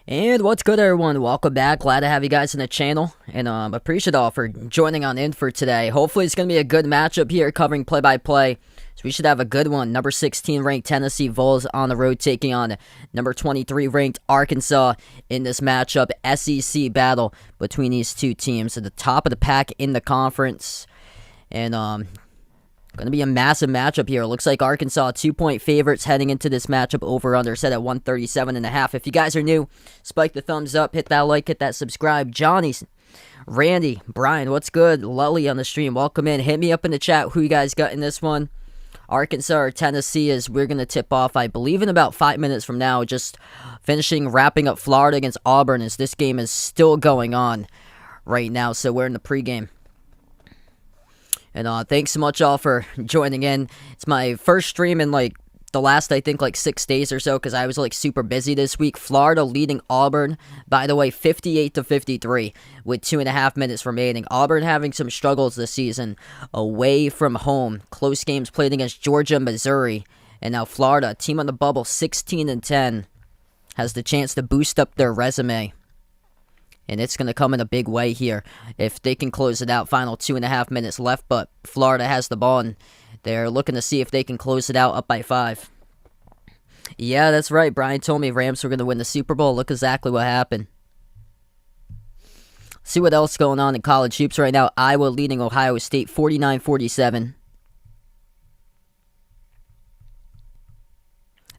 And what's good, everyone? Welcome back. Glad to have you guys in the channel, and appreciate all for joining on in for today. Hopefully, it's going to be a good matchup here, covering play-by-play. So we should have a good one. Number 16 ranked Tennessee Vols on the road, taking on number 23 ranked Arkansas in this matchup. SEC battle between these two teams at the top of the pack in the conference, and going to be a massive matchup here. It looks like Arkansas 2-point favorites heading into this matchup. Over/under set at 137.5. If you guys are new, spike the thumbs up, hit that like, hit that subscribe. Johnny, Randy, Brian, what's good? Lully on the stream, welcome in. Hit me up in the chat who you guys got in this one. Arkansas or Tennessee, as we're going to tip off, I believe, in about 5 minutes from now. Just wrapping up Florida against Auburn, as this game is still going on right now. So we're in the pregame. And thanks so much all for joining in. It's my first stream in the last, I think, 6 days or so, because I was super busy this week. Florida leading Auburn, by the way, 58-53 with 2.5 minutes remaining. Auburn having some struggles this season away from home. Close games played against Georgia, Missouri, and now Florida, team on the bubble, 16-10, has the chance to boost up their resume. And it's going to come in a big way here if they can close it out. Final 2.5 minutes left, but Florida has the ball, and they're looking to see if they can close it out up by 5. Yeah, that's right. Brian told me Rams were going to win the Super Bowl. Look exactly what happened. See what else is going on in college hoops right now. Iowa leading Ohio State 49-47.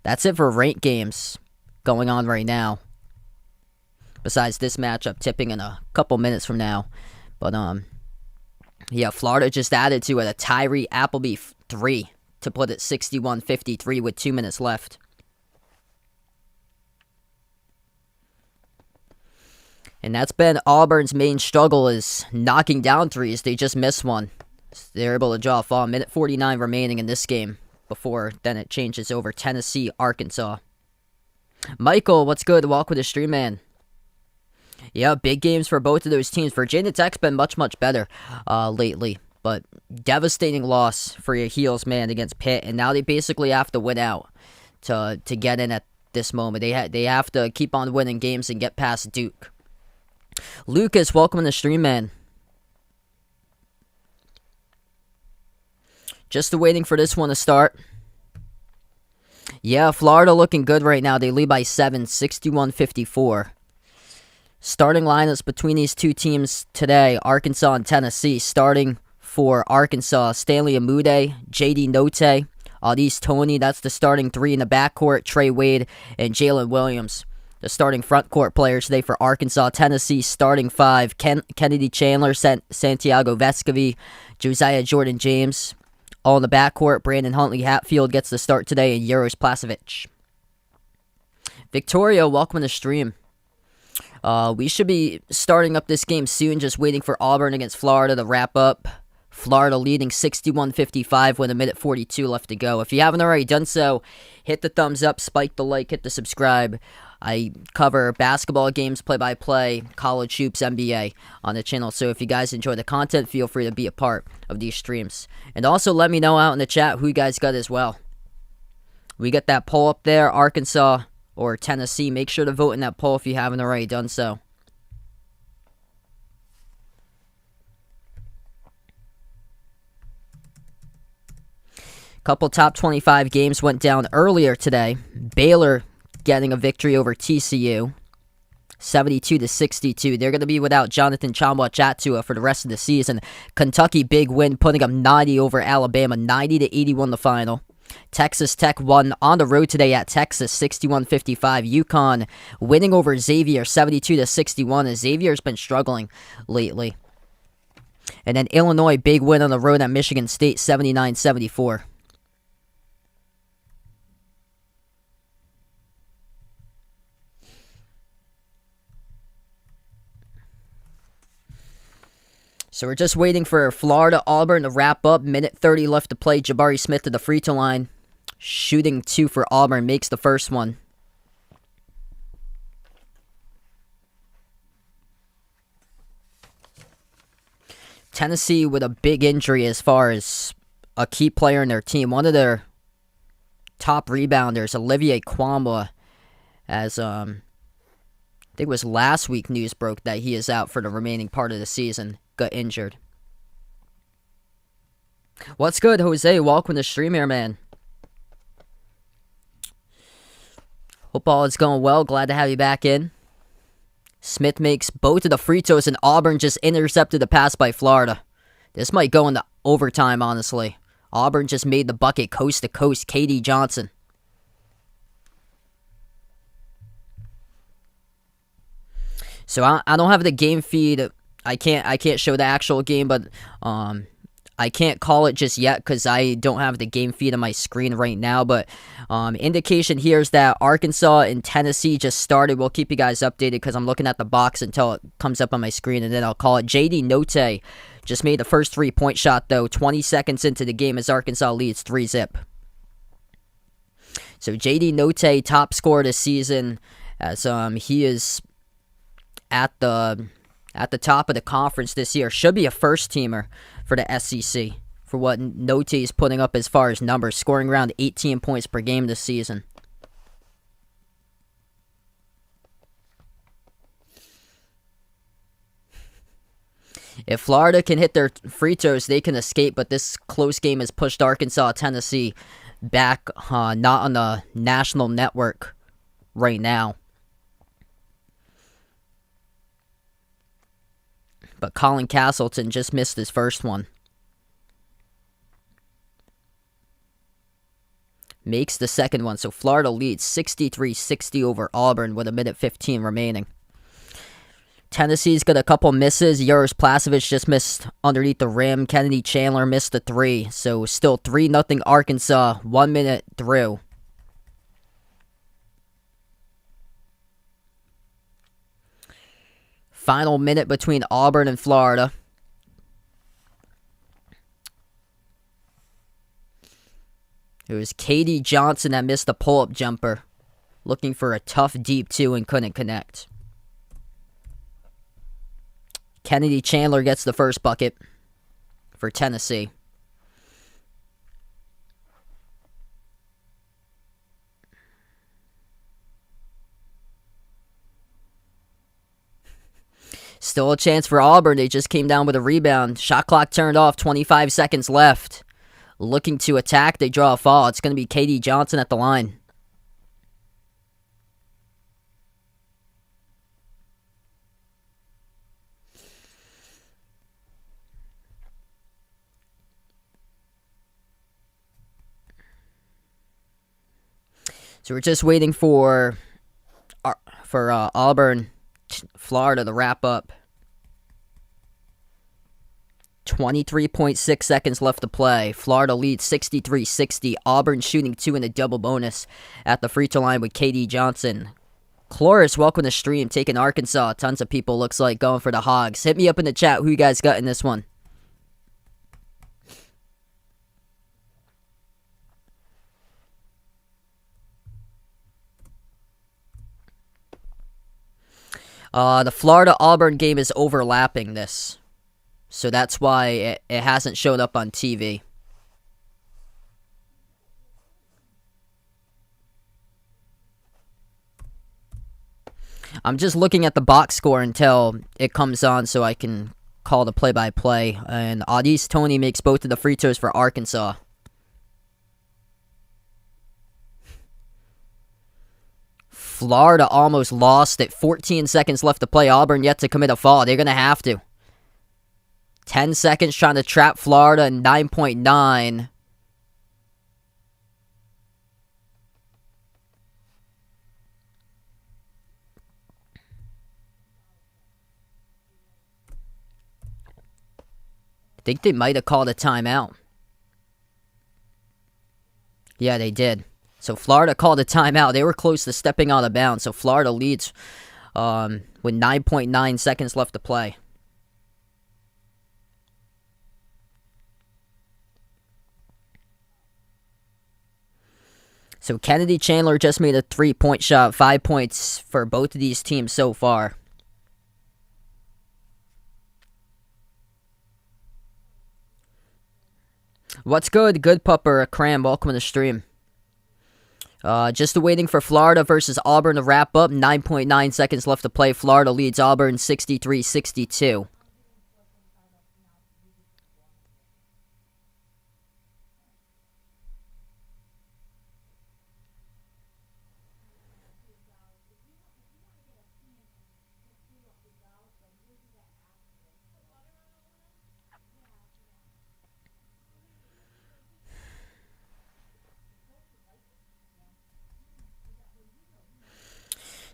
That's it for ranked games going on right now. Besides this matchup tipping in a couple minutes from now. But, yeah, Florida just added to it a Tyree Appleby 3 to put it 61-53 with 2 minutes left. And that's been Auburn's main struggle, is knocking down threes. They just missed one. They're able to draw a foul. Minute 49 remaining in this game before then it changes over Tennessee, Arkansas. Michael, what's good? Welcome to the stream, man. Yeah, big games for both of those teams. Virginia Tech's been much, much better lately. But devastating loss for your heels, man, against Pitt. And now they basically have to win out to get in at this moment. They have to keep on winning games and get past Duke. Lucas, welcome to the stream, man. Just waiting for this one to start. Yeah, Florida looking good right now. They lead by 7, 61-54. Starting lineups between these two teams today, Arkansas and Tennessee. Starting for Arkansas, Stanley Amude, J.D. Note, Audis Toney. That's the starting 3 in the backcourt, Trey Wade and Jalen Williams. The starting frontcourt players today for Arkansas. Tennessee starting 5, Kennedy Chandler, Santiago Vescovi, Josiah Jordan-James. All in the backcourt, Brandon Huntley Hatfield gets the start today, and Uros Placevic. Victoria, welcome to the stream. We should be starting up this game soon, just waiting for Auburn against Florida to wrap up. Florida leading 61-55 with 1:42 left to go. If you haven't already done so, hit the thumbs up, spike the like, hit the subscribe. I cover basketball games, play-by-play, college hoops, NBA on the channel. So if you guys enjoy the content, feel free to be a part of these streams. And also let me know out in the chat who you guys got as well. We got that poll up there, Arkansas or Tennessee. Make sure to vote in that poll if you haven't already done so. Couple top 25 games went down earlier today. Baylor getting a victory over TCU, 72-62. They're going to be without Jonathan Tchamwa-Tchattua for the rest of the season. Kentucky, big win, putting up 90 over Alabama, 90-81 the final. Texas Tech won on the road today at Texas, 61-55. UConn winning over Xavier, 72-61, as Xavier's been struggling lately. And then Illinois, big win on the road at Michigan State, 79-74. So we're just waiting for Florida-Auburn to wrap up. Minute 30 left to play. Jabari Smith to the free throw line. Shooting 2 for Auburn. Makes the first one. Tennessee with a big injury as far as a key player in their team. One of their top rebounders, Olivier Kwamba, has think it was last week news broke that he is out for the remaining part of the season. Got injured. What's good, Jose? Welcome to the stream here, man. Hope all is going well. Glad to have you back in. Smith makes both of the free throws, and Auburn just intercepted the pass by Florida. This might go into overtime, honestly. Auburn just made the bucket coast to coast. KD Johnson. So I don't have the game feed. I can't show the actual game, but I can't call it just yet because I don't have the game feed on my screen right now. But indication here is that Arkansas and Tennessee just started. We'll keep you guys updated because I'm looking at the box until it comes up on my screen, and then I'll call it. JD Note just made the first 3-point shot, though, 20 seconds into the game as Arkansas leads 3-zip. So JD Note, top scorer this season, as he is at the top of the conference this year. Should be a first-teamer for the SEC for what Note is putting up as far as numbers, scoring around 18 points per game this season. If Florida can hit their free throws, they can escape, but this close game has pushed Arkansas, Tennessee back, not on the national network right now. But Colin Castleton just missed his first one. Makes the second one, so Florida leads 63-60 over Auburn with 1:15 remaining. Tennessee's got a couple misses. Uros Plasevich just missed underneath the rim. Kennedy Chandler missed the 3. So still 3-0 Arkansas, 1 minute through. Final minute between Auburn and Florida. It was KD Johnson that missed the pull-up jumper. Looking for a tough deep 2 and couldn't connect. Kennedy Chandler gets the first bucket for Tennessee. Still a chance for Auburn. They just came down with a rebound. Shot clock turned off. 25 seconds left. Looking to attack. They draw a foul. It's going to be KD Johnson at the line. So we're just waiting for Auburn, Florida to wrap up. 23.6 seconds left to play. Florida leads 63-60. Auburn shooting 2 in a double bonus at the free throw line with KD Johnson. Cloris, welcome to the stream. Taking Arkansas. Tons of people, looks like, going for the Hogs. Hit me up in the chat who you guys got in this one. The Florida-Auburn game is overlapping this. So that's why it hasn't shown up on TV. I'm just looking at the box score until it comes on so I can call the play-by-play. And Audis Tony makes both of the free throws for Arkansas. Florida almost lost it. 14 seconds left to play. Auburn yet to commit a foul. They're going to have to. 10 seconds trying to trap Florida. 9.9. I think they might have called a timeout. Yeah, they did. So Florida called a timeout. They were close to stepping out of bounds. So Florida leads with 9.9 seconds left to play. So Kennedy Chandler just made a 3-point shot. 5 points for both of these teams so far. What's good? Good Pupper, Cram, welcome to the stream. Just waiting for Florida versus Auburn to wrap up. 9.9 seconds left to play. Florida leads Auburn 63-62.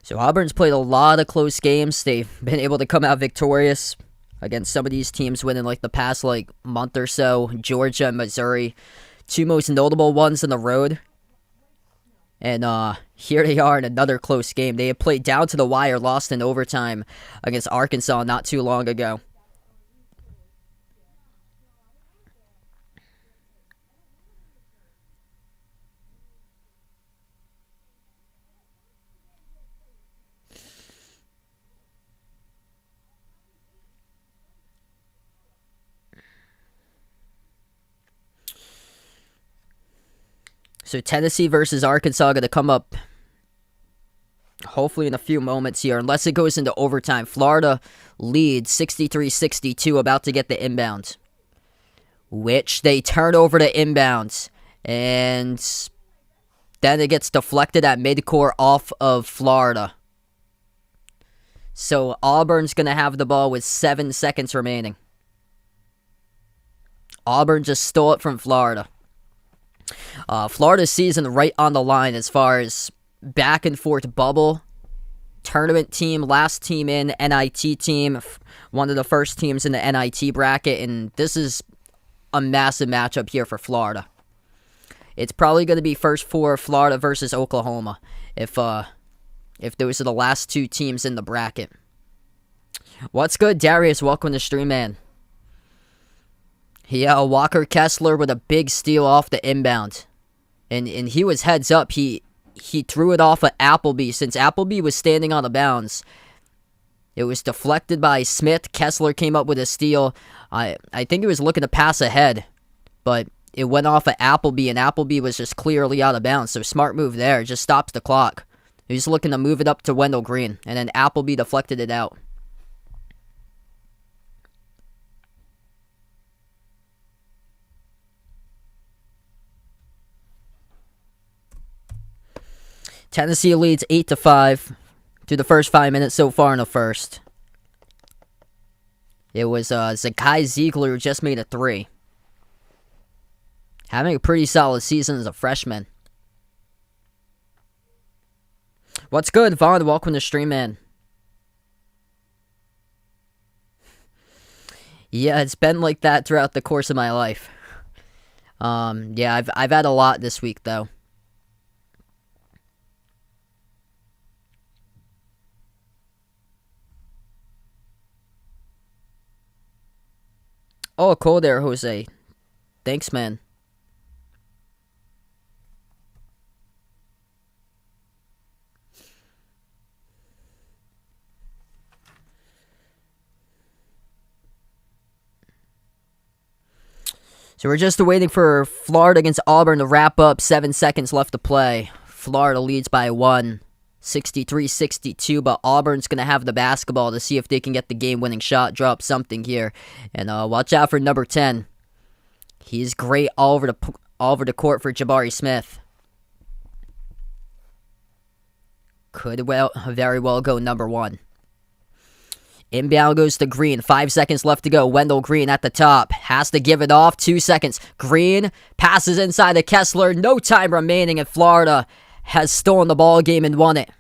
So Auburn's played a lot of close games. They've been able to come out victorious against some of these teams winning like the past month or so. Georgia and Missouri, two most notable ones on the road. And here they are in another close game. They had played down to the wire, lost in overtime against Arkansas not too long ago. So Tennessee versus Arkansas going to come up hopefully in a few moments here, unless it goes into overtime. Florida leads 63-62, about to get the inbound, which they turn over to inbounds, and then it gets deflected at midcourt off of Florida. So Auburn's going to have the ball with 7 seconds remaining. Auburn just stole it from Florida. Florida's season right on the line as far as back and forth bubble, tournament team, last team in, NIT team, one of the first teams in the NIT bracket, and this is a massive matchup here for Florida. It's probably going to be first four Florida versus Oklahoma if those are the last two teams in the bracket. What's good, Darius? Welcome to stream, man. Yeah, Walker Kessler with a big steal off the inbound. And he was heads up. He threw it off at Appleby. Since Appleby was standing on the bounds, it was deflected by Smith. Kessler came up with a steal. I think he was looking to pass ahead, but it went off at Appleby, and Appleby was just clearly out of bounds. So smart move there. Just stops the clock. He was looking to move it up to Wendell Green, and then Appleby deflected it out. Tennessee leads 8-5 through the first 5 minutes so far in the first. It was Zakai Ziegler who just made a three. Having a pretty solid season as a freshman. What's good, Vaughn? Welcome to stream, man. Yeah, it's been like that throughout the course of my life. Yeah, I've had a lot this week though. Oh, cool there, Jose. Thanks, man. So we're just waiting for Florida against Auburn to wrap up. 7 seconds left to play. Florida leads by 1. 63-62, but Auburn's going to have the basketball to see if they can get the game-winning shot, drop something here. And watch out for number 10. He's great all over the court for Jabari Smith. Could very well go number 1. Inbound goes to Green. 5 seconds left to go. Wendell Green at the top. Has to give it off. 2 seconds. Green passes inside to Kessler. No time remaining, and Florida has stolen the ball game and won it.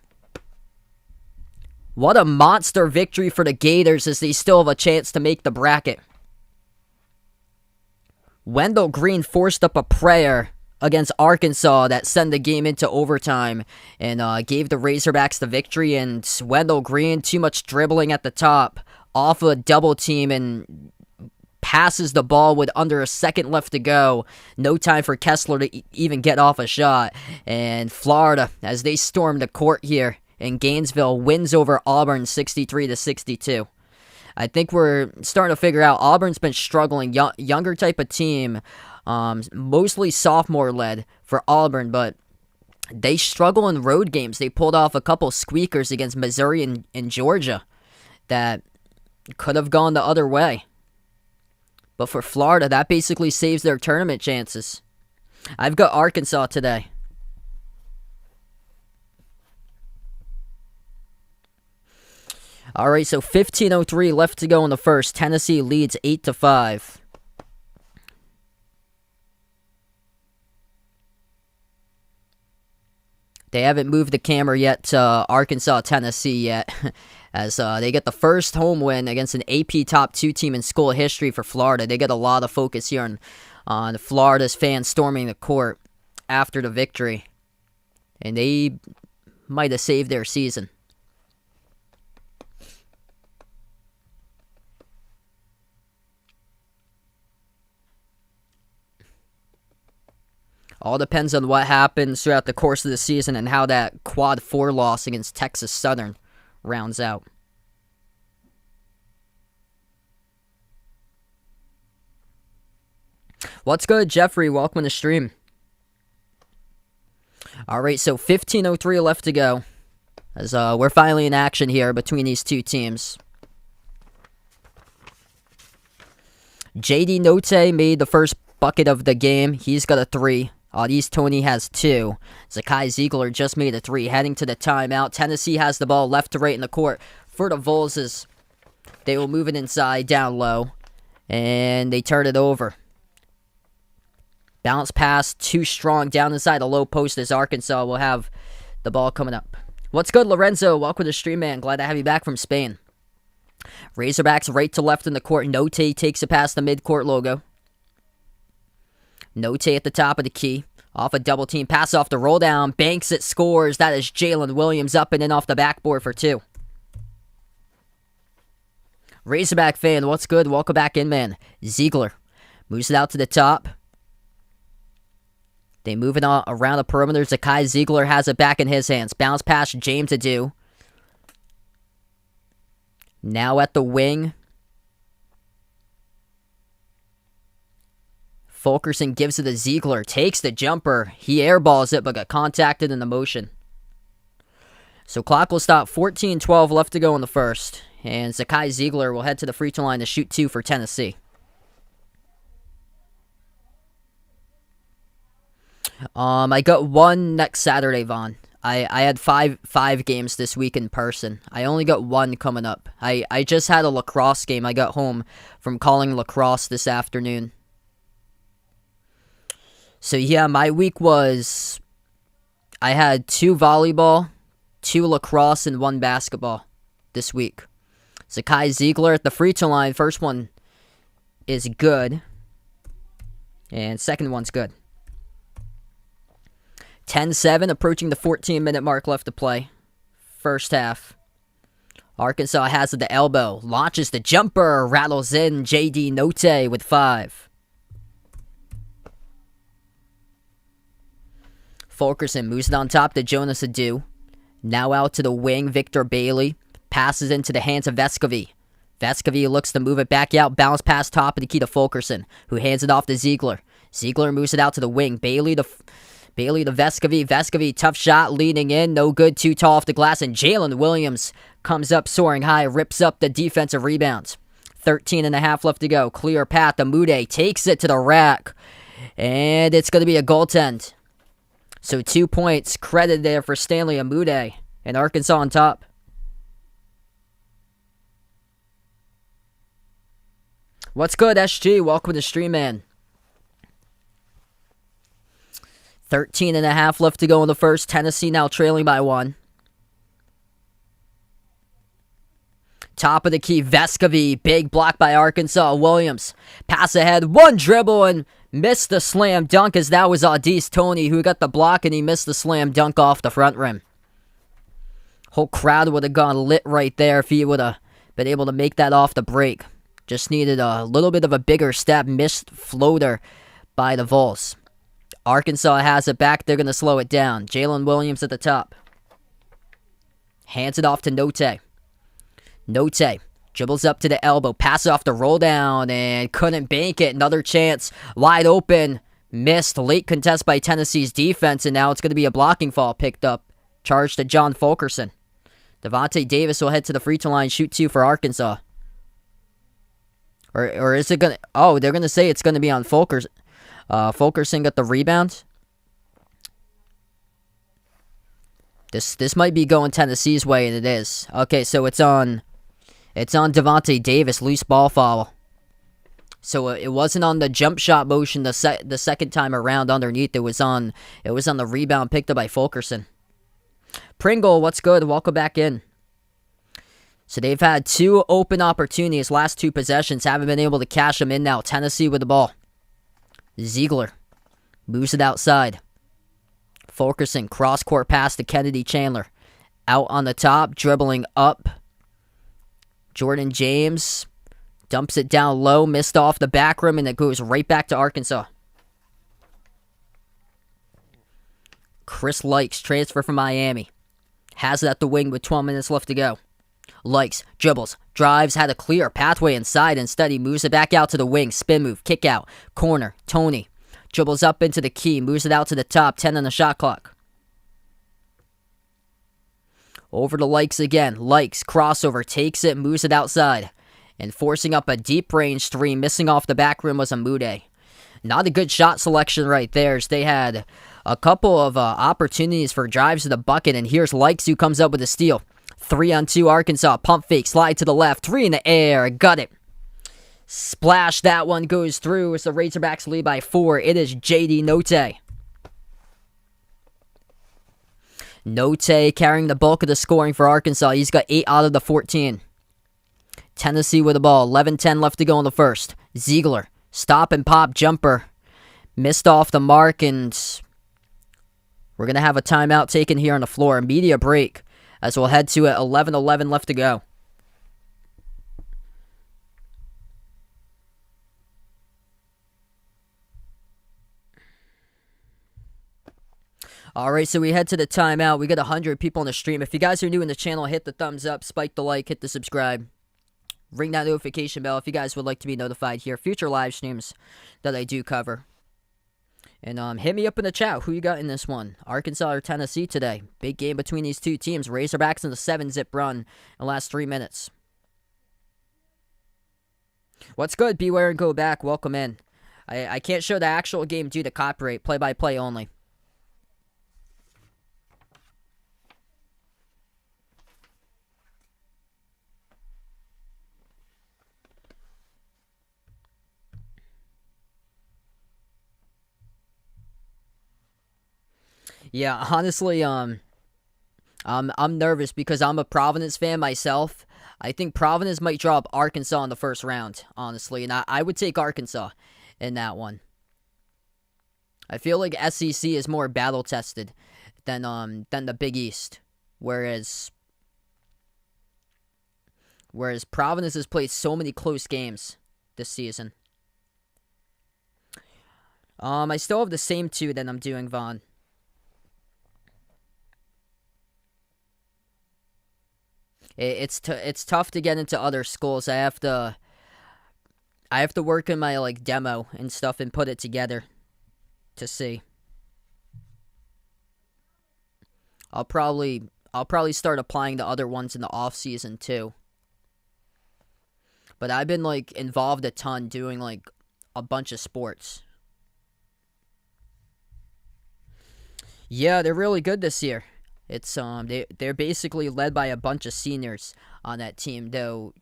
What a monster victory for the Gators as they still have a chance to make the bracket. Wendell Green forced up a prayer against Arkansas that sent the game into overtime and gave the Razorbacks the victory. And Wendell Green, too much dribbling at the top, off a double team and passes the ball with under a second left to go. No time for Kessler to even get off a shot. And Florida, as they storm the court here in Gainesville, wins over Auburn 63-62. I think we're starting to figure out Auburn's been struggling, younger type of team, mostly sophomore led for Auburn, but They struggle in road games. They pulled off a couple squeakers against Missouri and Georgia that could have gone the other way. But for Florida, that basically saves their tournament chances. I've got Arkansas today. All right, so 15:03 left to go in the first. Tennessee leads 8-5. They haven't moved the camera yet to Arkansas, Tennessee yet, as they get the first home win against an AP top 2 team in school history for Florida. They get a lot of focus here on Florida's fans storming the court after the victory, and they might have saved their season. All depends on what happens throughout the course of the season and how that quad 4 loss against Texas Southern rounds out. What's good, Jeffrey? Welcome to the stream. All right, so 15:03 left to go, as we're finally in action here between these two teams. JD Note made the first bucket of the game. He's got a 3. East Tony has 2. Zakai Ziegler just made a 3. Heading to the timeout. Tennessee has the ball left to right in the court for the Vols as they will move it inside, down low, and they turn it over. Bounce pass too strong down inside the low post as Arkansas will have the ball coming up. What's good, Lorenzo? Welcome to the stream, man. Glad to have you back from Spain. Razorbacks right to left in the court. Note takes it past the midcourt logo. Note at the top of the key. Off a double team. Pass off the roll down. Banks it, scores. That is Jalen Williams up and in off the backboard for 2. Razorback fan, what's good? Welcome back in, man. Ziegler moves it out to the top. They move it on around the perimeter. Zakai Ziegler has it back in his hands. Bounce pass, James Adu. Now at the wing. Fulkerson gives it to Ziegler. Takes the jumper. He airballs it, but got contacted in the motion. So clock will stop. 14:12 left to go in the first. And Zakai Ziegler will head to the free throw line to shoot 2 for Tennessee. I got 1 next Saturday, Vaughn. I had five games this week in person. I only got 1 coming up. I just had a lacrosse game. I got home from calling lacrosse this afternoon. So yeah, my week was, I had 2 volleyball, 2 lacrosse, and 1 basketball this week. Zakai Ziegler at the free throw line. First one is good, and second one's good. 10-7, approaching the 14-minute mark left to play. First half. Arkansas has it to elbow. Launches the jumper. Rattles in. JD Note with 5. Fulkerson moves it on top to Jonas Adu. Now out to the wing. Victor Bailey passes into the hands of Vescovy. Vescovy looks to move it back out. Bounce pass top of the key to Fulkerson, who hands it off to Ziegler. Ziegler moves it out to the wing. Bailey to Vescovy. Vescovy, tough shot, leaning in. No good, too tall off the glass. And Jalen Williams comes up soaring high, rips up the defensive rebounds. 13.5 left to go. Clear path. Amude takes it to the rack. And it's going to be a goaltend. So 2 points credited there for Stanley Amude. And Arkansas on top. What's good, SG? Welcome to the stream, man. 13.5 left to go in the first. Tennessee now trailing by 1. Top of the key, Vescovy. Big block by Arkansas. Williams. Pass ahead. 1 dribble and missed the slam dunk as that was East Tony who got the block and he missed the slam dunk off the front rim. Whole crowd would have gone lit right there if he would have been able to make that off the break. Just needed a little bit of a bigger step. Missed floater by the Vols. Arkansas has it back. They're going to slow it down. Jalen Williams at the top. Hands it off to Note. Note dribbles up to the elbow. Pass off the roll down and couldn't bank it. Another chance. Wide open. Missed. Late contest by Tennessee's defense, and now it's going to be a blocking foul picked up. Charge to John Fulkerson. Devontae Davis will head to the free throw line, shoot 2 for Arkansas. Or is it going to... Oh, they're going to say it's going to be on Fulkerson. Fulkerson got the rebound. This might be going Tennessee's way, and it is. Okay, so it's on Devontae Davis, loose ball foul. So it wasn't on the jump shot motion the second time around underneath. It was on the rebound picked up by Fulkerson. Pringle, what's good? Welcome back in. So they've had 2 open opportunities, last 2 possessions, haven't been able to cash them in now. Tennessee with the ball. Ziegler moves it outside. Fulkerson, cross-court pass to Kennedy Chandler. Out on the top, dribbling up. Jordan James dumps it down low, missed off the back rim, and it goes right back to Arkansas. Chris Likes, transfer from Miami. Has it at the wing with 12 minutes left to go. Likes, dribbles, drives, had a clear pathway inside. Instead, he moves it back out to the wing. Spin move, kick out, corner, Tony. Dribbles up into the key, moves it out to the top, 10 on the shot clock. Over to Likes again. Likes, crossover, takes it, moves it outside. And forcing up a deep range 3, missing off the back rim was Amude. Not a good shot selection right there, as they had a couple of opportunities for drives to the bucket, and here's Likes who comes up with a steal. 3-on-2 Arkansas, pump fake, slide to the left, 3 in the air, got it. Splash, that one goes through as the Razorbacks lead by 4. It is J.D. Note. Note carrying the bulk of the scoring for Arkansas. He's got 8 out of the 14. Tennessee with the ball, 11-10 left to go in the first. Ziegler, stop and pop jumper. Missed off the mark, and we're going to have a timeout taken here on the floor. Media break as we'll head to it. 11-11 left to go. Alright, so we head to the timeout. We got 100 people on the stream. If you guys are new in the channel, hit the thumbs up, spike the like, hit the subscribe. Ring that notification bell if you guys would like to be notified here. Future live streams that I do cover. And hit me up in the chat. Who you got in this one? Arkansas or Tennessee today? Big game between these two teams. Razorbacks in the 7-zip run in the last 3 minutes. What's good? Beware and go back. Welcome in. I can't show the actual game due to copyright. Play-by-play only. Yeah, honestly, I'm nervous because I'm a Providence fan myself. I think Providence might drop Arkansas in the first round, honestly, and I would take Arkansas in that one. I feel like SEC is more battle tested than the Big East, whereas Providence has played so many close games this season. I still have the same 2 that I'm doing, Vaughn. It's tough to get into other schools. I have to work in my demo and stuff and put it together to see. I'll probably start applying the other ones in the off season too. But I've been involved a ton doing a bunch of sports. Yeah, they're really good this year. It's they're basically led by a bunch of seniors on that team, though.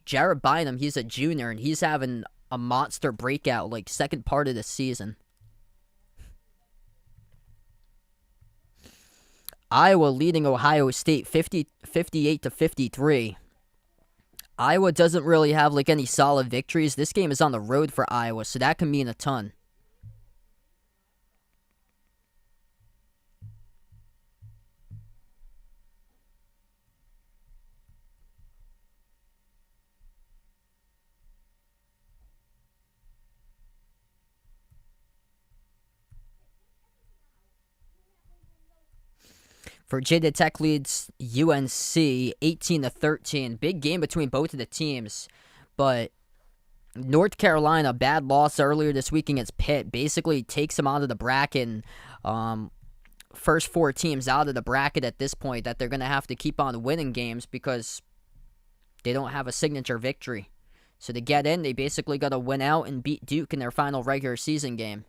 Jared Bynum, he's a junior and he's having a monster breakout second part of the season. Iowa leading Ohio State 58-53. Iowa doesn't really have any solid victories. This game is on the road for Iowa, so that can mean a ton. Virginia Tech leads UNC 18-13. Big game between both of the teams, but North Carolina, bad loss earlier this week against Pitt, basically takes them out of the bracket. And, first 4 teams out of the bracket at this point that they're going to have to keep on winning games because they don't have a signature victory. So to get in, they basically got to win out and beat Duke in their final regular season game.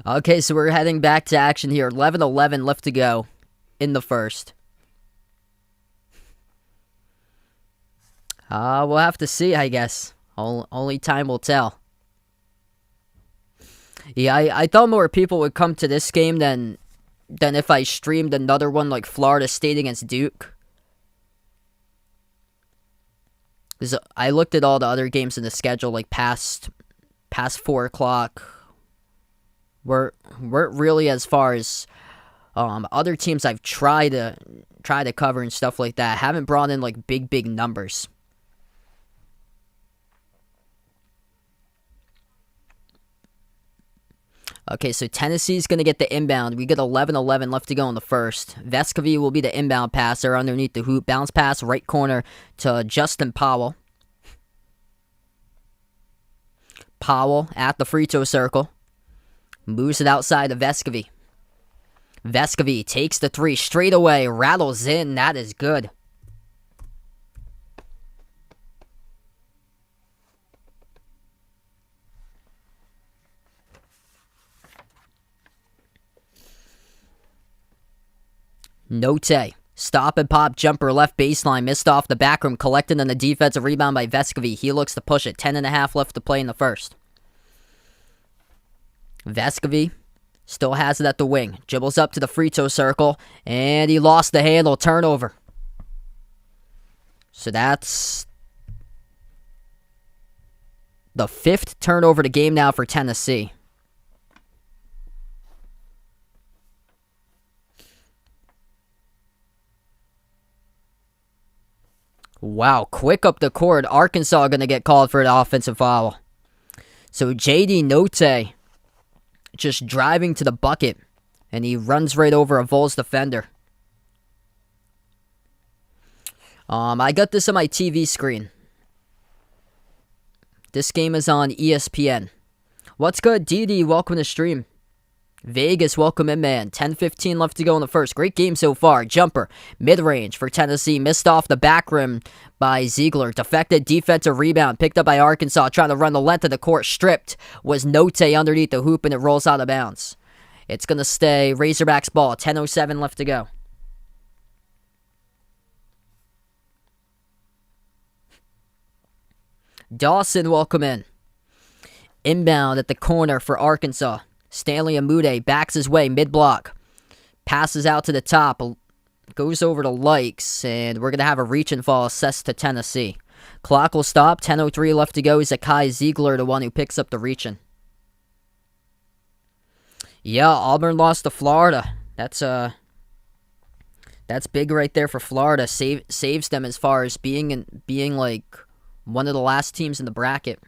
Okay, so we're heading back to action here. 11-11 left to go in the first. We'll have to see, I guess. Only time will tell. Yeah, I thought more people would come to this game than if I streamed another one like Florida State against Duke. Because I looked at all the other games in the schedule, like past 4 o'clock. Weren't really as far as other teams I've tried to cover and stuff like that. Haven't brought in like big numbers. Okay, so Tennessee's going to get the inbound. We get 11-11 left to go in the first. Vescovy will be the inbound passer underneath the hoop. Bounce pass, right corner to Justin Powell. Powell at the free throw circle. Moves it outside to Vescovy. Vescovy takes the 3 straight away. Rattles in. That is good. Note. Stop and pop jumper left baseline. Missed off the back rim. Collected on the defensive rebound by Vescovy. He looks to push it. 10.5 left to play in the first. Vescovy still has it at the wing. Dribbles up to the free throw circle. And he lost the handle. Turnover. So that's the 5th turnover of the game now for Tennessee. Wow, quick up the court. Arkansas going to get called for an offensive foul. So J.D. Note just driving to the bucket, and he runs right over a Vols defender. I got this on my TV screen. This game is on ESPN. What's good, DD? Welcome to the stream. Vegas, welcome in, man. 10:15 left to go in the first. Great game so far. Jumper, mid-range for Tennessee. Missed off the back rim by Ziegler. Defected defensive rebound. Picked up by Arkansas. Trying to run the length of the court. Stripped was Note underneath the hoop, and it rolls out of bounds. It's going to stay Razorbacks ball. 10:07 left to go. Dawson, welcome in. Inbound at the corner for Arkansas. Stanley Amude backs his way mid-block. Passes out to the top. Goes over to Likes. And we're going to have a reach and fall assessed to Tennessee. Clock will stop. 10:03 left to go. Zakai Ziegler, the one who picks up the reaching. Yeah, Auburn lost to Florida. That's big right there for Florida. Saves them as far as being like one of the last teams in the bracket.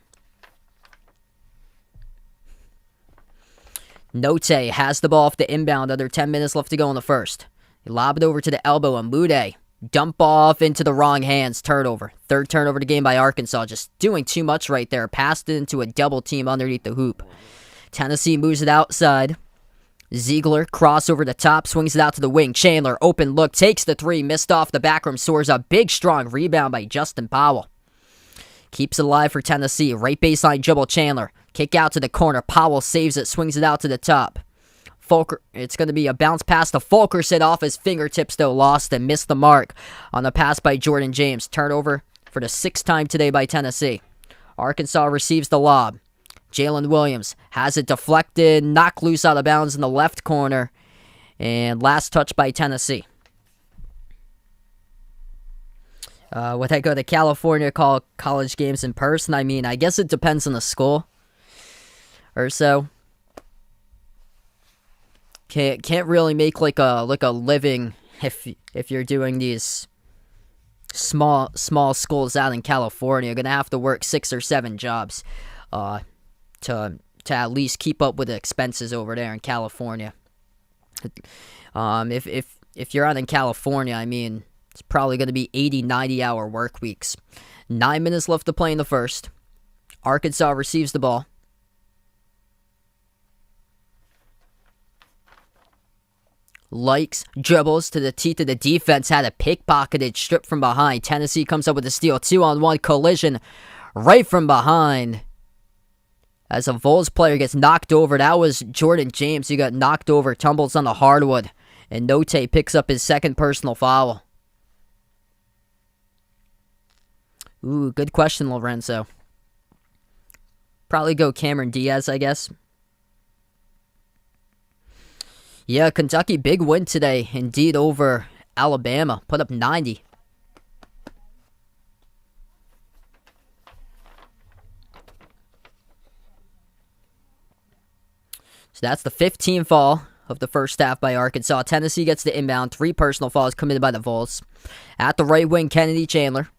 Note has the ball off the inbound. Under 10 minutes left to go in the first. He lobbed it over to the elbow. Amude. Dump off into the wrong hands. Turnover. 3rd turnover of the game by Arkansas. Just doing too much right there. Passed it into a double team underneath the hoop. Tennessee moves it outside. Ziegler, cross over the top. Swings it out to the wing. Chandler, open look. Takes the 3. Missed off the back rim. Soars up. Big, strong rebound by Justin Powell. Keeps it alive for Tennessee. Right baseline dribble. Chandler. Kick out to the corner. Powell saves it. Swings it out to the top. It's going to be a bounce pass to Fulkerson off his fingertips, though. Lost and missed the mark on the pass by Jordan James. Turnover for the 6th time today by Tennessee. Arkansas receives the lob. Jalen Williams has it deflected. Knocked loose out of bounds in the left corner. And last touch by Tennessee. Would I go to California, call college games in person? I mean, I guess it depends on the school or so. Can't really make like a living if you're doing these small schools out in California are gonna have to work 6 or 7 jobs to at least keep up with the expenses over there in California. If you're out in California, I mean, it's probably going to be 80, 90-hour work weeks. 9 minutes left to play in the first. Arkansas receives the ball. Likes, dribbles to the teeth of the defense, had a pickpocketed strip from behind. Tennessee comes up with a steal. 2-on-1 collision right from behind. As a Vols player gets knocked over, that was Jordan James who got knocked over, tumbles on the hardwood, and Note picks up his second personal foul. Ooh, good question, Lorenzo. Probably go Cameron Diaz, I guess. Yeah, Kentucky, big win today, indeed, over Alabama. Put up 90. So that's the 15th foul of the first half by Arkansas. Tennessee gets the inbound. 3 personal fouls committed by the Vols. At the right wing, Kennedy Chandler.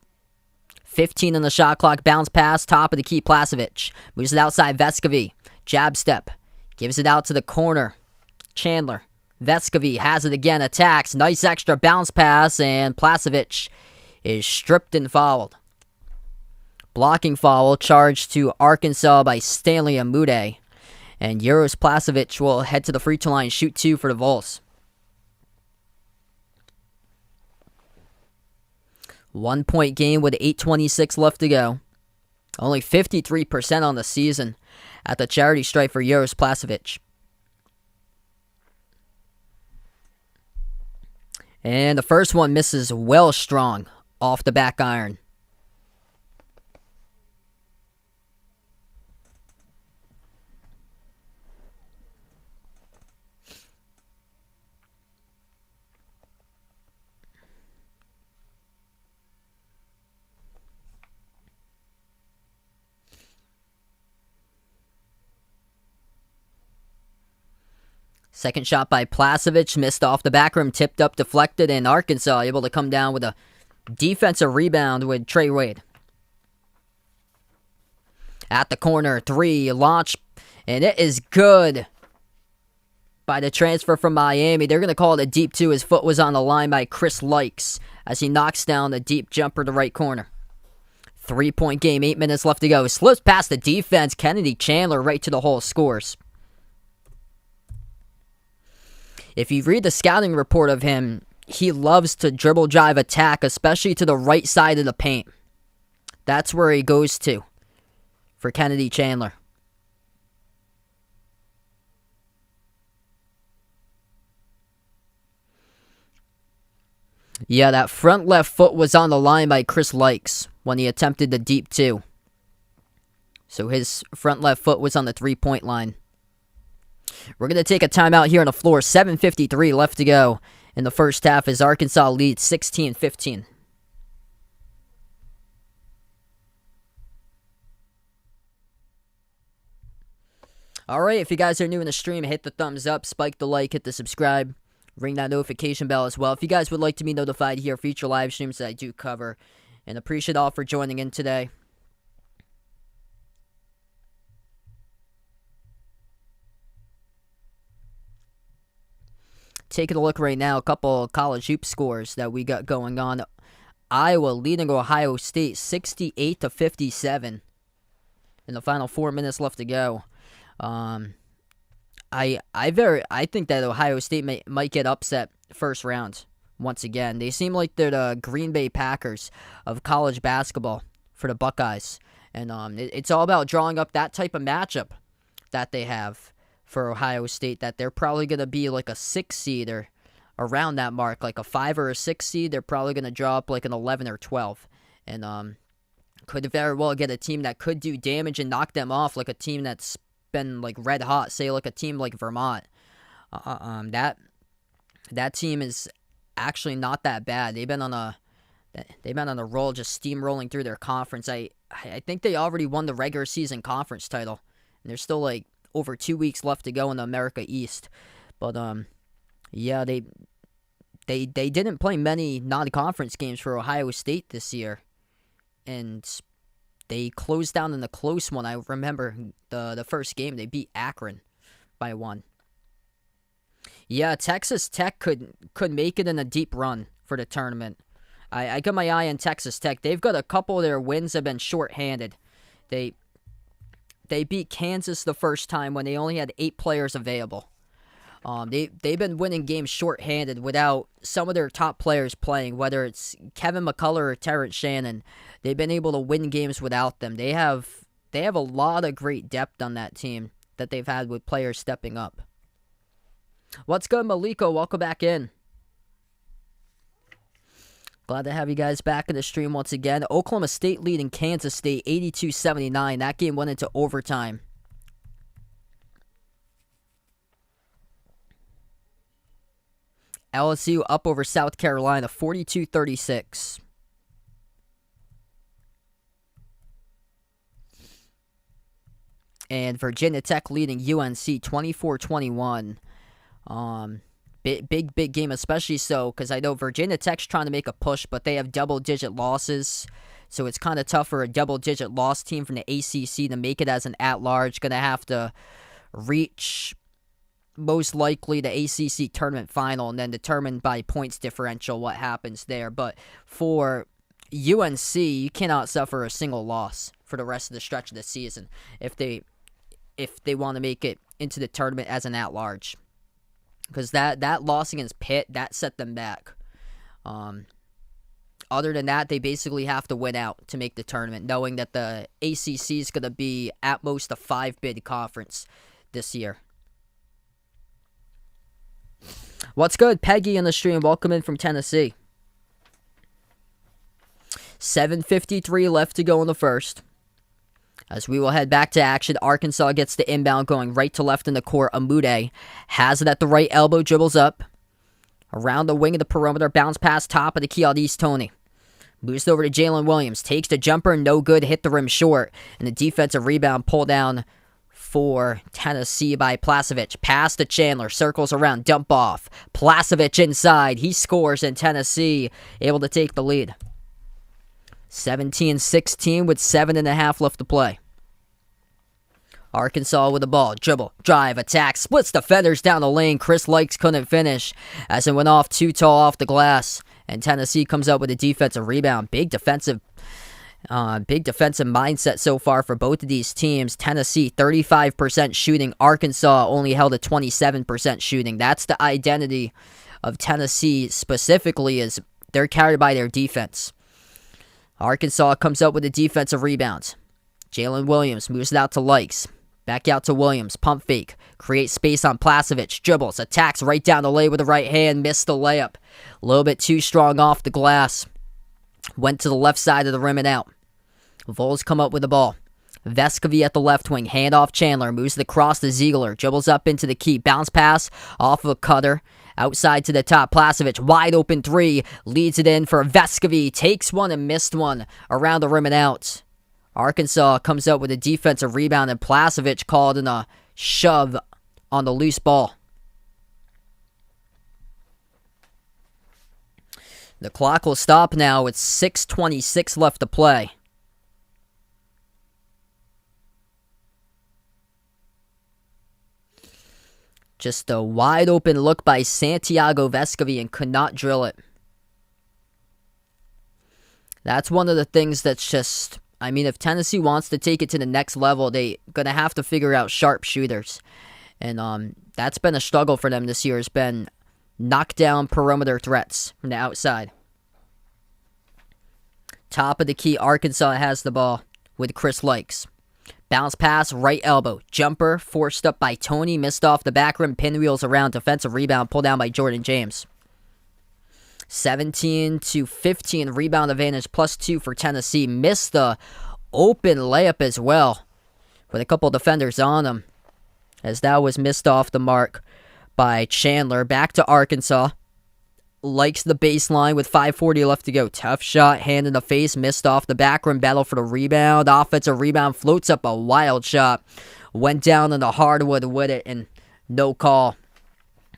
15 on the shot clock. Bounce pass. Top of the key. Plasevich. Moves it outside. Vescovy. Jab step. Gives it out to the corner. Chandler. Vescovy has it again. Attacks. Nice extra bounce pass. And Plasevich is stripped and fouled. Blocking foul charged to Arkansas by Stanley Amude. And Uros Plasevich will head to the free throw line and shoot 2 for the Vols. 1-point game with 8:26 left to go. Only 53% on the season at the charity stripe for Uros Plasevich. And the first one misses well strong off the back iron. Second shot by Plasevich, missed off the back rim, tipped up, deflected, and Arkansas able to come down with a defensive rebound with Trey Wade. At the corner, 3, launch, and it is good by the transfer from Miami. They're going to call it a deep 2. His foot was on the line by Chris Likes as he knocks down the deep jumper to right corner. 3-point game, 8 minutes left to go. Slips past the defense. Kennedy Chandler right to the hole, scores. If you read the scouting report of him, he loves to dribble drive attack, especially to the right side of the paint. That's where he goes to for Kennedy Chandler. Yeah, that front left foot was on the line by Chris Likes when he attempted the deep 2. So his front left foot was on the 3-point line. We're going to take a timeout here on the floor. 7:53 left to go in the first half as Arkansas leads 16-15. Alright, if you guys are new in the stream, hit the thumbs up, spike the like, hit the subscribe, ring that notification bell as well. If you guys would like to be notified here, future live streams that I do cover, and appreciate all for joining in today. Taking a look right now, a couple college hoop scores that we got going on. Iowa leading Ohio State 68-57 in the final 4 minutes left to go. I think that Ohio State might get upset first round once again. They seem like they're the Green Bay Packers of college basketball for the Buckeyes, and it's all about drawing up that type of matchup that they have for Ohio State, that they're probably going to be like a 6 seed or around that mark, like a 5 or a 6 seed. They're probably going to draw up like an 11 or 12, and could very well get a team that could do damage and knock them off, like a team that's been like red hot, say like a team like Vermont. That team is actually not that bad. They've been on a roll, just steamrolling through their conference. I think they already won the regular season conference title, and there's still like over 2 weeks left to go in the America East. But yeah, they didn't play many non-conference games for Ohio State this year, and they closed down in a close one. I remember the first game they beat Akron by 1. Yeah, Texas Tech could make it in a deep run for the tournament. I got my eye on Texas Tech. They've got a couple of their wins have been shorthanded. They beat Kansas the first time when they only had 8 players available. They've been winning games shorthanded without some of their top players playing, whether it's Kevin McCullough or Terrence Shannon. They've been able to win games without them. They have a lot of great depth on that team that they've had with players stepping up. What's good, Maliko? Welcome back in. Glad to have you guys back in the stream once again. Oklahoma State leading Kansas State 82-79. That game went into overtime. LSU up over South Carolina 42-36. And Virginia Tech leading UNC 24-21. Big game, especially so because I know Virginia Tech's trying to make a push, but they have double-digit losses. So it's kind of tough for a double-digit loss team from the ACC to make it as an at-large. Going to have to reach most likely the ACC tournament final and then determine by points differential what happens there. But for UNC, you cannot suffer a single loss for the rest of the stretch of the season if they want to make it into the tournament as an at-large. Because that loss against Pitt, that set them back. Other than that, they basically have to win out to make the tournament, knowing that the ACC is going to be at most a 5-bid conference this year. What's good? Peggy in the stream. Welcome in from Tennessee. 7:53 left to go in the first. As we will head back to action, Arkansas gets the inbound going right to left in the court. Amude has it at the right elbow, dribbles up. Around the wing of the perimeter, bounce pass top of the key out East Tony. Moves over to Jalen Williams. Takes the jumper, no good, hit the rim short. And the defensive rebound pull down for Tennessee by Plasevich. Pass to Chandler, circles around, dump off. Plasevich inside, he scores, and Tennessee able to take the lead. 17-16 with 7.5 left to play. Arkansas with the ball. Dribble, drive, attack, splits defenders down the lane. Chris Likes couldn't finish as it went off too tall off the glass. And Tennessee comes up with a defensive rebound. Big defensive mindset so far for both of these teams. Tennessee 35% shooting. Arkansas only held a 27% shooting. That's the identity of Tennessee specifically, is they're carried by their defense. Arkansas comes up with a defensive rebound. Jalen Williams moves it out to Likes. Back out to Williams. Pump fake. Creates space on Plasevich. Dribbles. Attacks right down the lane with the right hand. Missed the layup. A little bit too strong off the glass. Went to the left side of the rim and out. Vols come up with the ball. Vescovy at the left wing. Hand off Chandler. Moves it across to Ziegler. Dribbles up into the key. Bounce pass off of a cutter. Outside to the top, Plasevich, wide open 3, leads it in for Vescovy, takes one and missed one around the rim and out. Arkansas comes out with a defensive rebound, and Plasevich called in a shove on the loose ball. The clock will stop now with 6:26 left to play. Just a wide open look by Santiago Vescovy and could not drill it. That's one of the things that's just, I mean, if Tennessee wants to take it to the next level, they're going to have to figure out sharp shooters. And that's been a struggle for them this year, has been knockdown perimeter threats from the outside. Top of the key, Arkansas has the ball with Chris Likes. Bounce pass, right elbow. Jumper, forced up by Tony. Missed off the back rim. Pinwheels around. Defensive rebound. Pulled down by Jordan James. 17-15. Rebound advantage. +2 for Tennessee. Missed the open layup as well. With a couple defenders on him. As that was missed off the mark by Chandler. Back to Arkansas. Likes the baseline with 5:40 left to go. Tough shot, hand in the face, missed off the back rim. Battle for the rebound. Offensive rebound, floats up a wild shot. Went down in the hardwood with it, and no call.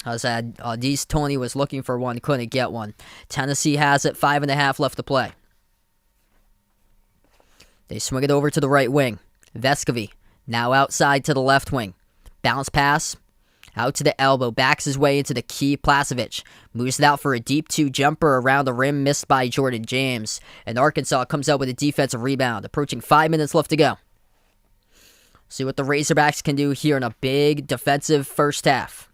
I said, D's Tony was looking for one, couldn't get one. Tennessee has it, 5.5 left to play. They swing it over to the right wing. Vescovy, now outside to the left wing. Bounce pass, out to the elbow, backs his way into the key. Plasevich moves it out for a deep 2 jumper around the rim, missed by Jordan James. And Arkansas comes out with a defensive rebound, approaching 5 minutes left to go. See what the Razorbacks can do here in a big defensive first half.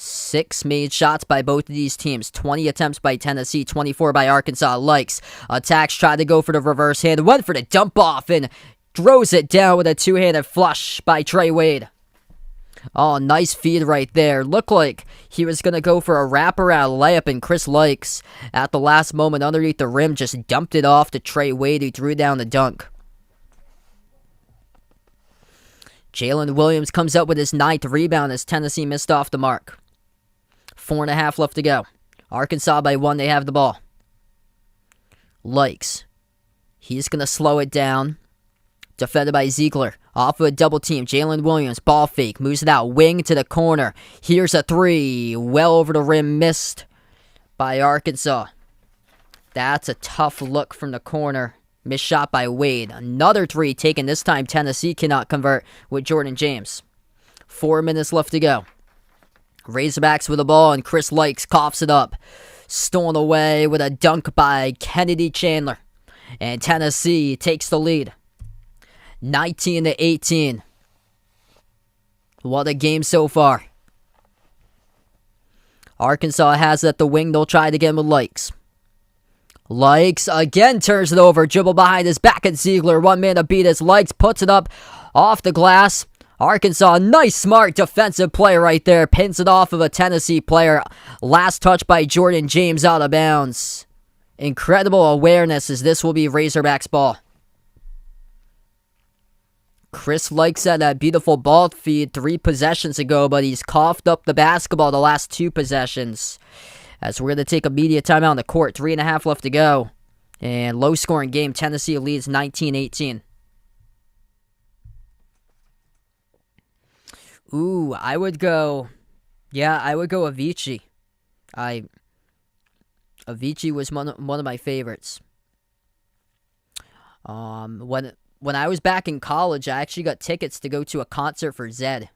6 made shots by both of these teams. 20 attempts by Tennessee, 24 by Arkansas. Likes attacks, tried to go for the reverse hand, went for the dump off, and throws it down with a 2-handed flush by Trey Wade. Oh, nice feed right there. Looked like he was going to go for a wraparound layup, and Chris Likes, at the last moment underneath the rim, just dumped it off to Trey Wade, who threw down the dunk. Jalen Williams comes up with his 9th rebound as Tennessee missed off the mark. 4.5 left to go. Arkansas by 1, they have the ball. Likes. He's going to slow it down. Defended by Ziegler. Off of a double team. Jalen Williams, ball fake. Moves it out. Wing to the corner. Here's a 3. Well over the rim. Missed by Arkansas. That's a tough look from the corner. Missed shot by Wade. Another 3 taken. This time Tennessee cannot convert with Jordan James. 4 minutes left to go. Razorbacks with the ball, and Chris Likes coughs it up. Stolen away with a dunk by Kennedy Chandler. And Tennessee takes the lead. 19-18. What a game so far. Arkansas has it at the wing. They'll try it again with Likes. Likes again turns it over. Dribble behind his back at Ziegler. One man to beat his. Likes puts it up off the glass. Arkansas, nice, smart defensive play right there. Pins it off of a Tennessee player. Last touch by Jordan James out of bounds. Incredible awareness as this will be Razorbacks ball. Chris Likes had that beautiful ball feed 3 possessions ago, but he's coughed up the basketball the last 2 possessions. As we're going to take a media timeout on the court. 3.5 left to go. And low-scoring game. Tennessee leads 19-18. Ooh, I would go Avicii. Avicii was one of my favorites. When I was back in college, I actually got tickets to go to a concert for Zed.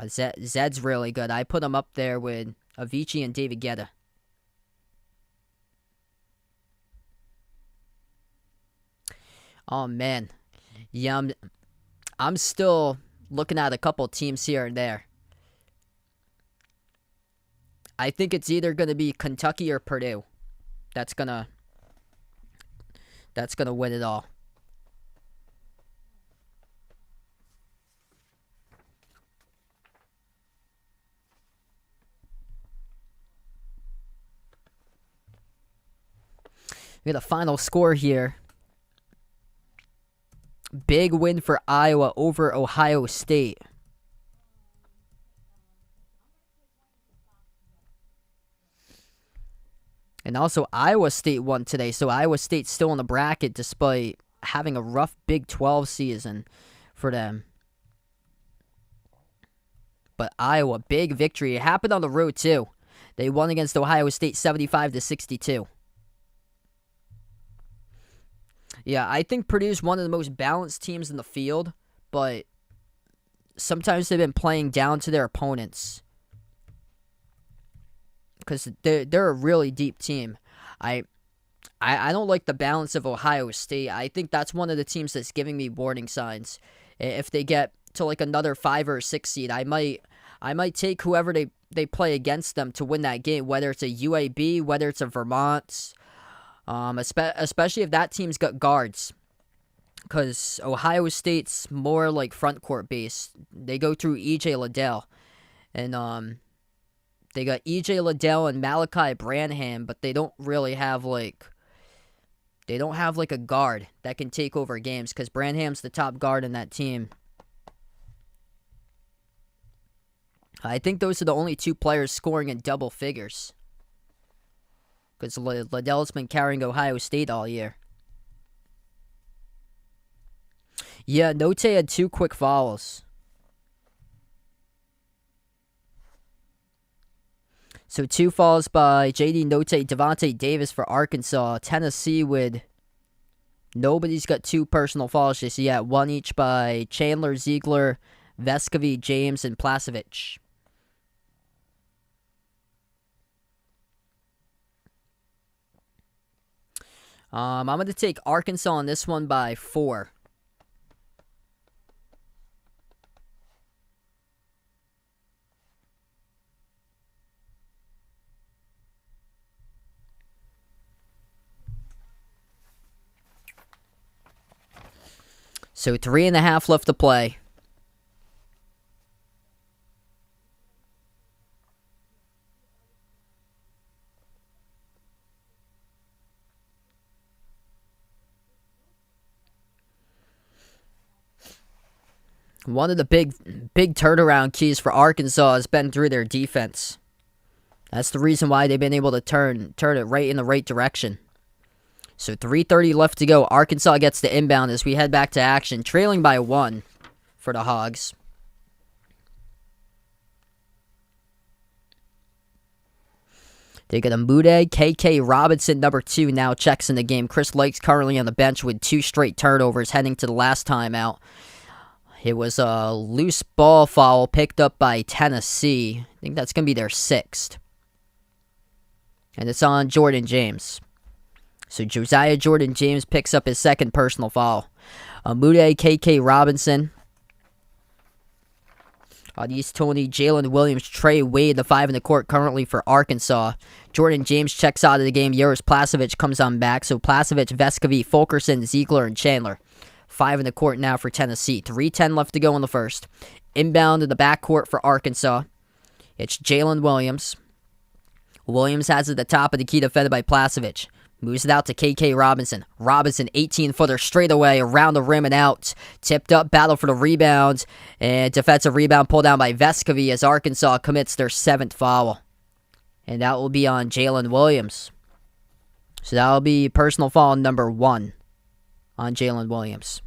Zed's really good. I put him up there with Avicii and David Guetta. Oh man, yeah, I'm still looking at a couple teams here and there. I think it's either going to be Kentucky or Purdue. That's gonna win it all. We got a final score here. Big win for Iowa over Ohio State. And also Iowa State won today, so Iowa State's still in the bracket despite having a rough Big 12 season for them. But Iowa, big victory. It happened on the road too. They won against Ohio State 75-62. Yeah, I think Purdue's one of the most balanced teams in the field, but sometimes they've been playing down to their opponents because they're a really deep team. I don't like the balance of Ohio State. I think that's one of the teams that's giving me warning signs. If they get to like another 5 or 6 seed, I might take whoever they play against them to win that game, whether it's a UAB, whether it's a Vermont. Especially if that team's got guards, because Ohio State's more like front court based. They go through E.J. Liddell, and they got E.J. Liddell and Malachi Branham, but they don't really have like a guard that can take over games, because Branham's the top guard in that team. I think those are the only 2 players scoring in double figures, because Liddell's been carrying Ohio State all year. Yeah, Note had 2 quick fouls. So 2 fouls by J.D. Note, Devontae Davis for Arkansas. Tennessee with nobody's got 2 personal fouls just yet. 1 each by Chandler, Ziegler, Vescovi, James, and Plasevich. I'm going to take Arkansas on this one by 4. So 3.5 left to play. One of the big turnaround keys for Arkansas has been through their defense. That's the reason why they've been able to turn it right in the right direction. So 3:30 left to go. Arkansas gets the inbound as we head back to action, trailing by 1 for the Hogs. They got a Mude. KK Robinson, number 2, now checks in the game. Chris Lake's currently on the bench with 2 straight turnovers heading to the last timeout. It was a loose ball foul picked up by Tennessee. I think that's going to be their 6th. And it's on Jordan James. So Josiah Jordan James picks up his 2nd personal foul. Mude, KK Robinson. East Tony, Jalen Williams, Trey Wade, the 5 in the court currently for Arkansas. Jordan James checks out of the game. Yoris Plasevich comes on back. So Plasevich, Vescovi, Fulkerson, Ziegler, and Chandler. 5 in the court now for Tennessee. 3:10 left to go in the first. Inbound to the backcourt for Arkansas. It's Jalen Williams. Williams has it at the top of the key, defended by Plasevich. Moves it out to KK Robinson. Robinson, 18-footer straight away, around the rim and out. Tipped up, battle for the rebound. And defensive rebound pulled down by Vescovi as Arkansas commits their 7th foul. And that will be on Jalen Williams. So that will be personal foul number 1 on Jalen Williams.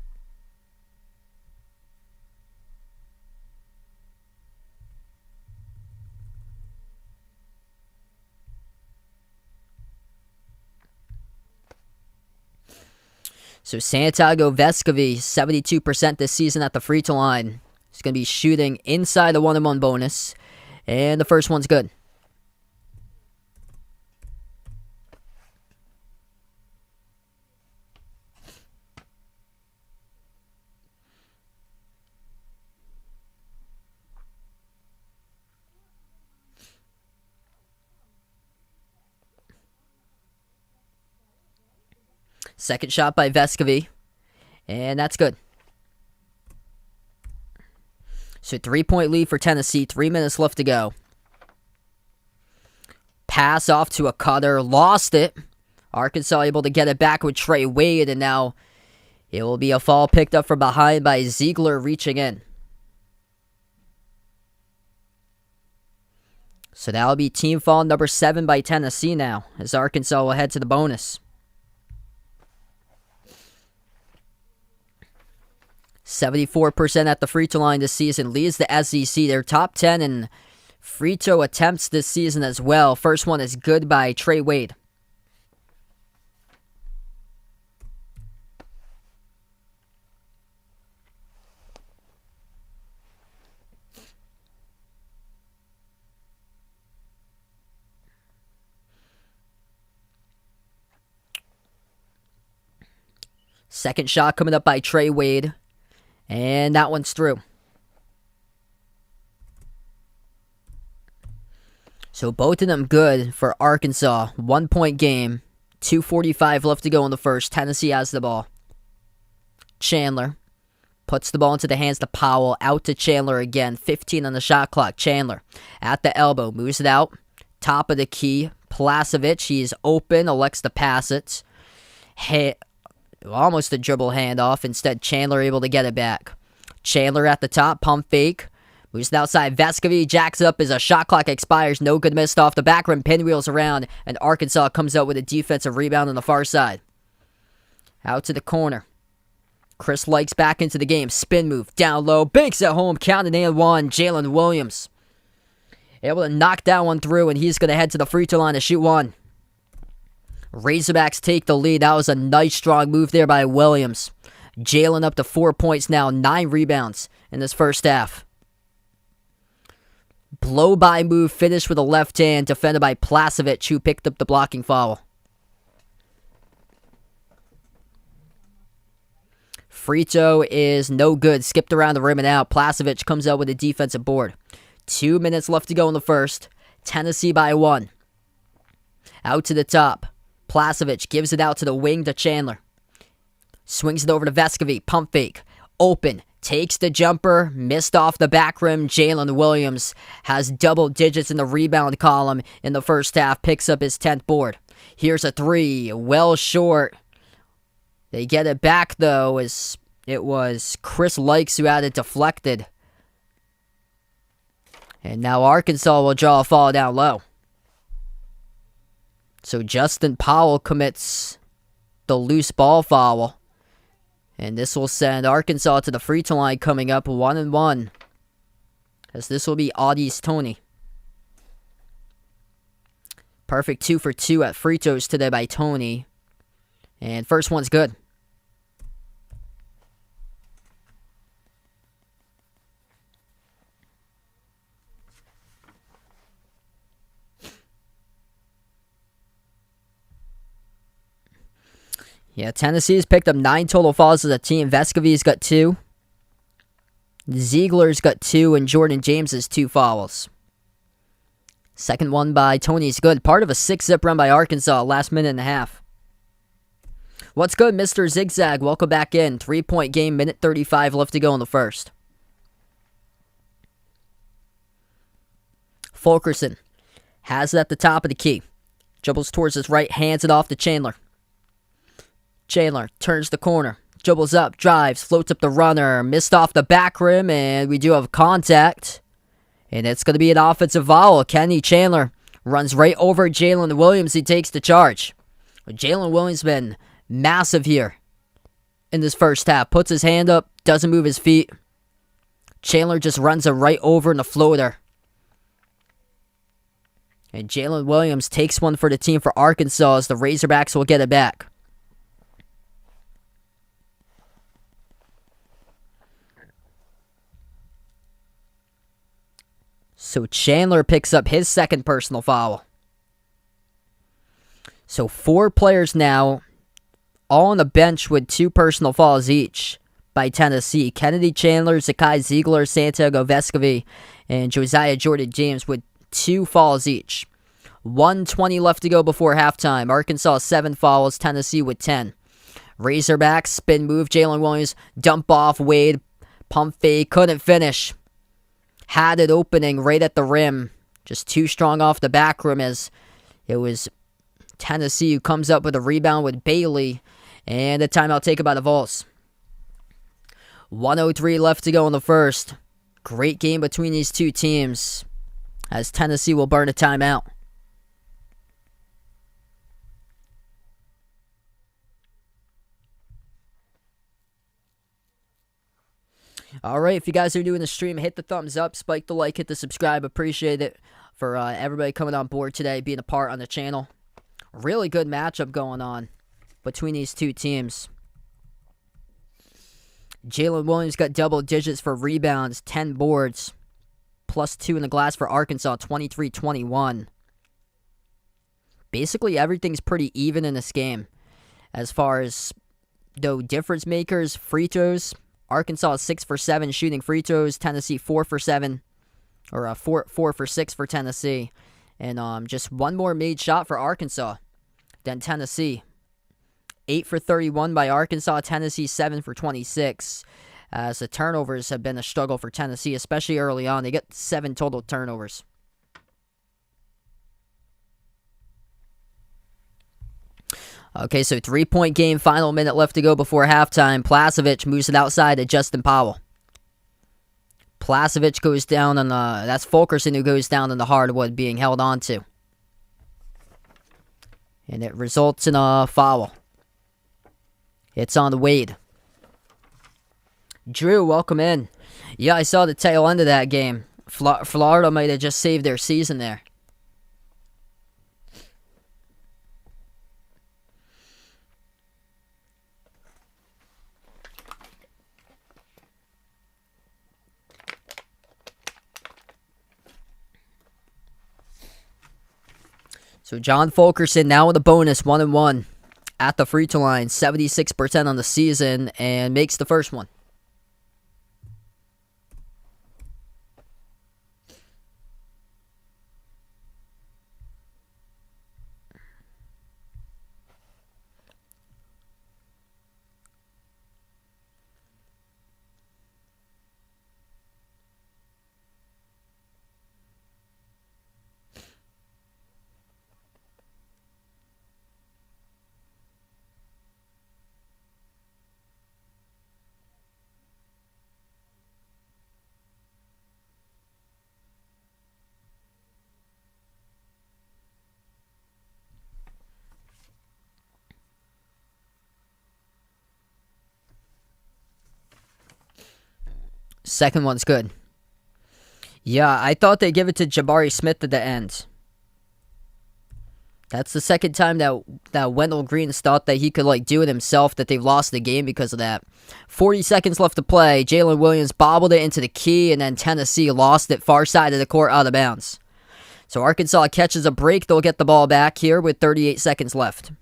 So Santiago Vescovi, 72% this season at the free throw line. He's going to be shooting inside the 1-on-1 bonus. And the first one's good. Second shot by Vescovi. And that's good. So 3-point lead for Tennessee. 3 minutes left to go. Pass off to a cutter. Lost it. Arkansas able to get it back with Trey Wade. And now it will be a foul picked up from behind by Ziegler reaching in. So that will be team foul number 7 by Tennessee now, as Arkansas will head to the bonus. 74% at the free throw line this season. Leads the SEC. They're top 10 in free throw attempts this season as well. First one is good by Trey Wade. Second shot coming up by Trey Wade. And that one's through. So both of them good for Arkansas. 1-point game. 2:45 left to go in the first. Tennessee has the ball. Chandler puts the ball into the hands to Powell. Out to Chandler again. 15 on the shot clock. Chandler at the elbow. Moves it out. Top of the key. Plasevich. He's open. Elects to pass it. Almost a dribble handoff. Instead, Chandler able to get it back. Chandler at the top. Pump fake. Moves it outside. Vescovi jacks up as a shot clock expires. No good, missed off the back rim. Pinwheels around. And Arkansas comes out with a defensive rebound on the far side. Out to the corner. Chris Likes back into the game. Spin move. Down low. Banks at home. Counted and one. Jalen Williams. able to knock that one through, and he's going to head to the free throw line to shoot one. Razorbacks take the lead. That was a nice, strong move there by Williams. Jalen up to 4 points now, 9 rebounds in this first half. Blow-by move finished with a left hand, defended by Placevic, who picked up the blocking foul. Free throw is no good. Skipped around the rim and out. Placevic comes out with a defensive board. 2 minutes left to go in the first. Tennessee by 1. Out to the top. Placevic gives it out to the wing to Chandler. Swings it over to Vescovy. Pump fake. Open. Takes the jumper. Missed off the back rim. Jalen Williams has double digits in the rebound column in the first half. Picks up his 10th board. Here's a 3. Well short. They get it back, though, as it was Chris Likes who had it deflected. And now Arkansas will draw a foul down low. So Justin Powell commits the loose ball foul. And this will send Arkansas to the free throw line coming up 1-1. As this will be Audie's Tony. Perfect 2 for 2 at free throws today by Tony. And first one's good. Yeah, Tennessee's picked up 9 total fouls as a team. Vescovy's got 2. Ziegler's got 2, and Jordan James has 2 fouls. Second one by Tony's good. Part of a 6-zip run by Arkansas, last minute and a half. What's good, Mr. Zigzag? Welcome back in. 3-point game, minute 35 left to go in the first. Fulkerson has it at the top of the key. Dribbles towards his right, hands it off to Chandler. Chandler turns the corner, dribbles up, drives, floats up the runner, missed off the back rim, and we do have contact. And it's going to be an offensive foul. Kenny Chandler runs right over Jalen Williams. He takes the charge. Jalen Williams been massive here in this first half. Puts his hand up, doesn't move his feet. Chandler just runs him right over in the floater. And Jalen Williams takes one for the team for Arkansas as the Razorbacks will get it back. So Chandler picks up his second personal foul. So 4 players now, all on the bench with 2 personal fouls each by Tennessee. Kennedy Chandler, Zakai Ziegler, Santiago Vescovy, and Josiah Jordan James with 2 fouls each. 1:20 left to go before halftime. Arkansas 7 fouls, Tennessee with 10. Razorbacks, spin move, Jalen Williams, dump off, Wade, pump fake, couldn't finish. Had it opening right at the rim. Just too strong off the back rim as it was Tennessee who comes up with a rebound with Bailey. And a timeout taken by the Vols. 1:03 left to go in the first. Great game between these two teams as Tennessee will burn a timeout. Alright, if you guys are doing the stream, hit the thumbs up, spike the like, hit the subscribe. Appreciate it for everybody coming on board today, being a part on the channel. Really good matchup going on between these two teams. Jalen Williams got double digits for rebounds, 10 boards, plus 2 in the glass for Arkansas, 23-21. Basically, everything's pretty even in this game. As far as, though, difference makers, free throws, Arkansas is 6 for 7 shooting free throws. Tennessee 4 for 7, or 4 for 6 for Tennessee, and just one more made shot for Arkansas than Tennessee. 8 for 31 by Arkansas. Tennessee 7 for 26. As the turnovers have been a struggle for Tennessee, especially early on. They get 7 total turnovers. Okay, so 3-point game, final minute left to go before halftime. Placevic moves it outside to Justin Powell. Placevic goes down on the... That's Fulkerson who goes down on the hardwood being held onto. And it results in a foul. It's on the Wade. Drew, welcome in. Yeah, I saw the tail end of that game. Florida might have just saved their season there. So John Fulkerson now in the bonus, 1-1 at the free throw line, 76% on the season, and makes the first one. Second one's good. Yeah, I thought they'd give it to Jabari Smith at the end. That's the second time that Wendell Green's thought that he could do it himself, that they've lost the game because of that. 40 seconds left to play. Jalen Williams bobbled it into the key, and then Tennessee lost it far side of the court out of bounds. So Arkansas catches a break. They'll get the ball back here with 38 seconds left.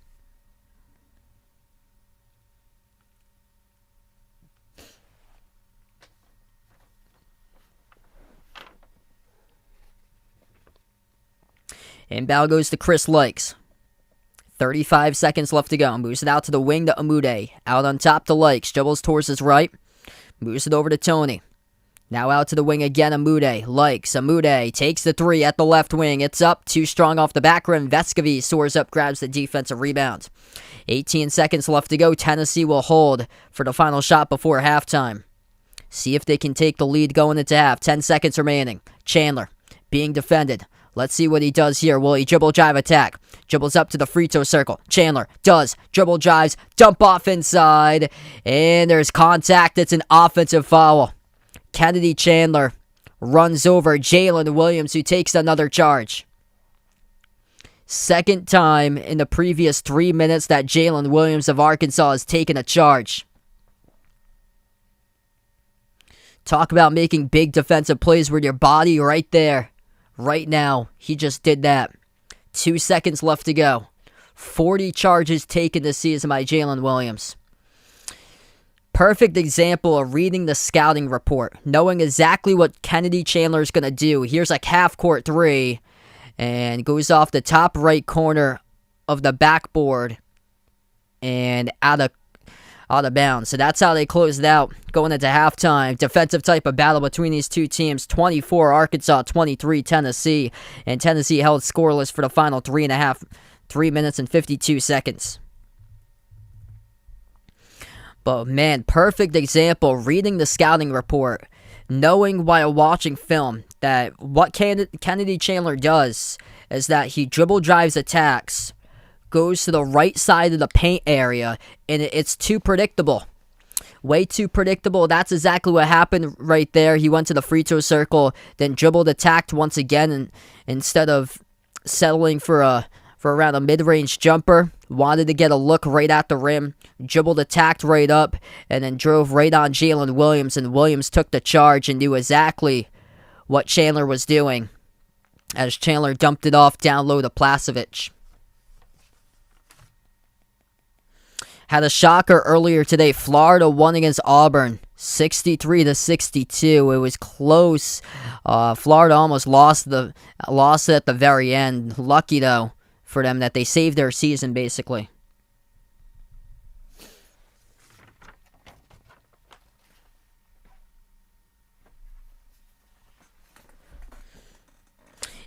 Inbound goes to Chris Likes. 35 seconds left to go. Moves it out to the wing to Amude. Out on top to Likes. Dribbles towards his right. Moves it over to Tony. Now out to the wing again, Amude. Likes. Amude takes the three at the left wing. It's up. Too strong off the back rim. Vescovi soars up, grabs the defensive rebound. 18 seconds left to go. Tennessee will hold for the final shot before halftime. See if they can take the lead going into half. 10 seconds remaining. Chandler being defended. Let's see what he does here. Will he dribble drive attack? Dribbles up to the free throw circle. Chandler does. Dribble drives. Dump off inside. And there's contact. It's an offensive foul. Kennedy Chandler runs over Jalen Williams, who takes another charge. Second time in the previous 3 minutes that Jalen Williams of Arkansas has taken a charge. Talk about making big defensive plays with your body right there. Right now, he just did that. 2 seconds left to go. 40 charges taken this season by Jalen Williams. Perfect example of reading the scouting report. Knowing exactly what Kennedy Chandler is going to do. Here's a half-court three. And goes off the top right corner of the backboard. And out of bounds. So that's how they closed it out going into halftime. Defensive type of battle between these two teams. 24 Arkansas, 23 Tennessee. And Tennessee held scoreless for the final 3 minutes and 52 seconds. But man, perfect example, reading the scouting report, knowing while watching film that what Kennedy Chandler does is that he dribble drives attacks, goes to the right side of the paint area, and it's too predictable. Way too predictable. That's exactly what happened right there. He went to the free throw circle, then dribbled attacked once again, and instead of settling for around a mid-range jumper, wanted to get a look right at the rim, dribbled attacked right up, and then drove right on Jalen Williams, and Williams took the charge and knew exactly what Chandler was doing as Chandler dumped it off down low to Plasevich. Had a shocker earlier today. Florida won against Auburn, 63-62. It was close. Florida almost lost it at the very end. Lucky though for them that they saved their season basically.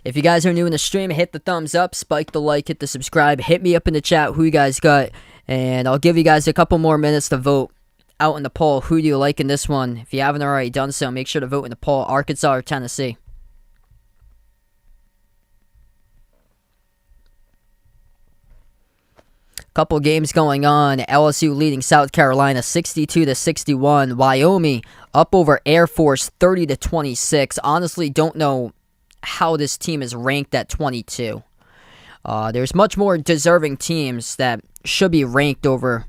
If you guys are new in the stream, hit the thumbs up, spike the like, hit the subscribe, hit me up in the chat who you guys got, and I'll give you guys a couple more minutes to vote out in the poll. Who do you like in this one? If you haven't already done so, make sure to vote in the poll, Arkansas or Tennessee. Couple games going on. LSU leading South Carolina 62-61. Wyoming up over Air Force 30-26. Honestly, don't know how this team is ranked at 22. There's much more deserving teams that should be ranked over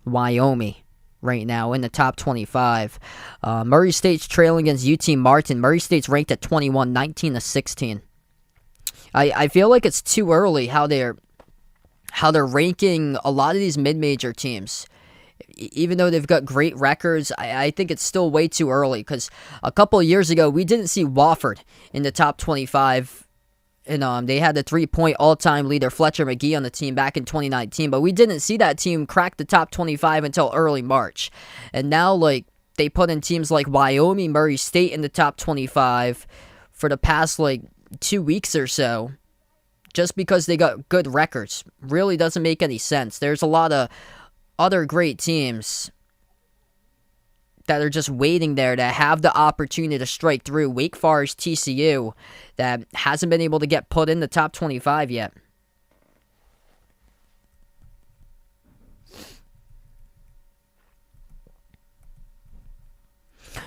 Wyoming right now in the top 25. Murray State's trailing against UT Martin. Murray State's ranked at 21, 19-16. I feel like it's too early how they're ranking a lot of these mid-major teams. Even though they've got great records, I think it's still way too early, because a couple of years ago, we didn't see Wofford in the top 25, and they had the three-point all-time leader Fletcher McGee on the team back in 2019, but we didn't see that team crack the top 25 until early March. And now, like, they put in teams like Wyoming, Murray State in the top 25 for the past, 2 weeks or so, just because they got good records. Really doesn't make any sense. There's a lot of other great teams that are just waiting there to have the opportunity to strike through. Wake Forest, TCU, that hasn't been able to get put in the top 25 yet.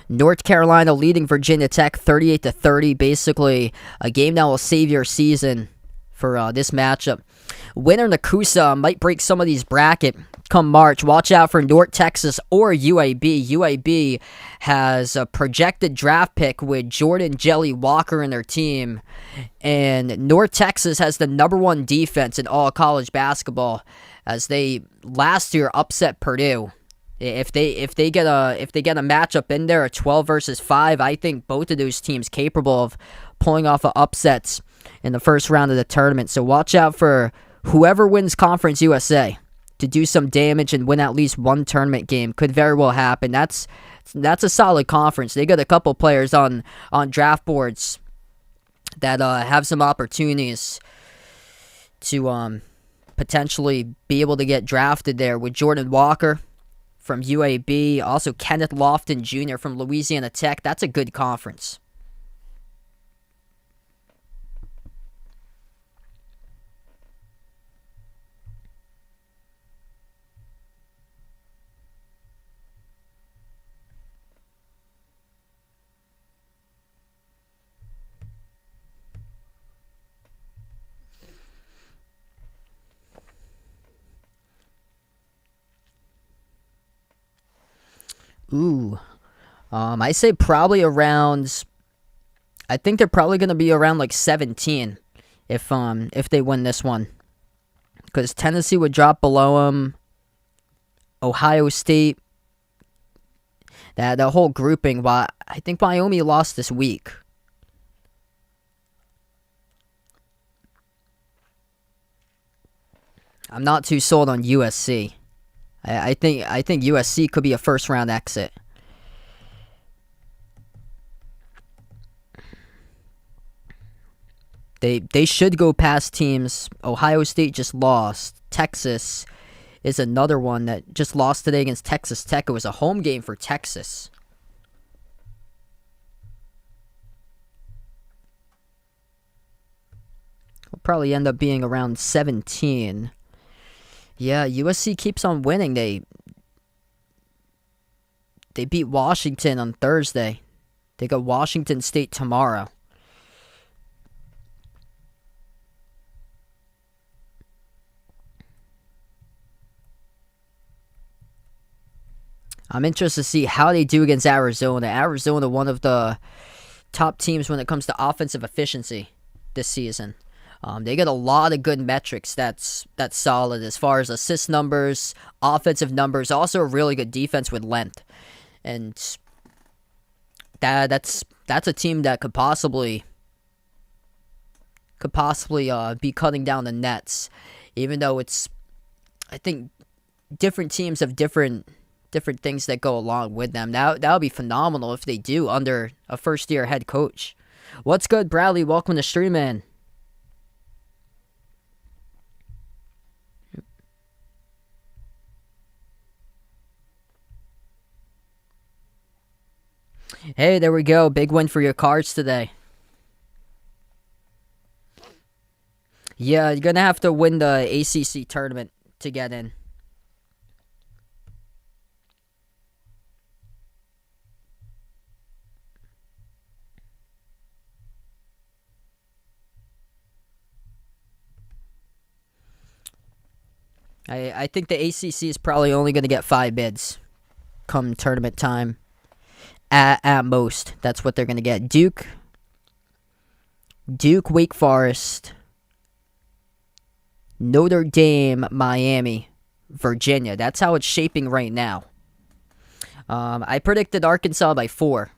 North Carolina leading Virginia Tech 38-30. Basically, a game that will save your season for this matchup. Winner Nakusa might break some of these bracket come March. Watch out for North Texas or UAB. UAB has a projected draft pick with Jordan Jelly Walker in their team. And North Texas has the #1 defense in all college basketball, as they last year upset Purdue. If they get a matchup in there, a 12 versus 5, I think both of those teams capable of pulling off upsets in the first round of the tournament. So watch out for whoever wins Conference USA to do some damage and win at least one tournament game. Could very well happen. That's a solid conference. They got a couple players on draft boards that have some opportunities to potentially be able to get drafted there, with Jordan Walker from UAB, also Kenneth Lofton Jr. from Louisiana Tech. That's a good conference. I say probably around. I think they're probably going to be around 17 if they win this one, because Tennessee would drop below them. Ohio State, that whole grouping. I think Wyoming lost this week. I'm not too sold on USC. I think USC could be a first round exit. They should go past teams. Ohio State just lost. Texas is another one that just lost today against Texas Tech. It was a home game for Texas. Will probably end up being around 17. Yeah, USC keeps on winning. They beat Washington on Thursday. They got Washington State tomorrow. I'm interested to see how they do against Arizona. Arizona, one of the top teams when it comes to offensive efficiency this season. They get a lot of good metrics that's solid as far as assist numbers, offensive numbers, also a really good defense with length. And that's a team that could possibly be cutting down the nets, even though I think different teams have different things that go along with them. That would be phenomenal if they do under a first-year head coach. What's good, Bradley? Welcome to stream, man. Hey, there we go. Big win for your Cards today. Yeah, you're going to have to win the ACC tournament to get in. I think the ACC is probably only going to get 5 bids come tournament time. At most, that's what they're going to get. Duke, Wake Forest, Notre Dame, Miami, Virginia. That's how it's shaping right now. I predicted Arkansas by 4.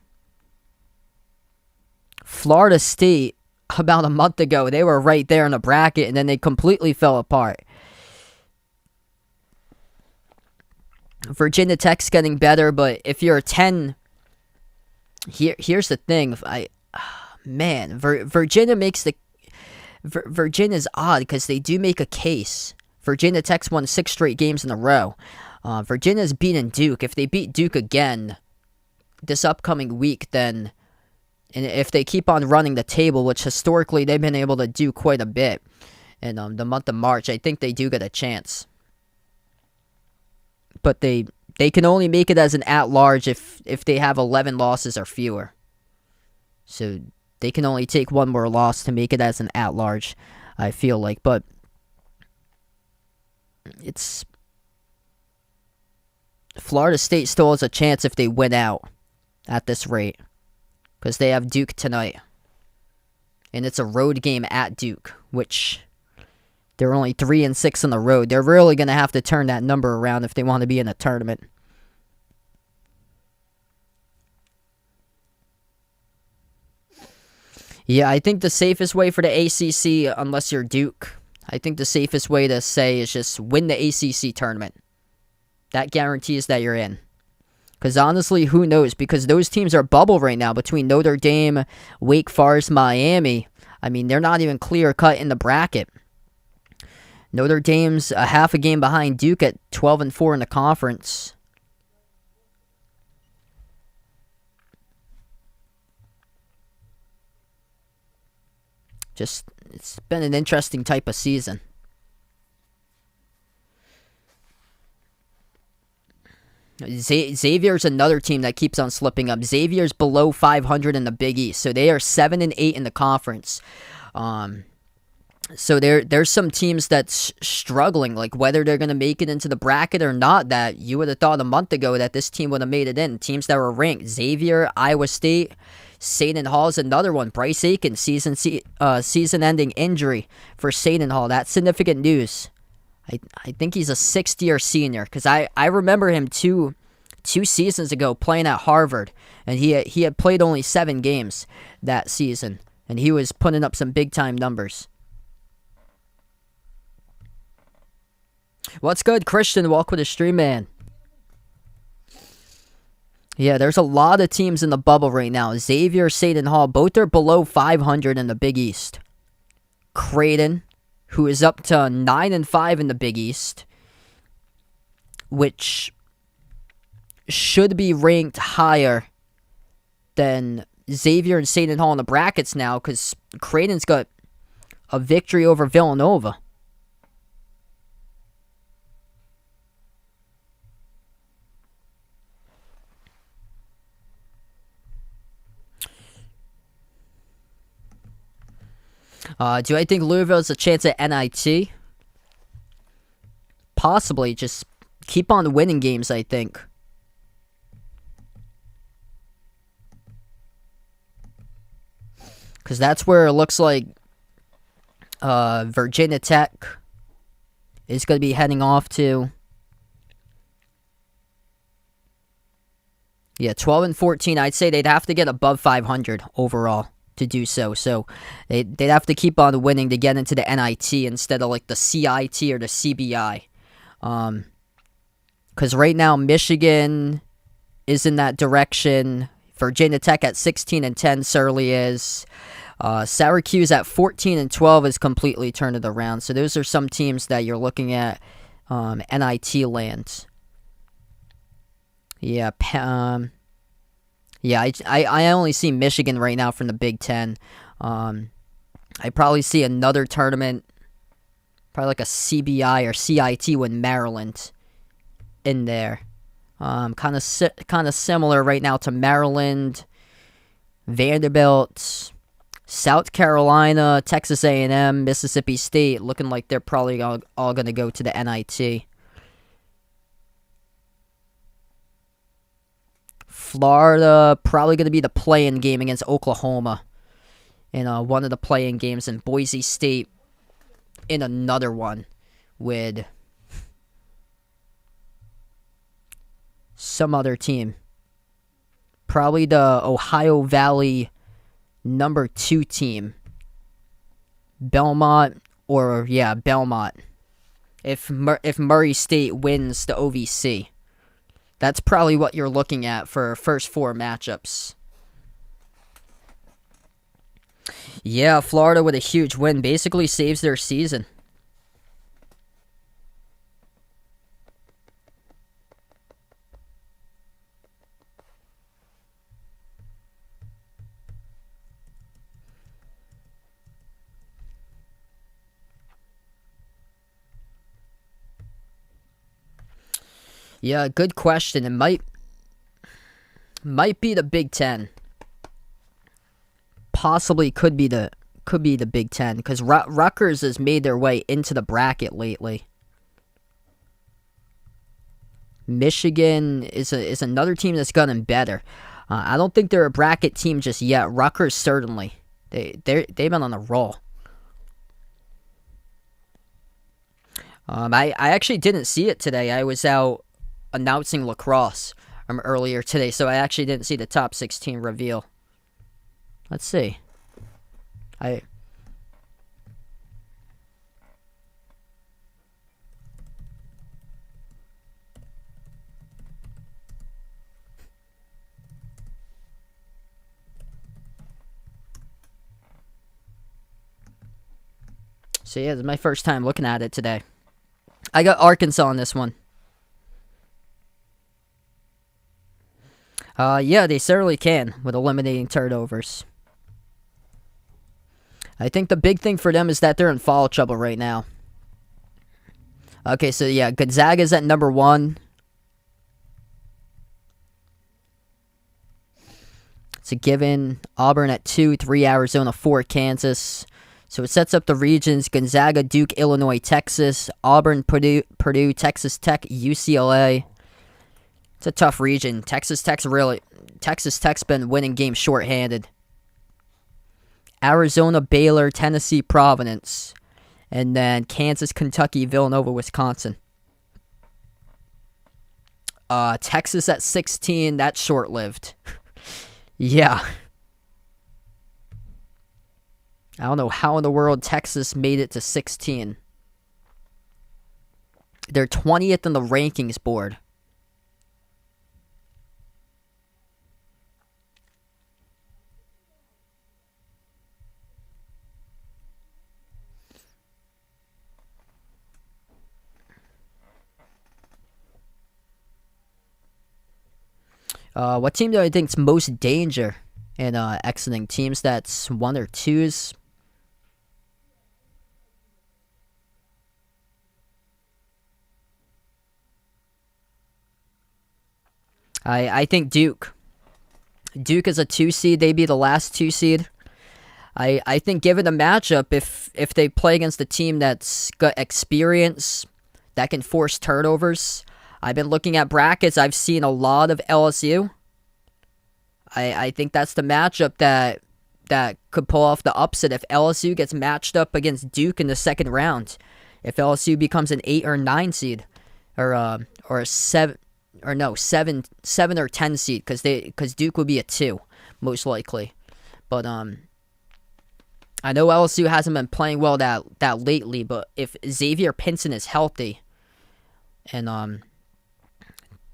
Florida State, about a month ago, they were right there in the bracket, and then they completely fell apart. Virginia Tech's getting better, but if you're a 10, here's the thing. Virginia makes the... Virginia's odd because they do make a case. Virginia Tech's won 6 straight games in a row. Virginia's beaten Duke. If they beat Duke again this upcoming week, then... And if they keep on running the table, which historically they've been able to do quite a bit in the month of March, I think they do get a chance. But they can only make it as an at-large if they have 11 losses or fewer. So they can only take one more loss to make it as an at-large, I feel like. But it's... Florida State still has a chance if they win out at this rate. Because they have Duke tonight. And it's a road game at Duke, which they're only 3-6 on the road. They're really going to have to turn that number around if they want to be in a tournament. Yeah, I think the safest way for the ACC, unless you're Duke, I think the safest way to say is just win the ACC tournament. That guarantees that you're in. Because honestly, who knows? Because those teams are bubble right now between Notre Dame, Wake Forest, Miami. I mean, they're not even clear-cut in the bracket. Notre Dame's a half a game behind Duke at 12-4 in the conference. Just, it's been an interesting type of season. Xavier's another team that keeps on slipping up. Xavier's below 500 in the Big East, so they are 7-8 in the conference. So there's some teams that's struggling, like whether they're going to make it into the bracket or not, that you would have thought a month ago that this team would have made it in. Teams that were ranked. Xavier, Iowa State, Seton Hall is another one. Bryce Aiken, season-ending injury for Seton Hall. That's significant news. I think he's a sixth-year senior, because I remember him two seasons ago playing at Harvard, and he had played only 7 games that season, and he was putting up some big-time numbers. What's good, Christian? Welcome to the stream, man. Yeah, there's a lot of teams in the bubble right now. Xavier, Seton Hall, both are below 500 in the Big East. Creighton, who is up to 9-5 in the Big East, which should be ranked higher than Xavier and Seton Hall in the brackets now, because Creighton's got a victory over Villanova. Do I think Louisville has a chance at NIT? Possibly. Just keep on winning games, I think. Because that's where it looks like Virginia Tech is going to be heading off to. Yeah, 12-14. I'd say they'd have to get above 500 overall to do so. So they'd have to keep on winning to get into the NIT instead of like the CIT or the CBI. Because right now Michigan is in that direction. Virginia Tech at 16-10 certainly is. Syracuse at 14-12 is completely turned it around. So those are some teams that you're looking at NIT lands. Yeah, I only see Michigan right now from the Big Ten. I probably see another tournament, probably like a CBI or CIT with Maryland in there. Kind of similar right now to Maryland, Vanderbilt, South Carolina, Texas A&M, Mississippi State, looking like they're probably all going to go to the NIT. Florida, probably going to be the play-in game against Oklahoma. In one of the play-in games, and Boise State in another one with some other team. Probably the Ohio Valley number 2 team. Belmont, Belmont. If Murray State wins the OVC. That's probably what you're looking at for first 4 matchups. Yeah, Florida with a huge win basically saves their season. Yeah, good question. It might be the Big Ten. Possibly could be the Big Ten, because Rutgers has made their way into the bracket lately. Michigan is another team that's gotten better. I don't think they're a bracket team just yet. Rutgers certainly. They've been on a roll. I actually didn't see it today. I was out announcing lacrosse earlier today, so I actually didn't see the top 16 reveal. Let's see. So yeah, this is my first time looking at it today. I got Arkansas on this one. Yeah, they certainly can with eliminating turnovers. I think the big thing for them is that they're in foul trouble right now. Okay, so yeah, Gonzaga's at number 1. It's a given. Auburn at 2, 3 Arizona, 4 Kansas. So it sets up the regions: Gonzaga, Duke, Illinois, Texas, Auburn, Purdue, Texas Tech, UCLA. It's a tough region. Texas Tech's been winning games shorthanded. Arizona, Baylor, Tennessee, Providence. And then Kansas, Kentucky, Villanova, Wisconsin. Texas at 16, that's short-lived. Yeah. I don't know how in the world Texas made it to 16. They're 20th in the rankings board. What team do I think's most danger in exiting? Teams that's 1 or 2s? I think Duke. Duke is a 2 seed. They'd be the last 2 seed. I think given the matchup, if they play against a team that's got experience, that can force turnovers. I've been looking at brackets. I've seen a lot of LSU. I think that's the matchup that could pull off the upset if LSU gets matched up against Duke in the second round. If LSU becomes an 8 or 9 seed, or a 7 or 10 seed, because Duke would be a 2 most likely. But I know LSU hasn't been playing well that lately. But if Xavier Pinson is healthy, and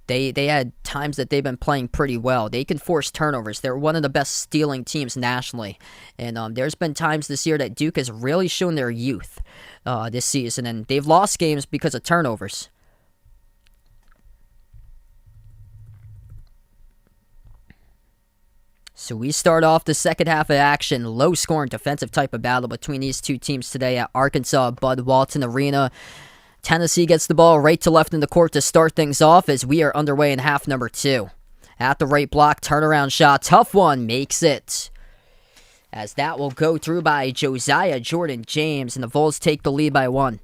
They had times that they've been playing pretty well. They can force turnovers. They're one of the best stealing teams nationally. And there's been times this year that Duke has really shown their youth this season. And they've lost games because of turnovers. So we start off the second half of action. Low-scoring defensive type of battle between these two teams today at Arkansas Bud Walton Arena. Tennessee gets the ball right to left in the court to start things off as we are underway in half number 2. At the right block, turnaround shot, tough one, makes it. as that will go through by Josiah Jordan James, and the Vols take the lead by 1.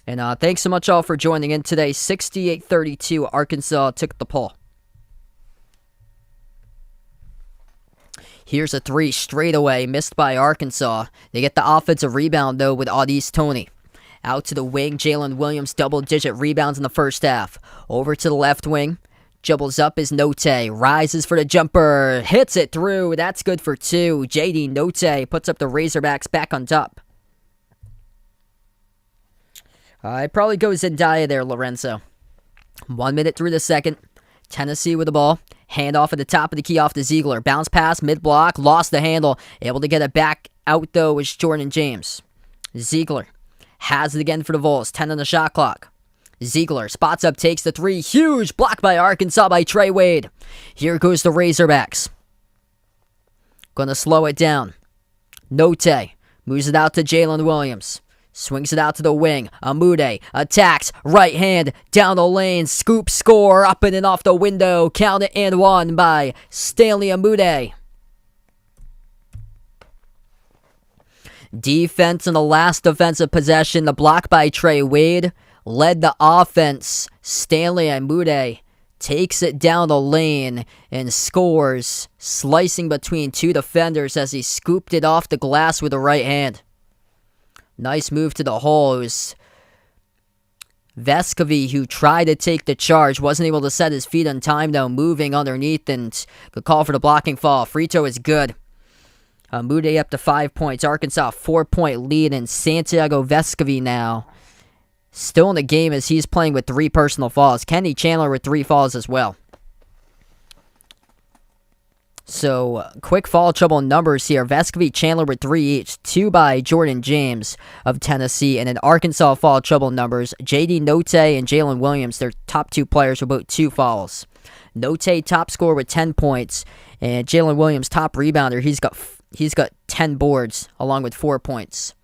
And thanks so much all for joining in today. 68-32, Arkansas took the poll. Here's a 3 straight away, missed by Arkansas. They get the offensive rebound, though, with Audis Toney. Out to the wing, Jalen Williams, double-digit rebounds in the first half. Over to the left wing. Dribbles up is Note. Rises for the jumper. Hits it through. That's good for 2. J.D. Note puts up the Razorbacks back on top. It probably goes Zendaya there, Lorenzo. 1 minute through the second. Tennessee with the ball. Handoff at the top of the key off to Ziegler. Bounce pass, mid-block. Lost the handle. Able to get it back out, though, is Jordan James. Ziegler has it again for the Vols. 10 on the shot clock. Ziegler spots up, takes the 3. Huge block by Arkansas by Trey Wade. Here goes the Razorbacks. Gonna slow it down. Note moves it out to Jalen Williams. Swings it out to the wing. Amude attacks. Right hand down the lane. Scoop score. Up and off the window. Count it and 1 by Stanley Amude. Defense in the last defensive possession. The block by Trey Wade led the offense. Stanley Amude takes it down the lane and scores, slicing between 2 defenders as he scooped it off the glass with the right hand. Nice move to the hole. It was Vescovi who tried to take the charge. Wasn't able to set his feet on time, though, moving underneath, and could call for the blocking fall. Free throw is good. Amude up to 5 points. Arkansas 4-point lead, and Santiago Vescovi now still in the game as he's playing with 3 personal fouls. Kenny Chandler with 3 fouls as well. So, quick foul trouble numbers here. Vescovi, Chandler with 3 each. 2 by Jordan James of Tennessee. And then Arkansas foul trouble numbers. J.D. Note and Jalen Williams, their top 2 players with about 2 fouls. Note top scorer with 10 points. And Jalen Williams, top rebounder. He's got 10 boards along with 4 points.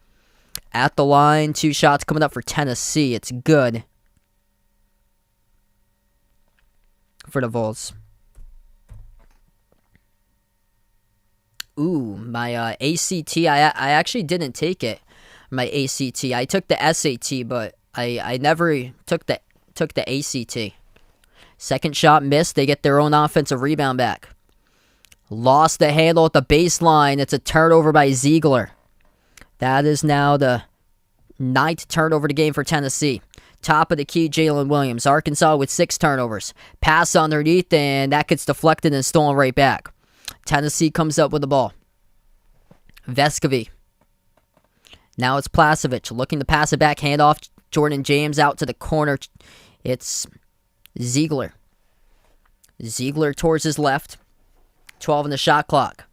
At the line, 2 shots coming up for Tennessee. It's good for the Vols. Ooh, my ACT, I actually didn't take it, my ACT. I took the SAT, but I never took the ACT. Second shot missed. They get their own offensive rebound back. Lost the handle at the baseline. It's a turnover by Ziegler. That is now the 9th turnover of the game for Tennessee. Top of the key, Jalen Williams. Arkansas with 6 turnovers. Pass underneath, and that gets deflected and stolen right back. Tennessee comes up with the ball. Vescovi. Now it's Placevic looking to pass it back. Handoff. Jordan James out to the corner. It's Ziegler. Ziegler towards his left. 12 on the shot clock.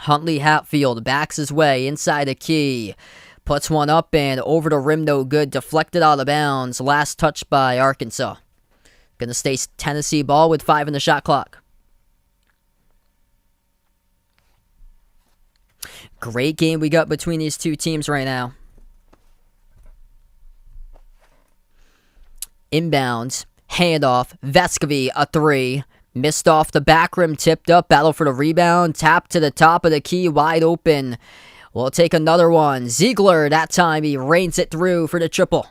Huntley Hatfield backs his way inside the key. Puts one up and over the rim, no good. Deflected out of bounds. Last touch by Arkansas. Gonna stay Tennessee ball with 5 on the shot clock. Great game we got between these 2 teams right now. Inbounds, handoff, Vescovi, a 3. Missed off the back rim, tipped up, battle for the rebound, tap to the top of the key, wide open. We'll take another one. Ziegler, that time he reigns it through for the triple.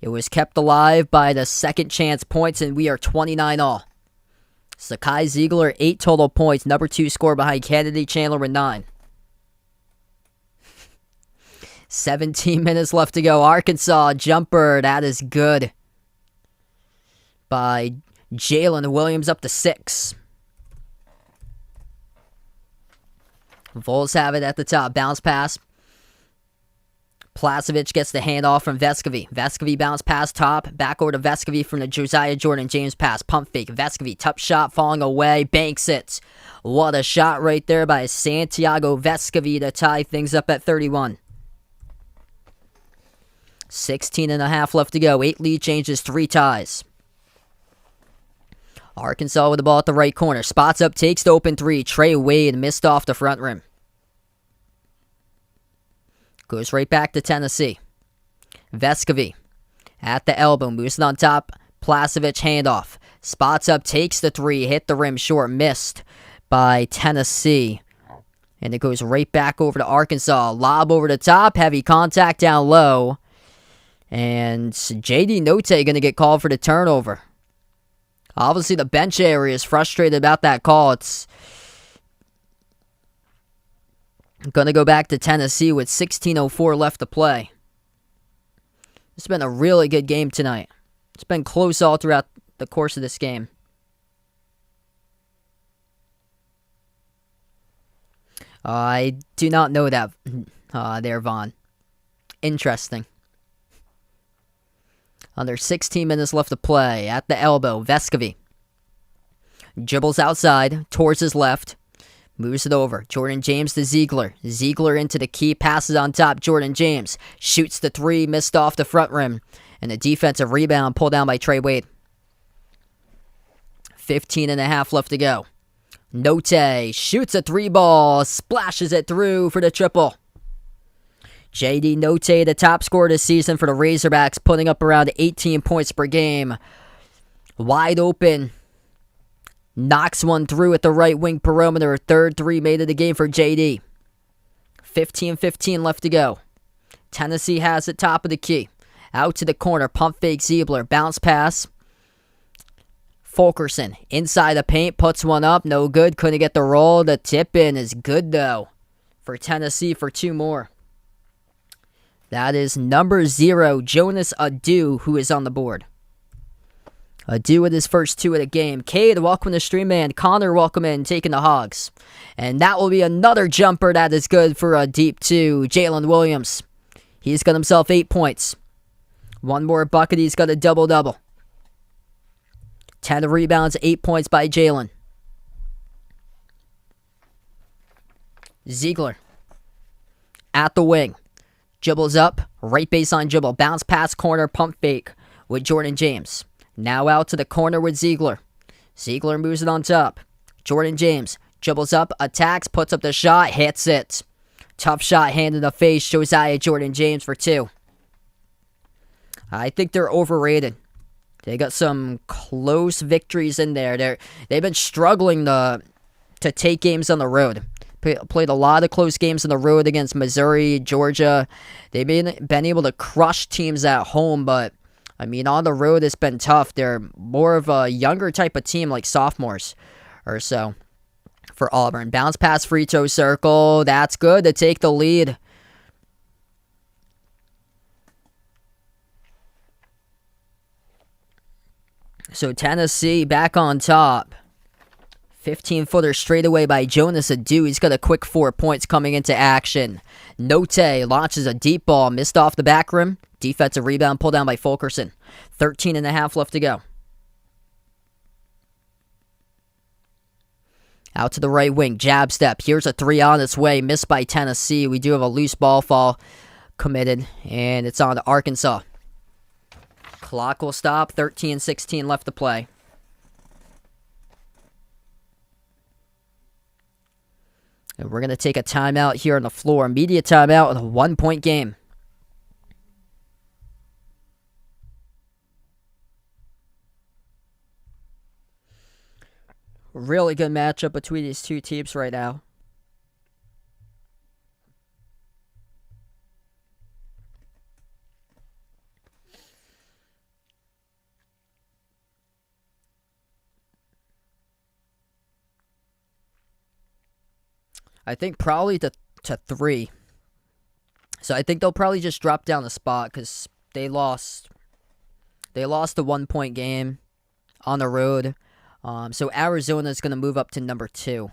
It was kept alive by the second chance points, and we are 29 all. Sakai Ziegler, 8 total points, number 2 scorer behind Kennedy Chandler with 9. 17 minutes left to go. Arkansas jumper, that is good. By Jalen Williams up to 6. Vols have it at the top. Bounce pass. Placevic gets the handoff from Vescovi. Vescovi bounce pass top. Back over to Vescovi from the Josiah Jordan James pass. Pump fake. Vescovi, tough shot falling away. Banks it. What a shot right there by Santiago Vescovi to tie things up at 31. 16 and a half left to go. 8 lead changes, 3 ties. Arkansas with the ball at the right corner. Spots up, takes the open 3. Trey Wade missed off the front rim. Goes right back to Tennessee. Vescovi at the elbow. Moves it on top. Placevic handoff. Spots up, takes the three, hit the rim short, missed by Tennessee. And it goes right back over to Arkansas. Lob over the top, heavy contact down low. And J.D. Note going to get called for the turnover. Obviously, the bench area is frustrated about that call. It's going to go back to Tennessee with 16:04 left to play. It's been a really good game tonight. It's been close all throughout the course of this game. I do not know that there, Vaughn. Interesting. Under 16 minutes left to play. At the elbow, Vescovy. Dribbles outside, towards his left. Moves it over. Jordan James to Ziegler. Ziegler into the key. Passes on top. Jordan James shoots the three. Missed off the front rim. And a defensive rebound pulled down by Trey Wade. 15.5 left to go. Note shoots a three ball. Splashes it through for the triple. J.D. Note, the top scorer this season for the Razorbacks, putting up around 18 points per game. Wide open. Knocks one through at the right wing perimeter. Third three made of the game for J.D. 15:15 left to go. Tennessee has it top of the key. Out to the corner. Pump fake Ziegler. Bounce pass. Fulkerson inside the paint. Puts one up. No good. Couldn't get the roll. The tip in is good though for Tennessee for two more. That is number 0, Jonas Adu, who is on the board. Adu with his first two of the game. Cade, welcome to Stream Man. Connor, welcome in, taking the Hogs. And that will be another jumper that is good for a deep two. Jalen Williams. He's got himself 8 points. One more bucket, he's got a double-double. 10 rebounds, 8 points by Jalen. Ziegler. At the wing. Dribbles up. Right baseline dribble. Bounce pass corner. Pump fake with Jordan James. Now out to the corner with Ziegler. Ziegler moves it on top. Jordan James dribbles up, attacks, puts up the shot, hits it. Tough shot, hand in the face, Josiah Jordan James for 2. I think they're overrated. They got some close victories in there. They've been struggling to take games on the road. Played a lot of close games on the road against Missouri, Georgia. They've been able to crush teams at home, but I mean, on the road, it's been tough. They're more of a younger type of team, like sophomores or so for Auburn. Bounce pass free throw circle. That's good to take the lead. So Tennessee back on top. 15-footer straight away by Jonas Adu. He's got a quick 4 points coming into action. Note launches a deep ball. Missed off the back rim. Defensive rebound pulled down by Fulkerson. 13.5 left to go. Out to the right wing. Jab step. Here's a three on its way. Missed by Tennessee. We do have a loose ball fall committed. And it's on to Arkansas. Clock will stop. 13:16 left to play. And we're going to take a timeout here on the floor. Immediate timeout in a 1-point game. Really good matchup between these two teams right now. I think probably to 3. So I think they'll probably just drop down a spot because they lost a 1-point game on the road. So Arizona's going to move up to number 2.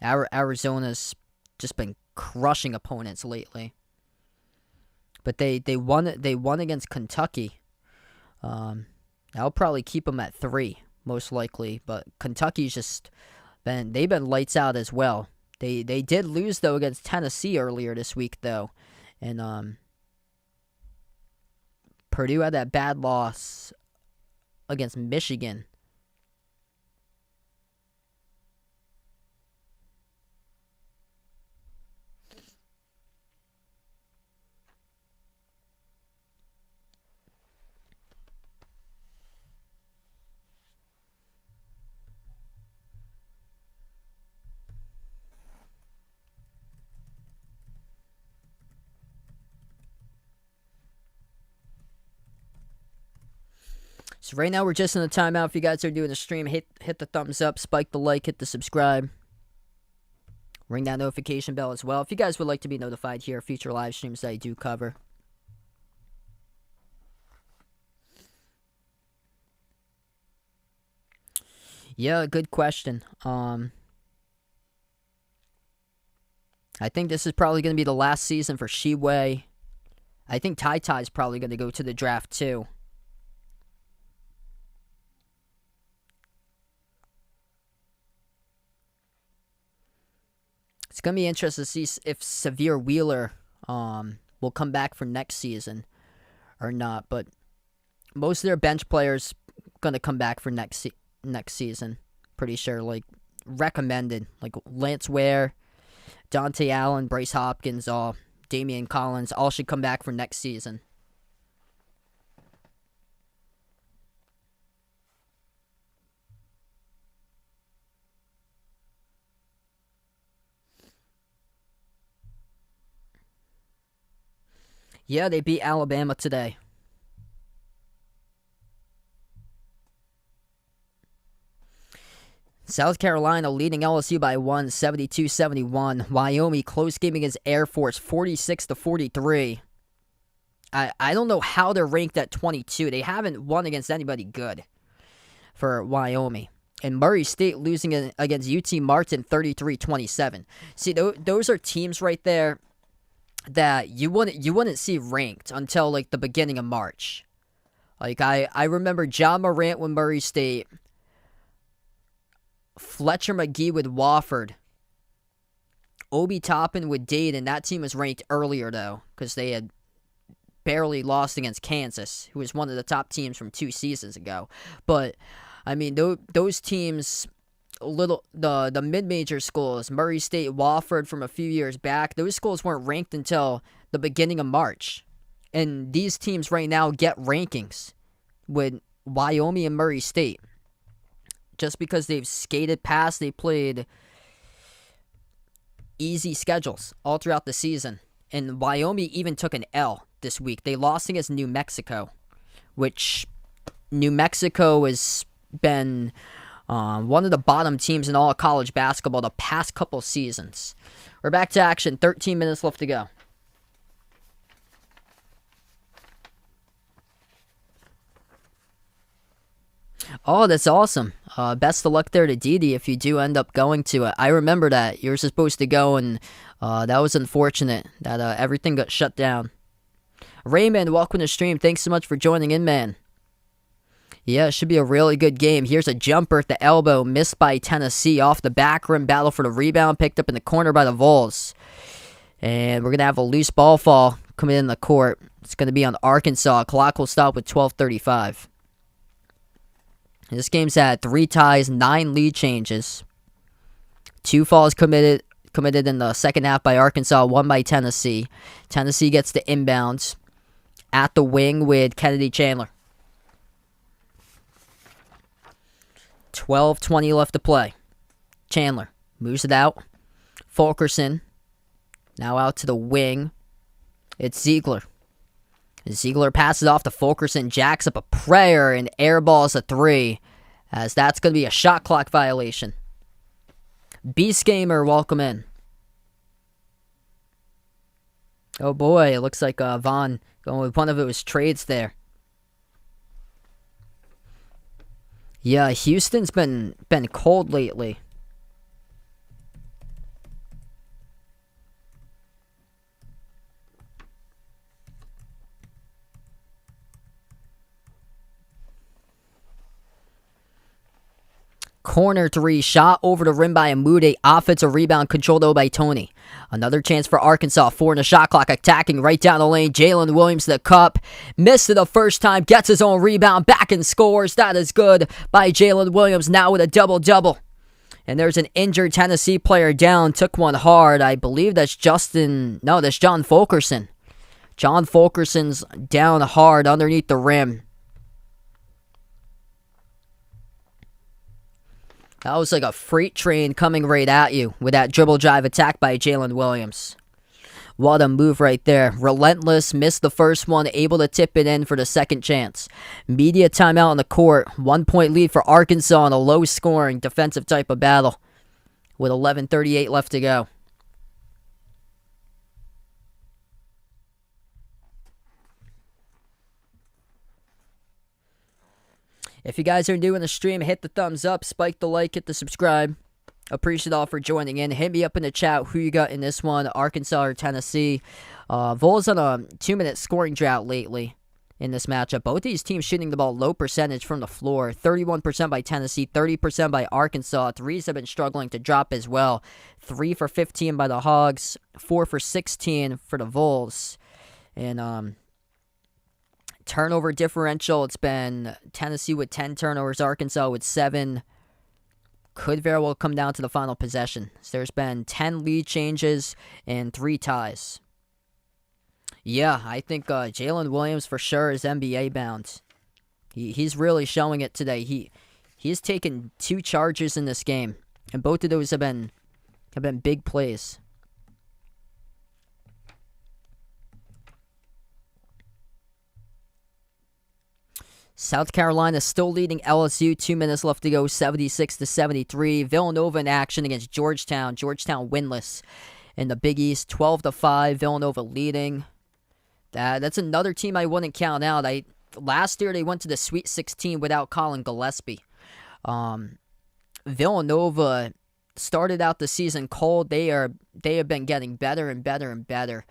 Arizona's just been crushing opponents lately. But they won against Kentucky. That'll probably keep them at 3, most likely. But Kentucky's just they've been lights out as well. They did lose, though, against Tennessee earlier this week, though. And Purdue had that bad loss against Michigan. So right now we're just in the timeout. If you guys are doing the stream, hit the thumbs up, spike the like, hit the subscribe. Ring that notification bell as well if you guys would like to be notified here of future live streams that I do cover. Yeah, good question. I think this is probably going to be the last season for Shiwei. I think Tai Tai is probably going to go to the draft too. It's going to be interesting to see if Severe Wheeler will come back for next season or not. But most of their bench players going to come back for next season. Pretty sure, like, recommended. Like, Lance Ware, Dante Allen, Bryce Hopkins, Damian Collins, all should come back for next season. Yeah, they beat Alabama today. South Carolina leading LSU by 1, 72-71. Wyoming close game against Air Force, 46-43. I don't know how they're ranked at 22. They haven't won against anybody good for Wyoming. And Murray State losing against UT Martin, 33-27. See, those are teams right there that you wouldn't see ranked until like the beginning of March. Like I remember John Morant with Murray State, Fletcher McGee with Wofford, Obi Toppin with Dayton. That team was ranked earlier though because they had barely lost against Kansas, who was one of the top teams from 2 seasons ago. But I mean those teams. The mid-major schools, Murray State, Wofford from a few years back, those schools weren't ranked until the beginning of March. And these teams right now get rankings with Wyoming and Murray State. Just because they've skated past, they played easy schedules all throughout the season. And Wyoming even took an L this week. They lost against New Mexico, which New Mexico has been one of the bottom teams in all of college basketball the past couple seasons. We're back to action. 13 minutes left to go. Oh, that's awesome. Best of luck there to Didi if you do end up going to it. I remember that. You were supposed to go, and that was unfortunate that everything got shut down. Raymond, welcome to the stream. Thanks so much for joining in, man. Yeah, it should be a really good game. Here's a jumper at the elbow, missed by Tennessee. Off the back rim, battle for the rebound, picked up in the corner by the Vols. And we're going to have a loose ball fall coming in the court. It's going to be on Arkansas. Clock will stop with 12:35. This game's had 3 ties, 9 lead changes. 2 fouls committed in the second half by Arkansas, 1 by Tennessee. Tennessee gets the inbounds at the wing with Kennedy Chandler. 12:20 left to play. Chandler moves it out. Fulkerson now out to the wing. It's Ziegler. Ziegler passes off to Fulkerson, jacks up a prayer, and airballs a 3, as that's going to be a shot clock violation. Beast Gamer, welcome in. Oh boy, it looks like Vaughn going with one of his trades there. Yeah, Houston's been cold lately. Corner 3, shot over the rim by Amude. Offensive rebound controlled though by Tony. Another chance for Arkansas. 4 in the shot clock, attacking right down the lane. Jalen Williams to the cup. Missed it the first time. Gets his own rebound. Back and scores. That is good by Jalen Williams. Now with a double-double. And there's an injured Tennessee player down. Took one hard. I believe that's that's John Fulkerson. John Fulkerson's down hard underneath the rim. That was like a freight train coming right at you with that dribble drive attack by Jalen Williams. What a move right there. Relentless, missed the first one, able to tip it in for the second chance. Media timeout on the court. 1 point lead for Arkansas in a low scoring defensive type of battle with 11:38 left to go. If you guys are new in the stream, hit the thumbs up, spike the like, hit the subscribe. Appreciate all for joining in. Hit me up in the chat who you got in this one, Arkansas or Tennessee. Vols on a 2-minute scoring drought lately in this matchup. Both these teams shooting the ball low percentage from the floor. 31% by Tennessee, 30% by Arkansas. Threes have been struggling to drop as well. 3 for 15 by the Hogs, 4 for 16 for the Vols. And turnover differential, it's been Tennessee with 10 turnovers, Arkansas with 7. Could very well come down to the final possession. So there's been 10 lead changes and 3 ties. Yeah, I think Jalen Williams for sure is NBA bound. He's really showing it today. He's taken 2 charges in this game, and both of those have been big plays. South Carolina still leading LSU. 2 minutes left to go, 76-73. Villanova in action against Georgetown. Georgetown winless in the Big East, 12-5. Villanova leading. That's another team I wouldn't count out. Last year they went to the Sweet 16 without Colin Gillespie. Villanova started out the season cold. They have been getting better and better and better.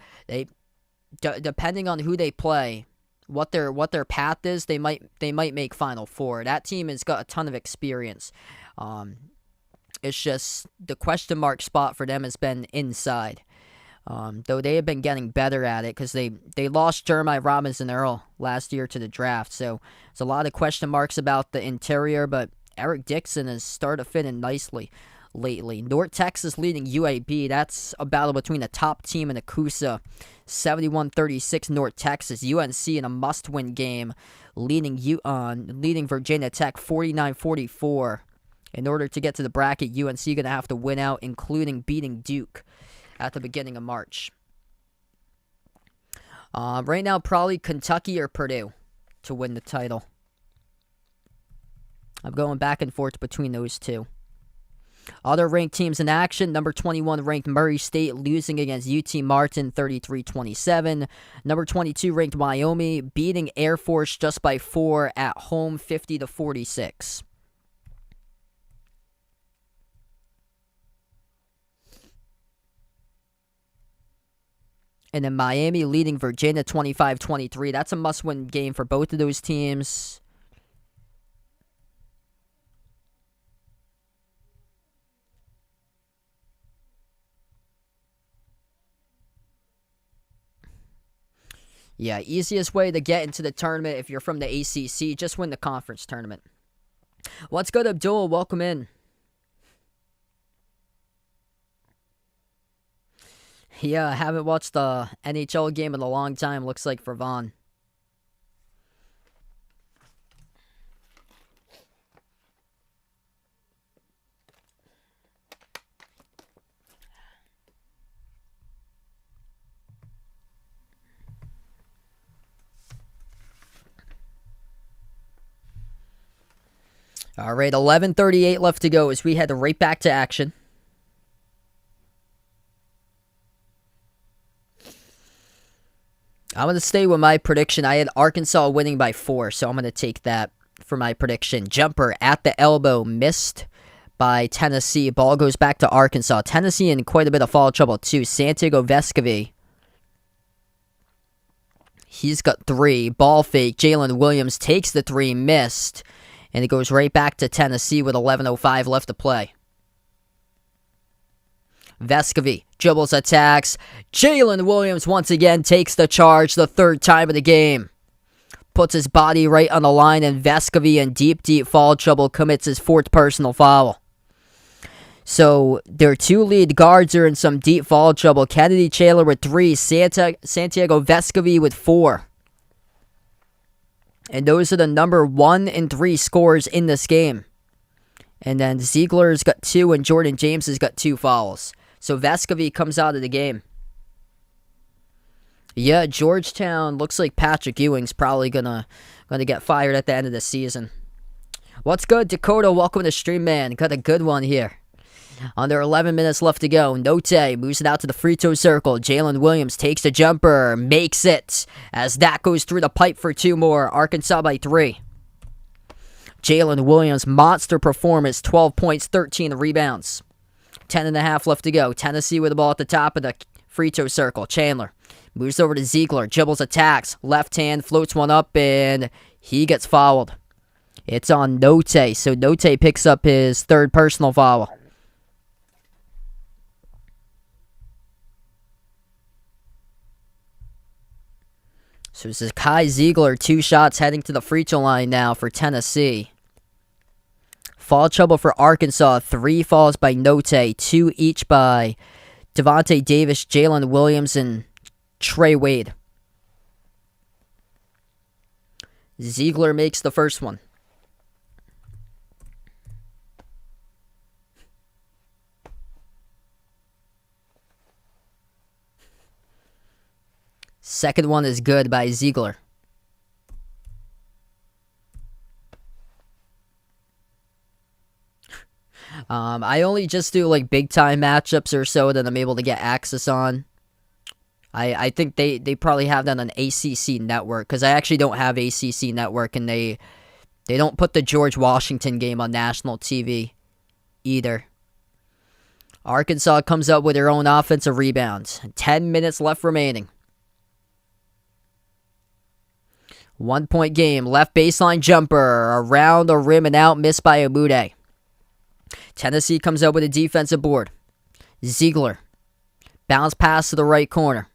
Depending on who they play, what their path is, they might make Final Four. That team has got a ton of experience. It's just the question mark spot for them has been inside. Though they have been getting better at it because they lost Jeremiah Robinson-Earl last year to the draft. So there's a lot of question marks about the interior, but Eric Dixon has started to fit in nicely lately. North Texas leading UAB. That's a battle between the top team and the Coosa. 71-36 North Texas. UNC in a must-win game, leading Virginia Tech 49-44. In order to get to the bracket, UNC going to have to win out, including beating Duke at the beginning of March. Right now, probably Kentucky or Purdue to win the title. I'm going back and forth between those two. Other ranked teams in action, number 21 ranked Murray State losing against UT Martin 33-27. Number 22 ranked Wyoming beating Air Force just by 4 at home 50-46. And then Miami leading Virginia 25-23. That's a must-win game for both of those teams. Yeah, easiest way to get into the tournament if you're from the ACC, just win the conference tournament. What's good, Abdul? Welcome in. Yeah, I haven't watched the NHL game in a long time, looks like, for Vaughn. All right, 11:38 left to go as we head right back to action. I'm going to stay with my prediction. I had Arkansas winning by 4, so I'm going to take that for my prediction. Jumper at the elbow, missed by Tennessee. Ball goes back to Arkansas. Tennessee in quite a bit of foul trouble, too. Santiago Vescovi. He's got 3. Ball fake. Jalen Williams takes the 3, missed. And it goes right back to Tennessee with 11:05 left to play. Vescovi dribbles, attacks. Jalen Williams once again takes the charge, the 3rd time of the game. Puts his body right on the line, and Vescovi in deep foul trouble commits his 4th personal foul. So their 2 lead guards are in some deep foul trouble. Kennedy Chandler with 3, Santiago Vescovi with 4. And those are the number 1 and 3 scorers in this game. And then Ziegler's got 2 and Jordan James has got 2 fouls. So Vescovi comes out of the game. Yeah, Georgetown looks like Patrick Ewing's probably gonna get fired at the end of the season. What's good, Dakota? Welcome to the stream, man. Got a good one here. Under 11 minutes left to go. Note moves it out to the free throw circle. Jalen Williams takes the jumper, makes it. As that goes through the pipe for 2 more. Arkansas by 3. Jalen Williams, monster performance. 12 points, 13 rebounds. 10.5 left to go. Tennessee with the ball at the top of the free throw circle. Chandler moves over to Ziegler. Dribbles, attacks. Left hand, floats one up, and he gets fouled. It's on Note, so Note picks up his 3rd personal foul. So this is Kai Ziegler, 2 shots heading to the free throw line now for Tennessee. Foul trouble for Arkansas, 3 fouls by Note, 2 each by Devontae Davis, Jalen Williams, and Trey Wade. Ziegler makes the first one. Second one is good by Ziegler. I only just do like big time matchups or so that I'm able to get access on. I think they probably have that on ACC Network, because I actually don't have ACC Network, and they don't put the George Washington game on national TV either. Arkansas comes up with their own offensive rebounds. 10 minutes left remaining. 1 point game. Left baseline jumper. Around the rim and out. Missed by Amude. Tennessee comes up with a defensive board. Ziegler. Bounce pass to the right corner.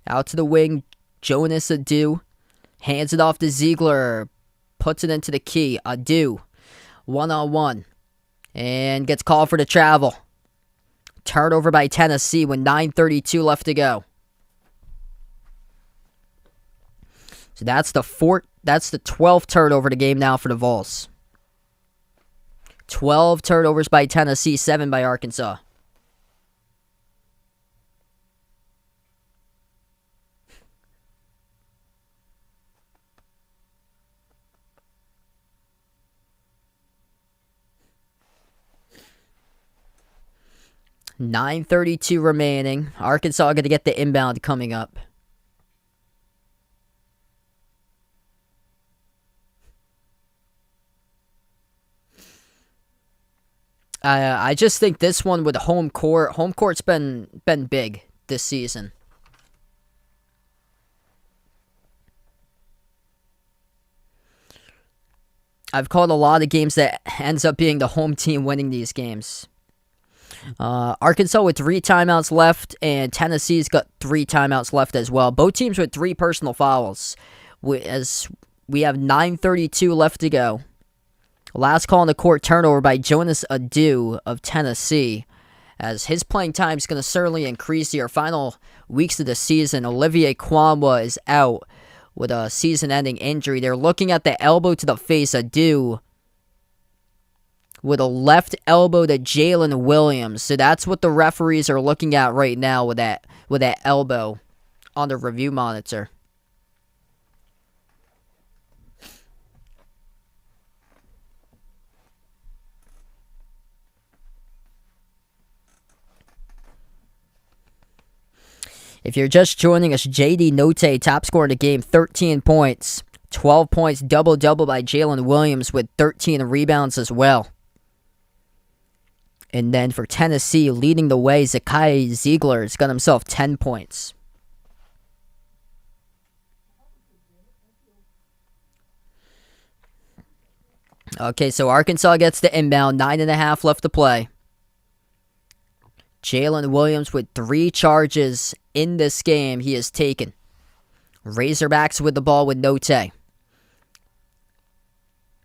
Out to the wing. Jonas Adu. Hands it off to Ziegler. Puts it into the key. Adu. 1-on-1. And gets called for the travel. Turnover by Tennessee with 9:32 left to go. So that's the 12th turnover of the game now for the Vols. 12 turnovers by Tennessee, 7 by Arkansas. $9:32 remaining. Arkansas going to get the inbound coming up. I just think this one with home court's been big this season. I've called a lot of games that ends up being the home team winning these games. Arkansas with 3 timeouts left, and Tennessee's got 3 timeouts left as well. Both teams with 3 personal fouls. As we have 9:32 left to go. Last call on the court, turnover by Jonas Adu of Tennessee. As his playing time is going to certainly increase here. Final weeks of the season, Olivier Kwamwa is out with a season-ending injury. They're looking at the elbow to the face. Adu with a left elbow to Jalen Williams. So that's what the referees are looking at right now with that elbow on the review monitor. If you're just joining us, JD Note, top scorer in the game, 13 points. 12 points, double-double by Jalen Williams with 13 rebounds as well. And then for Tennessee, leading the way, Zakai Ziegler has got himself 10 points. Okay, so Arkansas gets the inbound, 9.5 left to play. Jalen Williams with 3 charges in this game he has taken. Razorbacks with the ball with Note.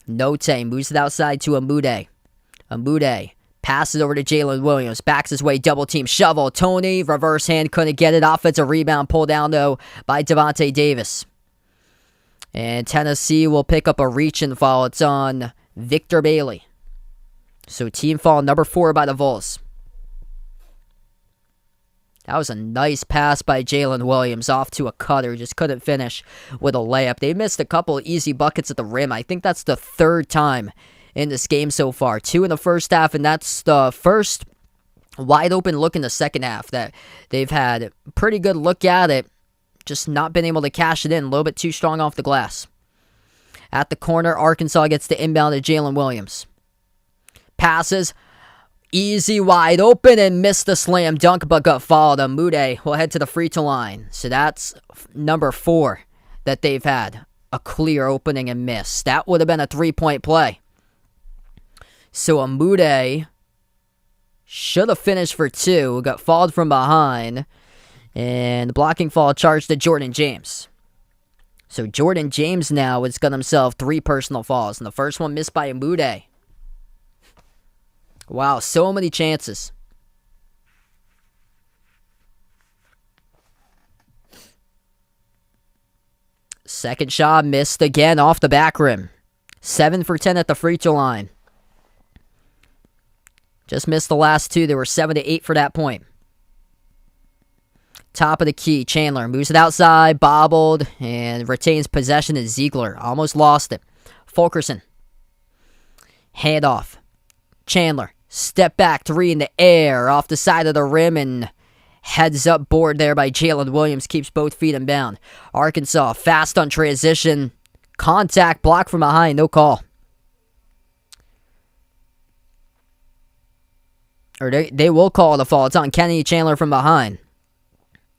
Note moves it outside to Amude. Amude passes over to Jalen Williams. Backs his way, double team, shovel. Tony, reverse hand, couldn't get it. Offensive rebound pulled down though by Devontae Davis. And Tennessee will pick up a reach and foul. It's on Victor Bailey. So team foul number 4 by the Vols. That was a nice pass by Jalen Williams off to a cutter. Just couldn't finish with a layup. They missed a couple of easy buckets at the rim. I think that's the 3rd time in this game so far. 2 in the first half, and that's the first wide open look in the second half that they've had. Pretty good look at it. Just not been able to cash it in. A little bit too strong off the glass. At the corner, Arkansas gets the inbound to Jalen Williams. Passes. Easy wide open and missed the slam dunk, but got fouled. Amude will head to the free throw line. So that's number 4 that they've had. A clear opening and miss. That would have been a 3-point play. So Amude should have finished for 2. Got fouled from behind. And the blocking foul charged to Jordan James. So Jordan James now has got himself 3 personal fouls. And the first one missed by Amude. Wow, so many chances. Second shot missed again off the back rim. 7 for 10 at the free throw line. Just missed the last 2. They were 7 to 8 for that point. Top of the key, Chandler moves it outside, bobbled, and retains possession as Ziegler. Almost lost it. Fulkerson. Handoff. Chandler. Step back 3 in the air off the side of the rim and heads up board there by Jalen Williams. Keeps both feet in bound. Arkansas fast on transition. Contact block from behind. No call. Or they will call it a fall. It's on Kennedy Chandler from behind.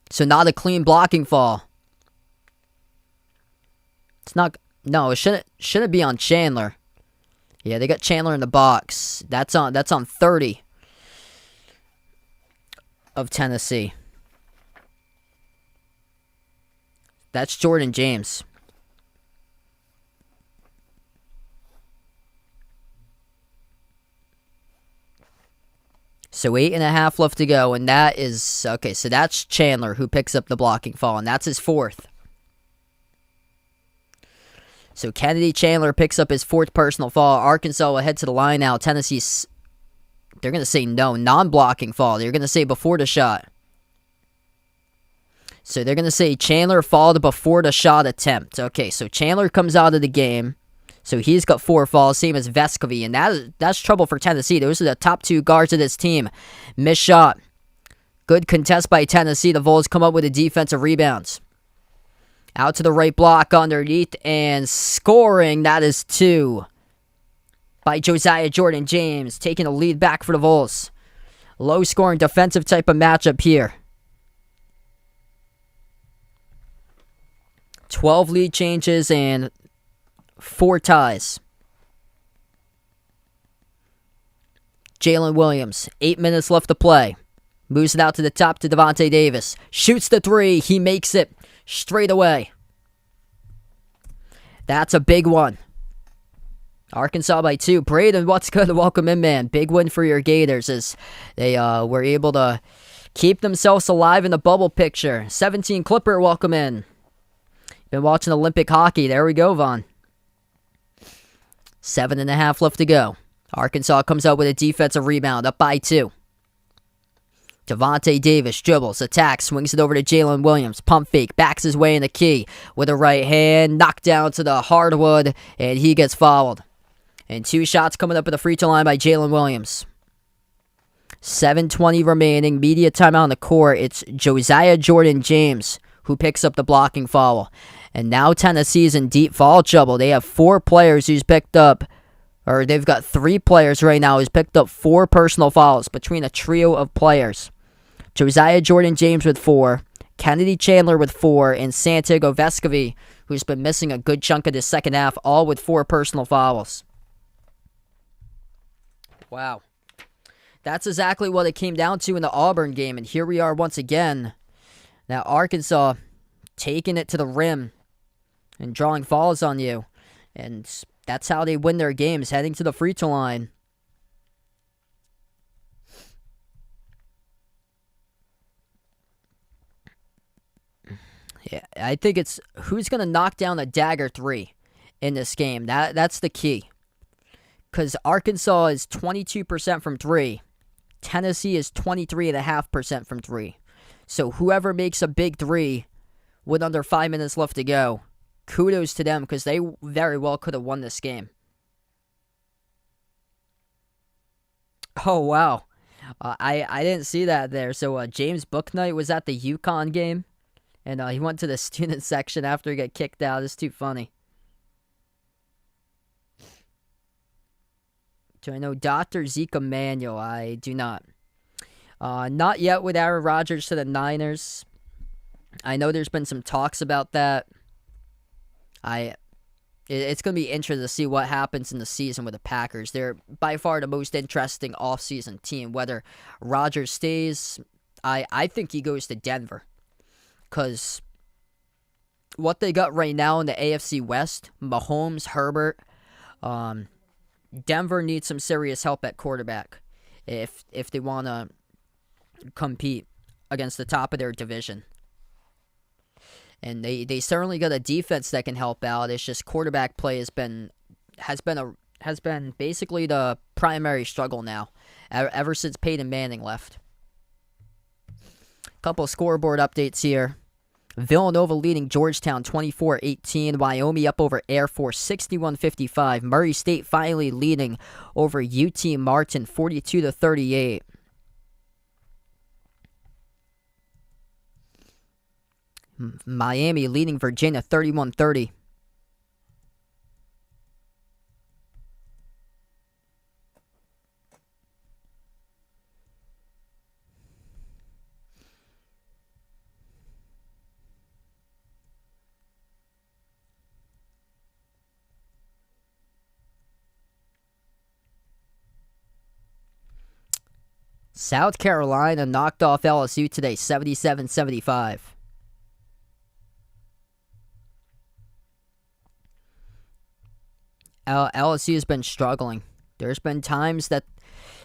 So not a clean blocking fall. It's not. No, it shouldn't be on Chandler. Yeah, they got Chandler in the box. That's on 30 of Tennessee. That's Jordan James. So 8.5 left to go, and that is okay. So that's Chandler who picks up the blocking foul, and that's his 4th. So Kennedy Chandler picks up his 4th personal foul. Arkansas will head to the line now. Tennessee, they're going to say no, non-blocking foul. They're going to say before the shot. So they're going to say Chandler fouled before the shot attempt. Okay, so Chandler comes out of the game. So he's got 4 fouls, same as Vescovy. And that's trouble for Tennessee. Those are the top 2 guards of this team. Missed shot. Good contest by Tennessee. The Vols come up with the defensive rebounds. Out to the right block underneath and scoring. That is 2 by Josiah Jordan James. Taking a lead back for the Vols. Low scoring defensive type of matchup here. 12 lead changes and 4 ties. Jalen Williams. 8 minutes left to play. Moves it out to the top to Devontae Davis. Shoots the 3. He makes it. Straight away. That's a big one. Arkansas by 2. Braden, what's good? Welcome in, man. Big win for your Gators as they were able to keep themselves alive in the bubble picture. 17 Clipper, welcome in. Been watching Olympic hockey. There we go, Vaughn. 7.5 left to go. Arkansas comes out with a defensive rebound, up by 2. Devontae Davis dribbles, attacks, swings it over to Jalen Williams. Pump fake, backs his way in the key with a right hand. Knocked down to the hardwood, and he gets fouled. And 2 shots coming up at the free throw line by Jalen Williams. 7:20 remaining. Media timeout on the court. It's Josiah Jordan James who picks up the blocking foul. And now Tennessee's in deep foul trouble. They have 4 players who's picked up, or they've got 3 players right now who's picked up 4 personal fouls between a trio of players. Josiah Jordan James with 4, Kennedy Chandler with 4, and Santiago Vescovy, who's been missing a good chunk of the second half, all with 4 personal fouls. Wow. That's exactly what it came down to in the Auburn game, and here we are once again. Now Arkansas taking it to the rim and drawing fouls on you, and that's how they win their games, heading to the free throw line. Yeah, I think it's who's going to knock down a dagger 3 in this game. That's the key. because Arkansas is 22% from 3. Tennessee is 23.5% from 3. So whoever makes a big 3 with under 5 minutes left to go, kudos to them because they very well could have won this game. Oh, wow. I didn't see that there. So James Bouknight was at the UConn game, and he went to the student section after he got kicked out. It's too funny. Do I know Dr. Zeke Emanuel? I do not. Not yet with Aaron Rodgers to the Niners. I know there's been some talks about that. It's going to be interesting to see what happens in the season with the Packers. They're by far the most interesting offseason team. Whether Rodgers stays, I think he goes to Denver. Because what they got right now in the AFC West, Mahomes, Herbert, Denver needs some serious help at quarterback if they want to compete against the top of their division. And they certainly got a defense that can help out. It's just quarterback play has been basically the primary struggle now, ever since Peyton Manning left. Couple of scoreboard updates here. Villanova leading Georgetown 24-18. Wyoming up over Air Force 61-55. Murray State finally leading over UT Martin 42-38. Miami leading Virginia 31-30. South Carolina knocked off LSU today 77-75. LSU has been struggling. There's been times that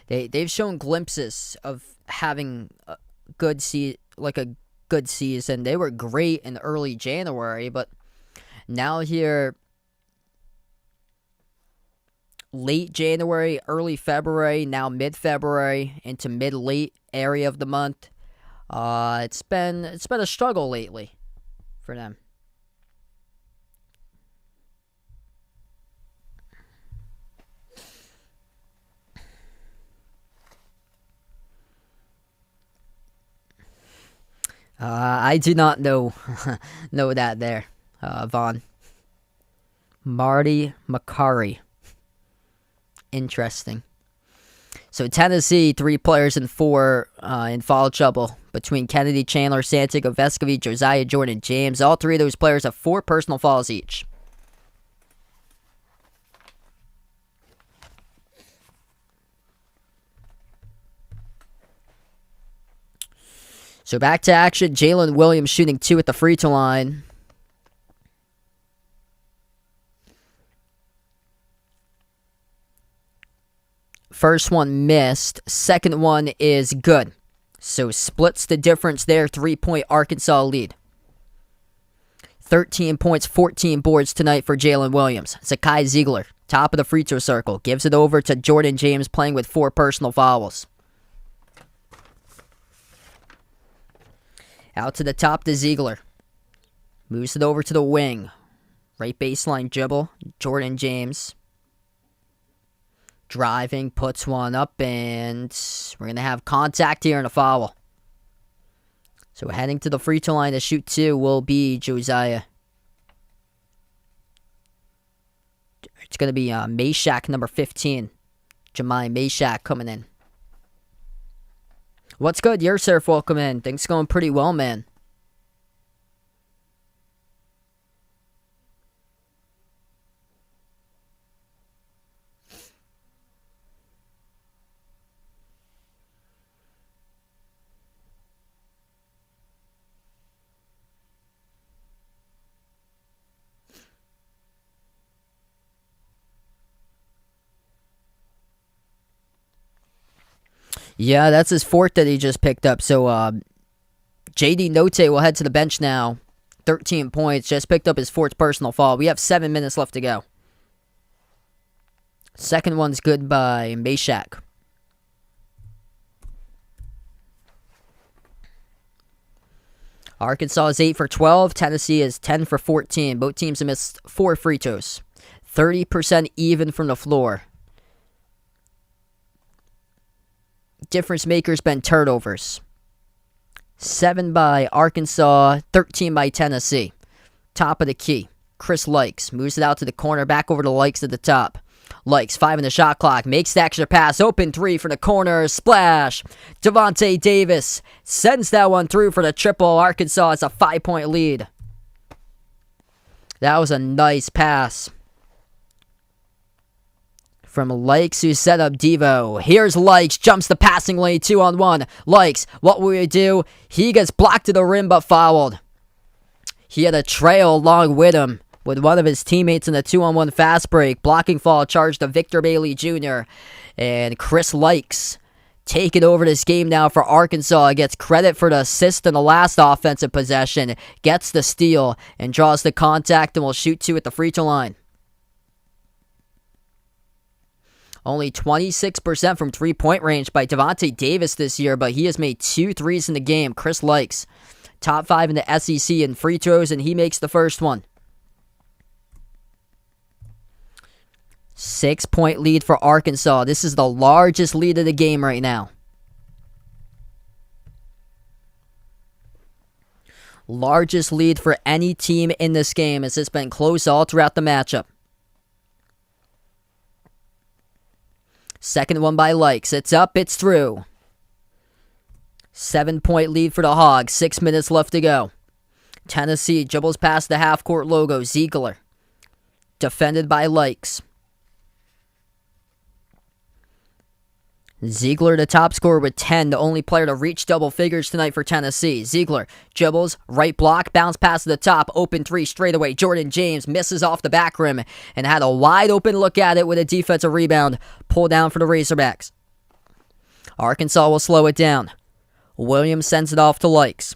they've shown glimpses of having a good season. They were great in early January, but now here late January, early February, now mid-February into mid-late area of the month, it's been a struggle lately for them. I do not know that there, Vaughn. Marty Makari. Interesting. So Tennessee, 3 players in 4 in foul trouble between Kennedy, Chandler, Santiago, Vescovi, Josiah, Jordan, James. All 3 of those players have 4 personal fouls each. So back to action. Jalen Williams shooting 2 at the free throw line. First one missed. Second one is good. So splits the difference there. 3-point Arkansas lead. 13 points, 14 boards tonight for Jalen Williams. Zakai Ziegler, top of the free throw circle. Gives it over to Jordan James playing with 4 personal fouls. Out to the top to Ziegler. Moves it over to the wing. Right baseline dribble. Jordan James. Driving, puts one up, and we're going to have contact here and a foul. So heading to the free throw line to shoot 2 will be Josiah. It's going to be Meshack, number 15. Jemai Meshack coming in. What's good? Your surf, welcome in. Things going pretty well, man. Yeah, that's his 4th that he just picked up. So, JD Note will head to the bench now. 13 points. Just picked up his 4th personal foul. We have 7 minutes left to go. Second one's good by Meshack. Arkansas is 8 for 12. Tennessee is 10 for 14. Both teams have missed 4 free throws. 30% even from the floor. Difference makers been turnovers. 7 by Arkansas, 13 by Tennessee. Top of the key. Chris Likes moves it out to the corner, back over to Likes at the top. Likes, 5 in the shot clock, makes the extra pass, open 3 from the corner, splash. Devontae Davis sends that one through for the triple. Arkansas has a 5-point lead. That was a nice pass from Likes, who set up Devo. Here's Likes, jumps the passing lane, 2-on-1. Likes, what will he do? He gets blocked to the rim but fouled. He had a trail along with him, with one of his teammates in the 2-on-1 fast break. Blocking foul charged to Victor Bailey Jr. And Chris Likes taking over this game now for Arkansas. Gets credit for the assist in the last offensive possession. Gets the steal and draws the contact and will shoot 2 at the free throw line. Only 26% from three-point range by Devontae Davis this year, but he has made 2 threes in the game. Chris Likes, top 5 in the SEC in free throws, and he makes the first one. 6-point lead for Arkansas. This is the largest lead of the game right now. Largest lead for any team in this game, as it's been close all throughout the matchup. Second one by Likes. It's up, it's through. 7-point lead for the Hogs. 6 minutes left to go. Tennessee dribbles past the half-court logo. Ziegler, defended by Likes. Ziegler, the top scorer with 10, the only player to reach double figures tonight for Tennessee. Ziegler dribbles, right block, bounce pass to the top, open 3 straightaway. Jordan James misses off the back rim and had a wide open look at it with a defensive rebound. Pull down for the Razorbacks. Arkansas will slow it down. Williams sends it off to Likes.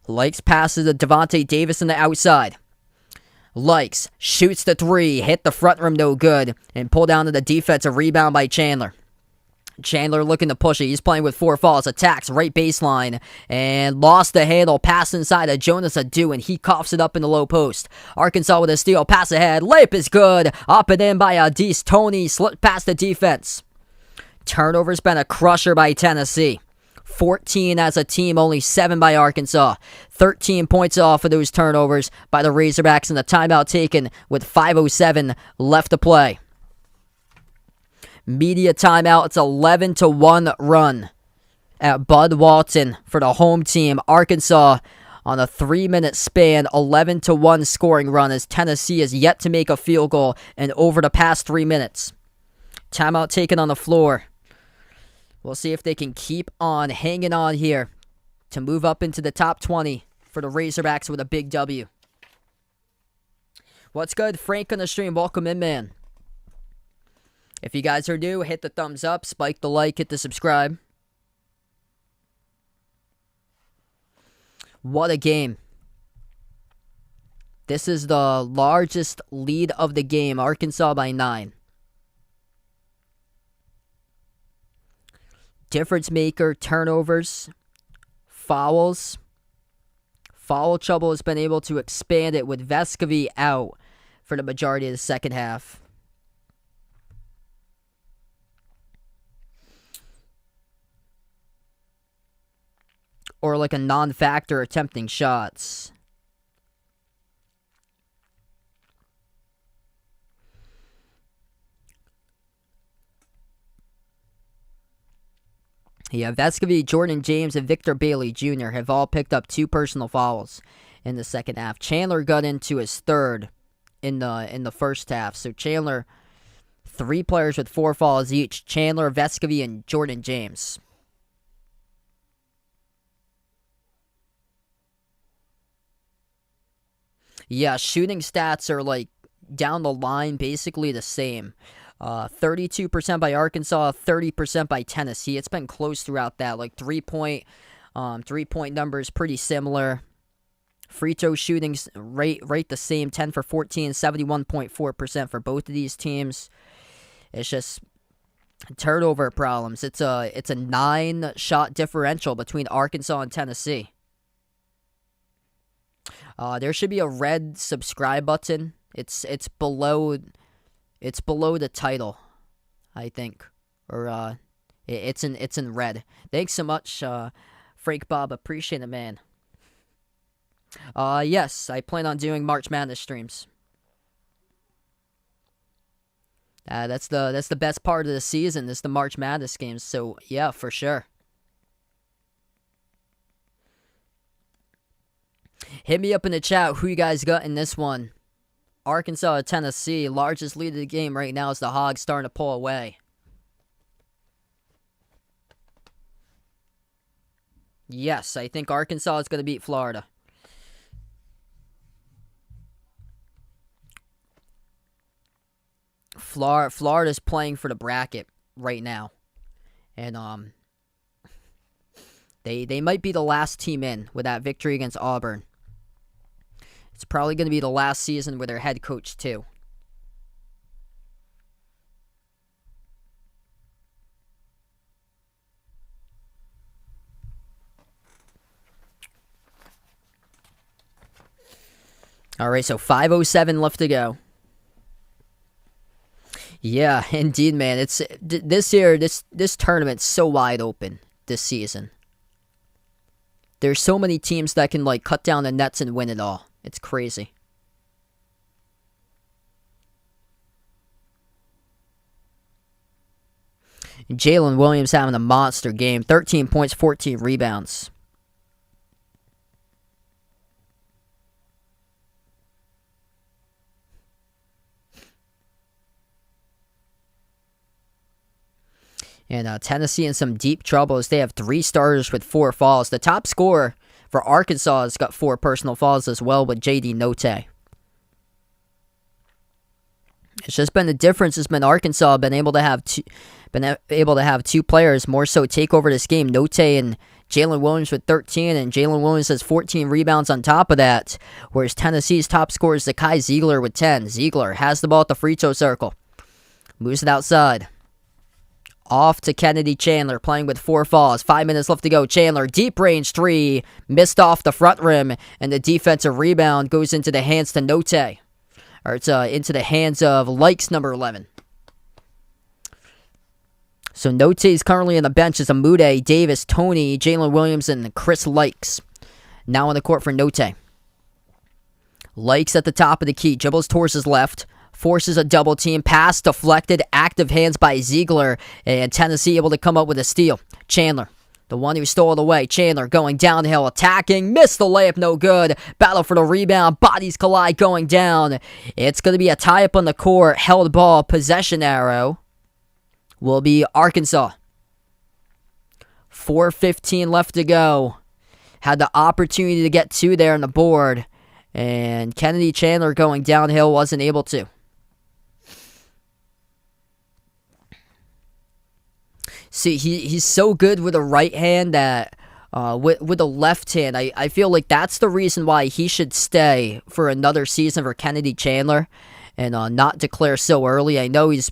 Likes passes to Devontae Davis on the outside. Likes shoots the 3, hit the front rim, no good, and pull down to the defensive rebound by Chandler. Chandler looking to push it. He's playing with 4 fouls. Attacks right baseline and lost the handle. Pass inside of Jonas Adu, and he coughs it up in the low post. Arkansas with a steal. Pass ahead. Layup is good. Up and in by Adis Tony. Slipped past the defense. Turnover's been a crusher by Tennessee. 14 as a team, only 7 by Arkansas. 13 points off of those turnovers by the Razorbacks, and the timeout taken with 5:07 left to play. Media timeout. It's 11-1 run at Bud Walton for the home team. Arkansas on a 3-minute span, 11-1 scoring run, as Tennessee has yet to make a field goal in over the past 3 minutes. Timeout taken on the floor. We'll see if they can keep on hanging on here to move up into the top 20 for the Razorbacks with a big W. What's good? Frank on the stream. Welcome in, man. If you guys are new, hit the thumbs up, spike the like, hit the subscribe. What a game. This is the largest lead of the game. Arkansas by 9. Difference maker, turnovers, fouls. Foul trouble has been able to expand it with Vescovy out for the majority of the second half. Or like a non-factor attempting shots. Yeah, Vescovy, Jordan James, and Victor Bailey Jr. have all picked up 2 personal fouls in the second half. Chandler got into his third in the first half. So Chandler, 3 players with 4 fouls each. Chandler, Vescovy, and Jordan James. Yeah, shooting stats are like down the line basically the same. 32% by Arkansas, 30% by Tennessee. It's been close throughout that. Like 3-point numbers pretty similar. Free throw shootings right the same, 10 for 14, 71.4% for both of these teams. It's just turnover problems. It's a 9-shot differential between Arkansas and Tennessee. There should be a red subscribe button. It's below the title, I think, or it's in red. Thanks so much, Frank Bob. Appreciate it, man. Yes, I plan on doing March Madness streams. That's the best part of the season, is the March Madness games. So yeah, for sure. Hit me up in the chat who you guys got in this one. Arkansas or Tennessee. Largest lead of the game right now is the Hogs starting to pull away. Yes, I think Arkansas is going to beat Florida. Florida's playing for the bracket right now. And they might be the last team in with that victory against Auburn. It's probably going to be the last season with their head coach too. All right, so 5:07 left to go. Yeah, indeed, man. It's this year. This tournament's so wide open this season. There's so many teams that can like cut down the nets and win it all. It's crazy. Jalen Williams having a monster game. 13 points, 14 rebounds. And Tennessee in some deep trouble as they have 3 starters with 4 fouls. The top scorer for Arkansas has got 4 personal fouls as well with J.D. Notae. It's just been the difference has been Arkansas been able to have 2 players more so take over this game. Notae and Jalen Williams with 13, and Jalen Williams has 14 rebounds on top of that. Whereas Tennessee's top scorer is Zakai Ziegler with 10. Ziegler has the ball at the free throw circle. Moves it outside. Off to Kennedy Chandler, playing with 4 fouls. 5 minutes left to go. Chandler, deep range 3, missed off the front rim, and the defensive rebound goes into the hands to Notae. Or it's into the hands of Likes, number 11. So Notae is currently on the bench as Amude, Davis, Tony, Jalen Williams, and Chris Likes. Now on the court for Notae. Likes at the top of the key, dribbles towards his left. Forces a double team, pass deflected, active hands by Ziegler, and Tennessee able to come up with a steal. Chandler, the one who stole it away. Chandler going downhill, attacking, missed the layup, no good. Battle for the rebound, bodies collide going down. It's going to be a tie up on the court, held ball, possession arrow will be Arkansas. 4:15 left to go. Had the opportunity to get 2 there on the board, and Kennedy Chandler going downhill wasn't able to. See, he's so good with a right hand that with a left hand, I feel like that's the reason why he should stay for another season for Kennedy Chandler and not declare so early. I know he's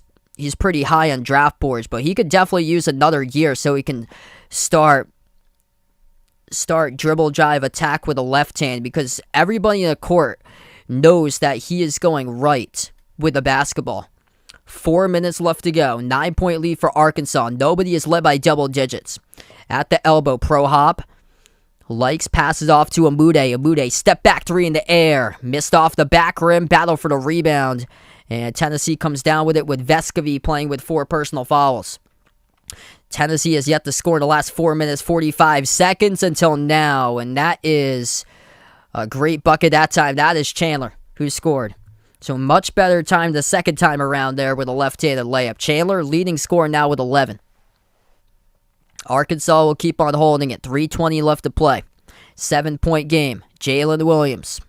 pretty high on draft boards, but he could definitely use another year so he can start dribble drive attack with a left hand, because everybody in the court knows that he is going right with the basketball. 4 minutes left to go. 9-point lead for Arkansas. Nobody is led by double digits. At the elbow, pro hop. Likes passes off to Amude. Amude, step back 3 in the air. Missed off the back rim. Battle for the rebound. And Tennessee comes down with it with Vescovy playing with 4 personal fouls. Tennessee has yet to score in the last 4 minutes, 45 seconds until now. And that is a great bucket that time. That is Chandler who scored. So much better time the second time around there with a left-handed layup. Chandler leading scorer now with 11. Arkansas will keep on holding it. 3:20 left to play. 7-point game. Jalen Williams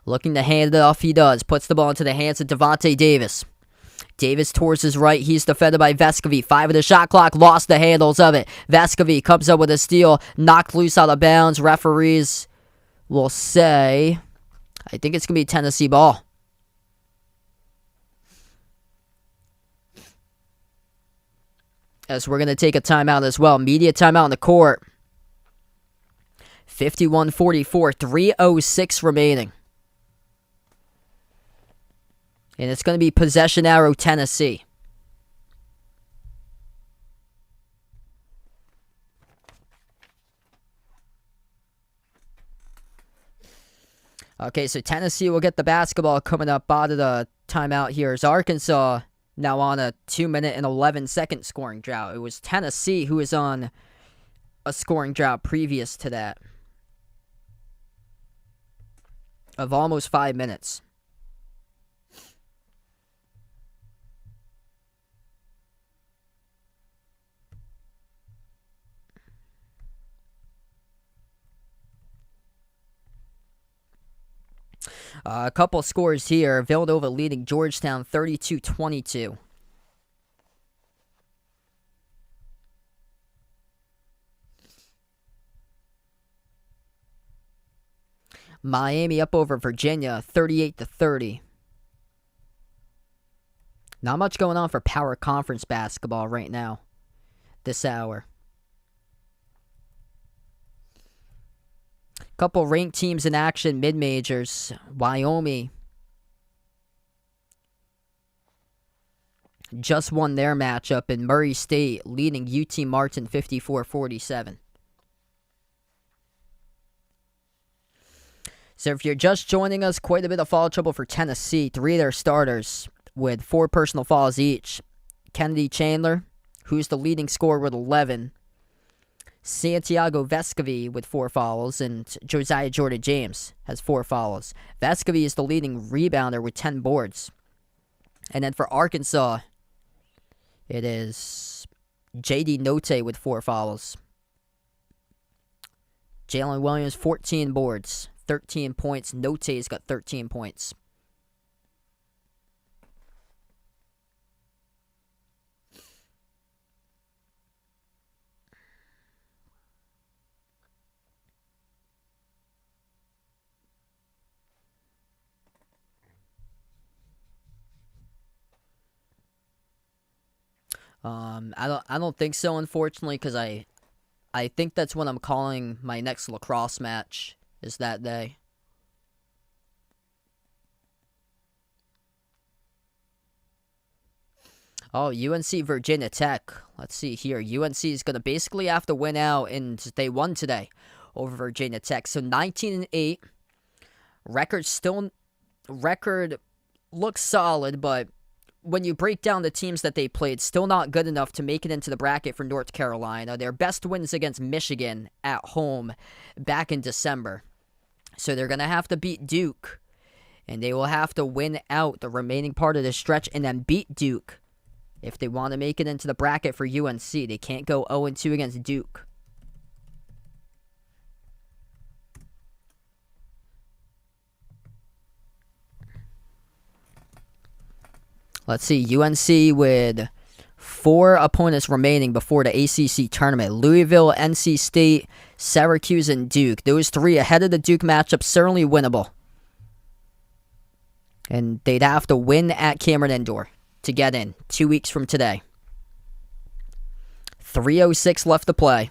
looking to hand it off. He does. Puts the ball into the hands of Devontae Davis. Davis towards his right. He's defended by Vescovy. 5 of the shot clock. Lost the handles of it. Vescovy comes up with a steal. Knocked loose out of bounds. Referees will say, I think it's going to be Tennessee ball. as we're going to take a timeout as well. Media timeout on the court. 51-44, 3:06 remaining. And it's going to be possession arrow Tennessee. Okay, so Tennessee will get the basketball coming up out of the timeout here. As Arkansas now on a 2-minute and 11-second scoring drought. It was Tennessee who was on a scoring drought previous to that of almost 5 minutes. A couple scores here. Villanova leading Georgetown 32-22. Miami up over Virginia 38-30. Not much going on for Power Conference basketball right now, this hour. Couple ranked teams in action, mid-majors. Wyoming just won their matchup, in Murray State leading UT Martin 54-47. So if you're just joining us, quite a bit of foul trouble for Tennessee. 3 of their starters with 4 personal fouls each. Kennedy Chandler, who's the leading scorer with 11. Santiago Vescovi with 4 fouls, and Josiah Jordan-James has 4 fouls. Vescovi is the leading rebounder with 10 boards. And then for Arkansas, it is J.D. Note with 4 fouls. Jalen Williams, 14 boards, 13 points. Note's got 13 points. I don't think so, unfortunately, because I think that's what I'm calling my next lacrosse match, is that day. Oh, UNC Virginia Tech. Let's see here. UNC is going to basically have to win out, and they won today over Virginia Tech. So 19-8. Record looks solid, but when you break down the teams that they played, still not good enough to make it into the bracket for North Carolina. Their best wins against Michigan at home back in December. So they're going to have to beat Duke, and they will have to win out the remaining part of the stretch and then beat Duke if they want to make it into the bracket for UNC. They can't go 0-2 against Duke. Let's see, UNC with 4 opponents remaining before the ACC tournament. Louisville, NC State, Syracuse, and Duke. Those 3 ahead of the Duke matchup, certainly winnable. And they'd have to win at Cameron Indoor to get in 2 weeks from today. 3:06 left to play.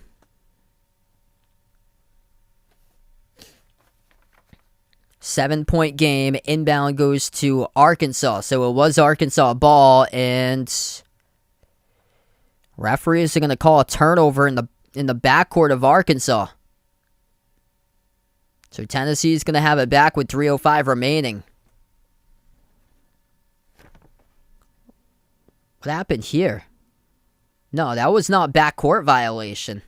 Seven-point game. Inbound goes to Arkansas. So it was Arkansas ball, and referees are going to call a turnover in the backcourt of Arkansas. So Tennessee's going to have it back with 3:05 remaining. What happened here? No, that was not backcourt violation.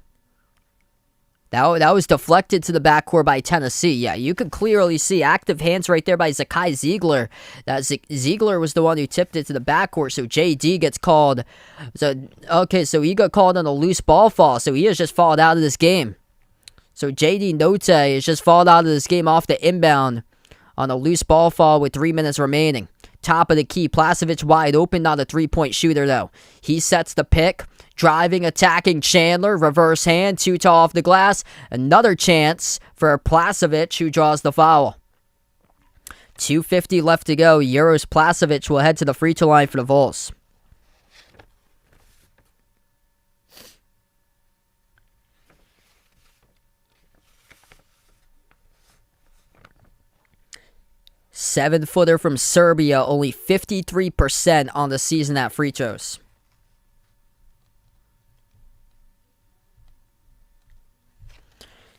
That was deflected to the backcourt by Tennessee. Yeah, you could clearly see active hands right there by Zakai Ziegler. That Ziegler was the one who tipped it to the backcourt, so JD gets called. So he got called on a loose ball fall, so he has just fallen out of this game. So JD Note has just fallen out of this game off the inbound on a loose ball fall with 3 minutes remaining. Top of the key, Plasevich wide open, not a three-point shooter though. He sets the pick. Driving, attacking Chandler, reverse hand, too tall off the glass. Another chance for Plasevich, who draws the foul. 2:50 left to go. Euros Plasevich will head to the free throw line for the Vols. 7-footer from Serbia, only 53% on the season at free throws.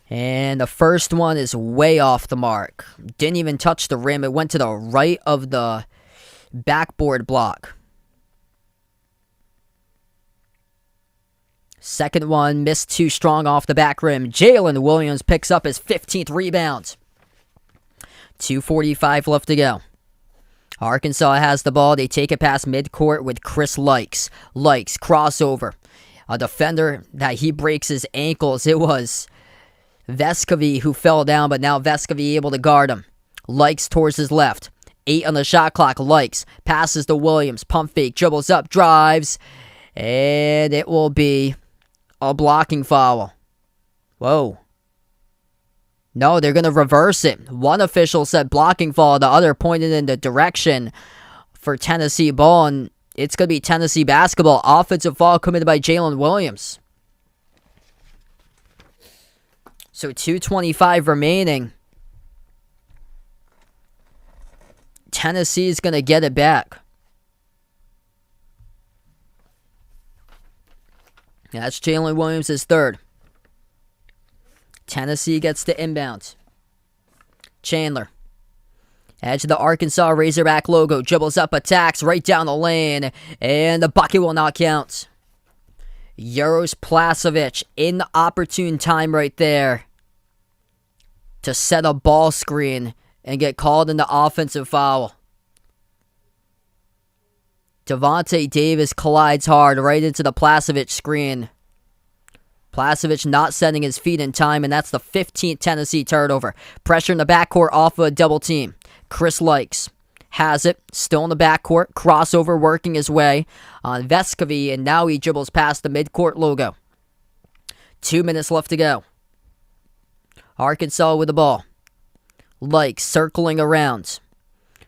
And the first one is way off the mark. Didn't even touch the rim. It went to the right of the backboard block. Second one missed too strong off the back rim. Jalen Williams picks up his 15th rebound. 2:45 left to go. Arkansas has the ball. They take it past midcourt with Chris Lykes. Lykes, crossover. A defender that he breaks his ankles. It was Vescovi who fell down, but now Vescovi able to guard him. Lykes towards his left. 8 on the shot clock. Lykes passes to Williams. Pump fake. Dribbles up. Drives. And it will be a blocking foul. Whoa. No, they're going to reverse it. One official said blocking foul. The other pointed in the direction for Tennessee ball. And it's going to be Tennessee basketball. Offensive foul committed by Jalen Williams. So 2:25 remaining. Tennessee is going to get it back. That's Jalen Williams' third. Tennessee gets the inbound. Chandler. Edge of the Arkansas Razorback logo. Dribbles up, attacks right down the lane. And the bucket will not count. Jaros Plasovic in the opportune time right there to set a ball screen and get called into offensive foul. Devontae Davis collides hard right into the Plasovic screen. Plasovic not setting his feet in time, and that's the 15th Tennessee turnover. Pressure in the backcourt off of a double team. Chris Lykes has it, still in the backcourt. Crossover working his way on Vescovi, and now he dribbles past the midcourt logo. 2 minutes left to go. Arkansas with the ball. Lykes circling around.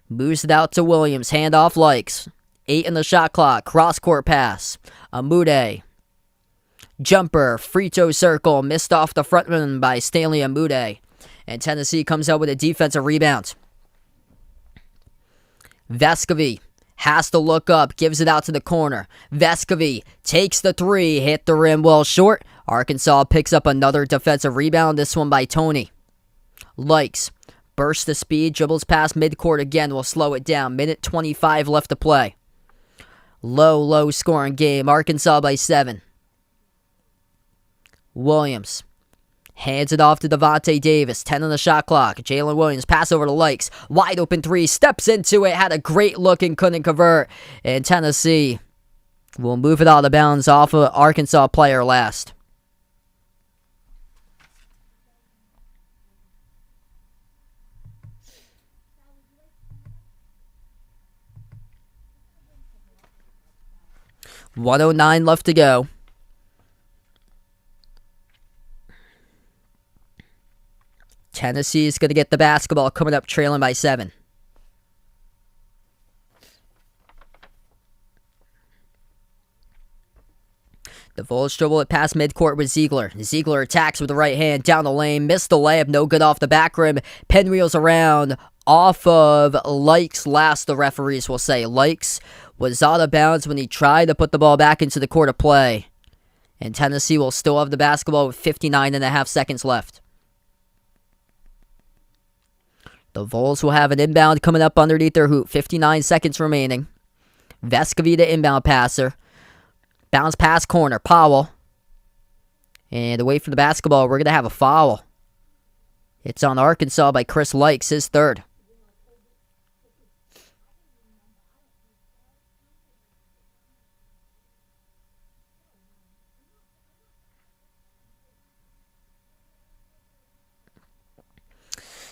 Moves it out to Williams. Handoff Lykes. 8 in the shot clock. Cross-court pass. Amude. Jumper. Free throw circle. Missed off the frontman by Stanley Amude. And Tennessee comes out with a defensive rebound. Vescovi has to look up. Gives it out to the corner. Vescovi takes the three. Hit the rim well short. Arkansas picks up another defensive rebound. This one by Tony. Lykes. Bursts the speed. Dribbles past midcourt again. Will slow it down. Minute 25 left to play. Low scoring game. Arkansas by 7. Williams hands it off to Devontae Davis. 10 on the shot clock. Jalen Williams pass over to Lykes. Wide open three. Steps into it. Had a great look and couldn't convert. And Tennessee will move it out of bounds off of Arkansas player last. .109 left to go. Tennessee is going to get the basketball coming up trailing by 7. The Vols dribble it past midcourt with Ziegler. Ziegler attacks with the right hand down the lane. Missed the layup. No good off the back rim. Pinwheels around off of Lykes last, the referees will say. Lykes was out of bounds when he tried to put the ball back into the court of play. And Tennessee will still have the basketball with 59.5 seconds left. The Vols will have an inbound coming up underneath their hoop. 59 seconds remaining. Vescovi, the inbound passer. Bounce pass corner. Powell. And away from the basketball, we're going to have a foul. It's on Arkansas by Chris Lykes, his third.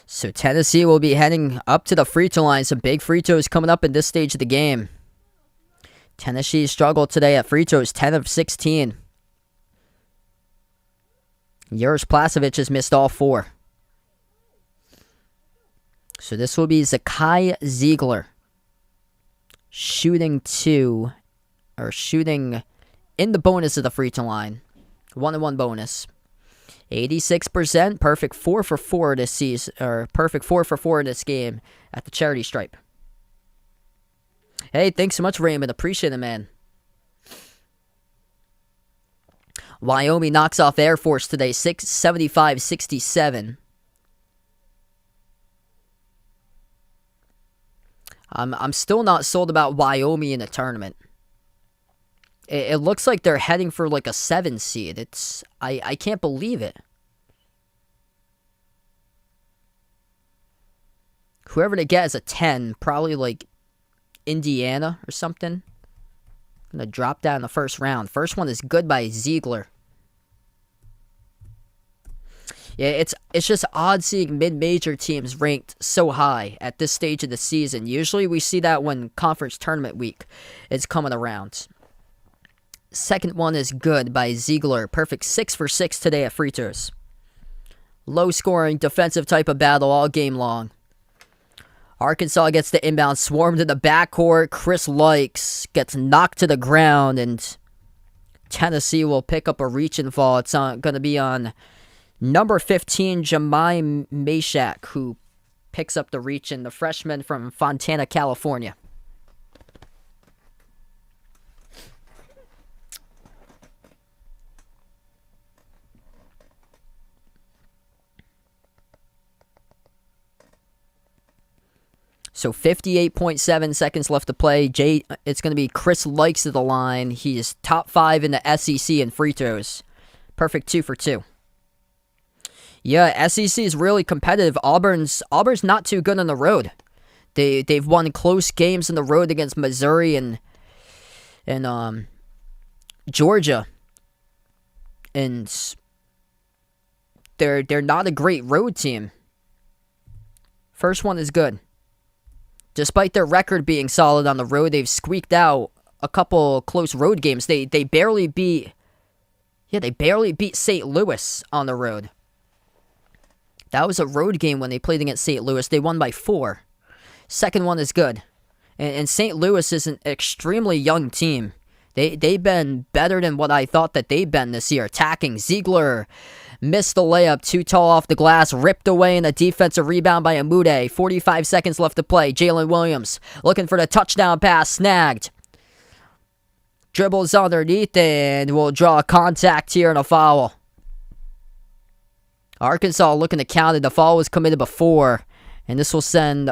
So Tennessee will be heading up to the free throw line. Some big free throws coming up in this stage of the game. Tennessee struggled today at free throws, 10 of 16. Jaros Plasovic has missed all 4. So this will be Zakai Ziegler shooting in the bonus of the free throw line. 1-1 bonus. 86%, perfect 4 for 4 this season, or perfect 4 for 4 in this game at the charity stripe. Hey, thanks so much, Raymond. Appreciate it, man. Wyoming knocks off Air Force today, 75-67. I'm still not sold about Wyoming in the tournament. It looks like they're heading for like a 7 seed. I can't believe it. Whoever they get is a 10, probably like Indiana or something. Gonna drop down in the first round. First one is good by Ziegler. Yeah, it's just odd seeing mid-major teams ranked so high at this stage of the season. Usually we see that when conference tournament week is coming around. Second one is good by Ziegler. Perfect 6 for 6 today at free throws. Low-scoring, defensive type of battle all game long. Arkansas gets the inbound, swarmed in the backcourt. Chris Likes gets knocked to the ground, and Tennessee will pick up a reach and fall. It's going to be on number 15, Jemai Mashak, who picks up the reach, and the freshman from Fontana, California. So 58.7 seconds left to play. It's going to be Chris Likes of the line. He is top 5 in the SEC in free throws. Perfect 2 for 2. Yeah, SEC is really competitive. Auburn's not too good on the road. They've won close games on the road against Missouri and Georgia. And they're not a great road team. First one is good. Despite their record being solid on the road, they've squeaked out a couple close road games. They barely beat St. Louis on the road. That was a road game when they played against St. Louis. They won by 4. Second one is good. And St. Louis is an extremely young team. They've been better than what I thought that they've been this year. Attacking. Ziegler missed the layup, too tall off the glass, ripped away in a defensive rebound by Amude. 45 seconds left to play. Jalen Williams looking for the touchdown pass, snagged. Dribbles underneath and will draw a contact here and a foul. Arkansas looking to count it. The foul was committed before, and this will send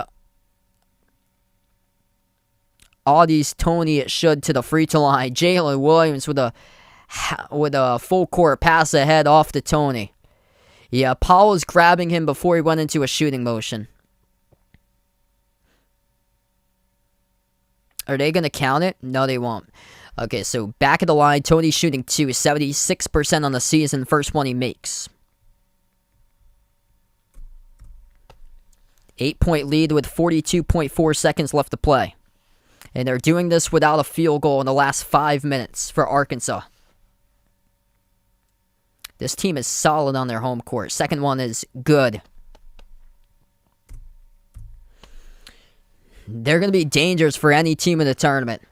Audie's Tony, it should, to the free throw line. Jalen Williams with a full court pass ahead off to Tony. Yeah, Paul was grabbing him before he went into a shooting motion. Are they going to count it? No, they won't. Okay, so back of the line, Tony shooting 2, 76% on the season, first one he makes. 8-point lead with 42.4 seconds left to play. And they're doing this without a field goal in the last 5 minutes for Arkansas. This team is solid on their home court. Second one is good. They're going to be dangerous for any team in the tournament.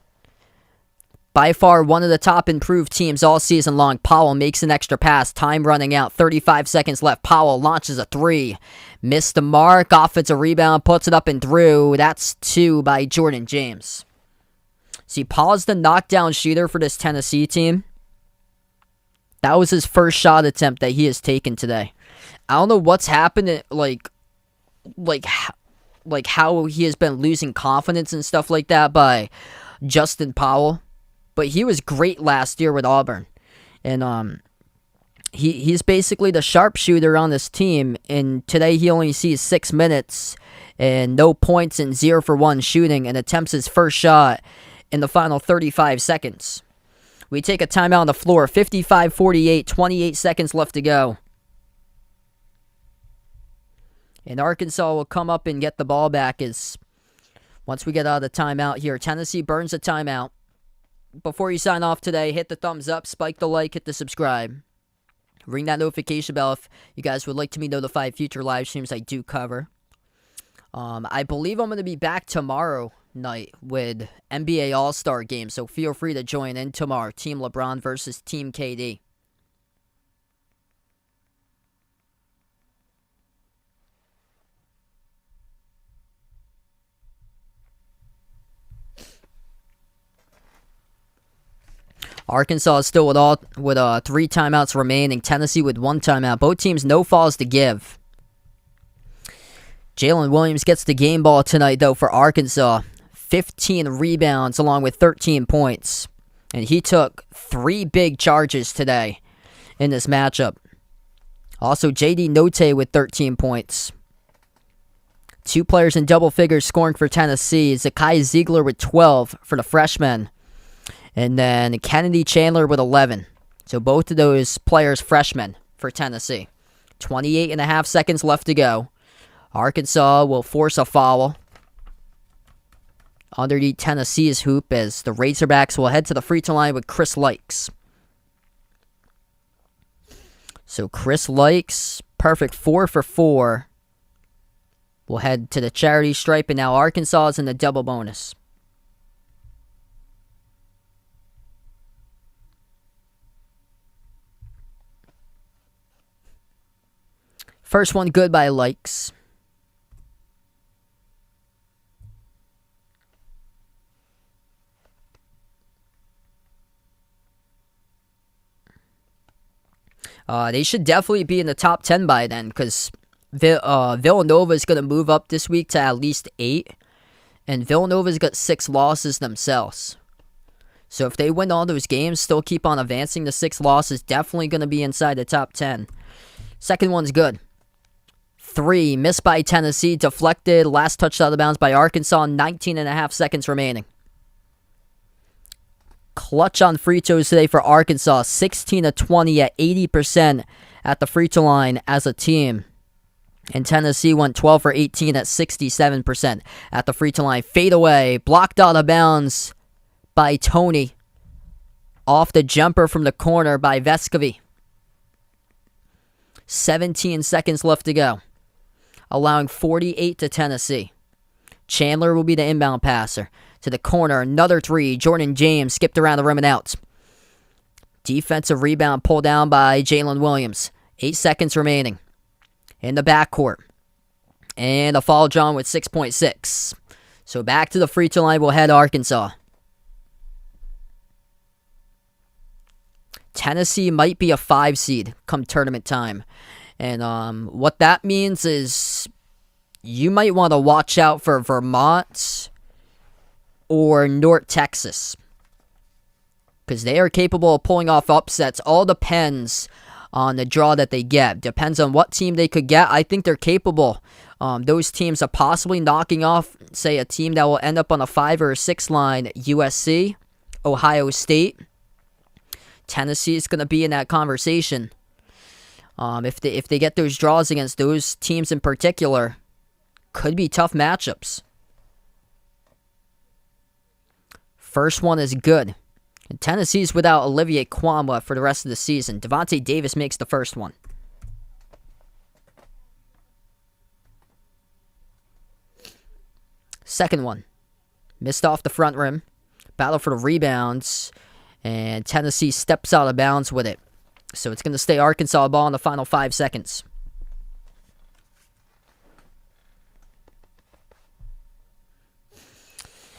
By far, one of the top improved teams all season long. Powell makes an extra pass. Time running out. 35 seconds left. Powell launches a 3. Missed the mark. Offensive rebound. Puts it up and through. That's 2 by Jordan James. See, Powell's the knockdown shooter for this Tennessee team. That was his first shot attempt that he has taken today. I don't know what's happened, like how he has been losing confidence and stuff like that by Justin Powell. But he was great last year with Auburn. And he's basically the sharpshooter on this team. And today he only sees 6 minutes and no points and 0 for 1 shooting, and attempts his first shot in the final 35 seconds. We take a timeout on the floor. 55-48, 28 seconds left to go. And Arkansas will come up and get the ball back as once we get out of the timeout here. Tennessee burns a timeout. Before you sign off today, hit the thumbs up, spike the like, hit the subscribe. Ring that notification bell if you guys would like to be notified future live streams I do cover. I believe I'm going to be back tomorrow night with NBA All-Star Game, so feel free to join in tomorrow. Team LeBron versus Team KD. Arkansas is still with 3 timeouts remaining. Tennessee with 1 timeout. Both teams no fouls to give. Jalen Williams gets the game ball tonight, though, for Arkansas. 15 rebounds along with 13 points. And he took 3 big charges today in this matchup. Also, J.D. Notae with 13 points. 2 players in double figures scoring for Tennessee. Zakai Ziegler with 12 for the freshmen. And then Kennedy Chandler with 11. So both of those players freshmen for Tennessee. 28.5 seconds left to go. Arkansas will force a foul underneath Tennessee's hoop as the Razorbacks will head to the free throw line with Chris Likes. So Chris Likes, perfect 4 for 4. Will head to the charity stripe, and now Arkansas is in the double bonus. First one good by Likes. They should definitely be in the top 10 by then, because Villanova is going to move up this week to at least 8. And Villanova's got 6 losses themselves. So if they win all those games, still keep on advancing, the 6 losses, definitely going to be inside the top 10. Second one's good. 3, missed by Tennessee, deflected, last touched out of bounds by Arkansas, 19.5 seconds remaining. Clutch on free throws today for Arkansas, 16 of 20 at 80% at the free throw line as a team. And Tennessee went 12 for 18 at 67% at the free throw line. Fade away, blocked out of bounds by Tony. Off the jumper from the corner by Vescovy. 17 seconds left to go, allowing 48 to Tennessee. Chandler will be the inbound passer. To the corner, another 3. Jordan James skipped around the rim and out. Defensive rebound pulled down by Jalen Williams. 8 seconds remaining. In the backcourt. And a foul drawn with 6.6. So back to the free throw line will head Arkansas. Tennessee might be a 5 seed come tournament time. And what that means is you might want to watch out for Vermont or North Texas, because they are capable of pulling off upsets. All depends on the draw that they get. Depends on what team they could get. I think they're capable, those teams, of possibly knocking off, say, a team that will end up on a 5 or a 6 line. USC, Ohio State, Tennessee is going to be in that conversation. If they get those draws against those teams in particular, could be tough matchups. First one is good. And Tennessee's without Olivier Kwamwa for the rest of the season. Devontae Davis makes the first one. Second one. Missed off the front rim. Battle for the rebounds. And Tennessee steps out of bounds with it. So it's going to stay Arkansas ball in the final 5 seconds.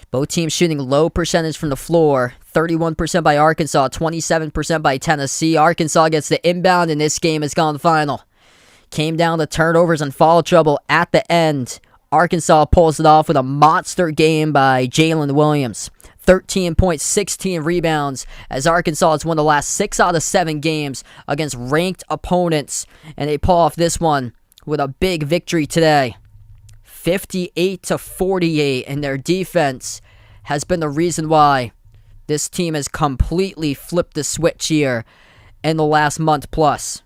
Both teams shooting low percentage from the floor. 31% by Arkansas, 27% by Tennessee. Arkansas gets the inbound, and this game has gone final. Came down to turnovers and foul trouble at the end. Arkansas pulls it off with a monster game by Jalen Williams. 13 points, 16 rebounds, as Arkansas has won the last 6 out of 7 games against ranked opponents. And they pull off this one with a big victory today. 58-48, and their defense has been the reason why this team has completely flipped the switch here in the last month plus.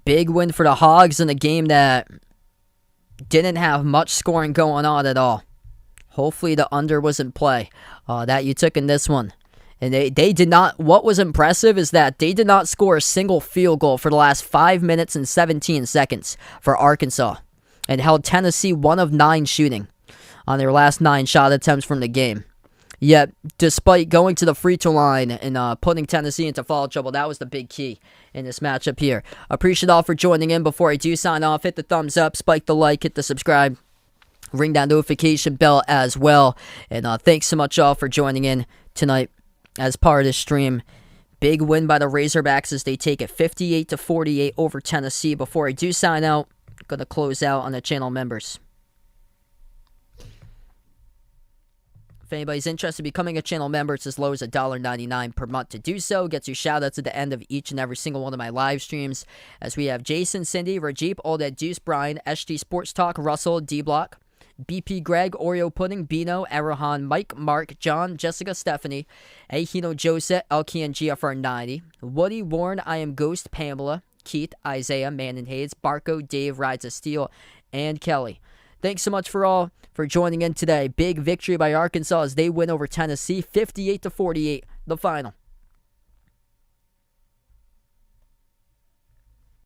Big win for the Hogs in a game that didn't have much scoring going on at all. Hopefully the under was in play that you took in this one. And they did not. What was impressive is that they did not score a single field goal for the last 5 minutes and 17 seconds for Arkansas, and held Tennessee 1 of 9 shooting on their last 9 shot attempts from the game. Yet, despite going to the free throw line and putting Tennessee into foul trouble, that was the big key in this matchup here. Appreciate all for joining in. Before I do sign off, hit the thumbs up, spike the like, hit the subscribe. ring that notification bell as well. And thanks so much all for joining in tonight as part of this stream. Big win by the Razorbacks as they take it 58-48 over Tennessee. Before I do sign out, I'm going to close out on the channel members. If anybody's interested in becoming a channel member, it's as low as $1.99 per month to do so. Gets you shout-outs at the end of each and every single one of my live streams. As we have Jason, Cindy, Rajeep, All That Deuce, Brian, SG Sports Talk, Russell, D-Block, BP Greg, Oreo Pudding, Bino, Arahan, Mike, Mark, John, Jessica, Stephanie, Ahino Joseph, Elkie and GFR90, Woody, Warren, I Am Ghost, Pamela, Keith, Isaiah, Man and Hayes, Barco, Dave, Rides of Steel, and Kelly. Thanks so much for joining in today. Big victory by Arkansas as they win over Tennessee, 58-48, the final.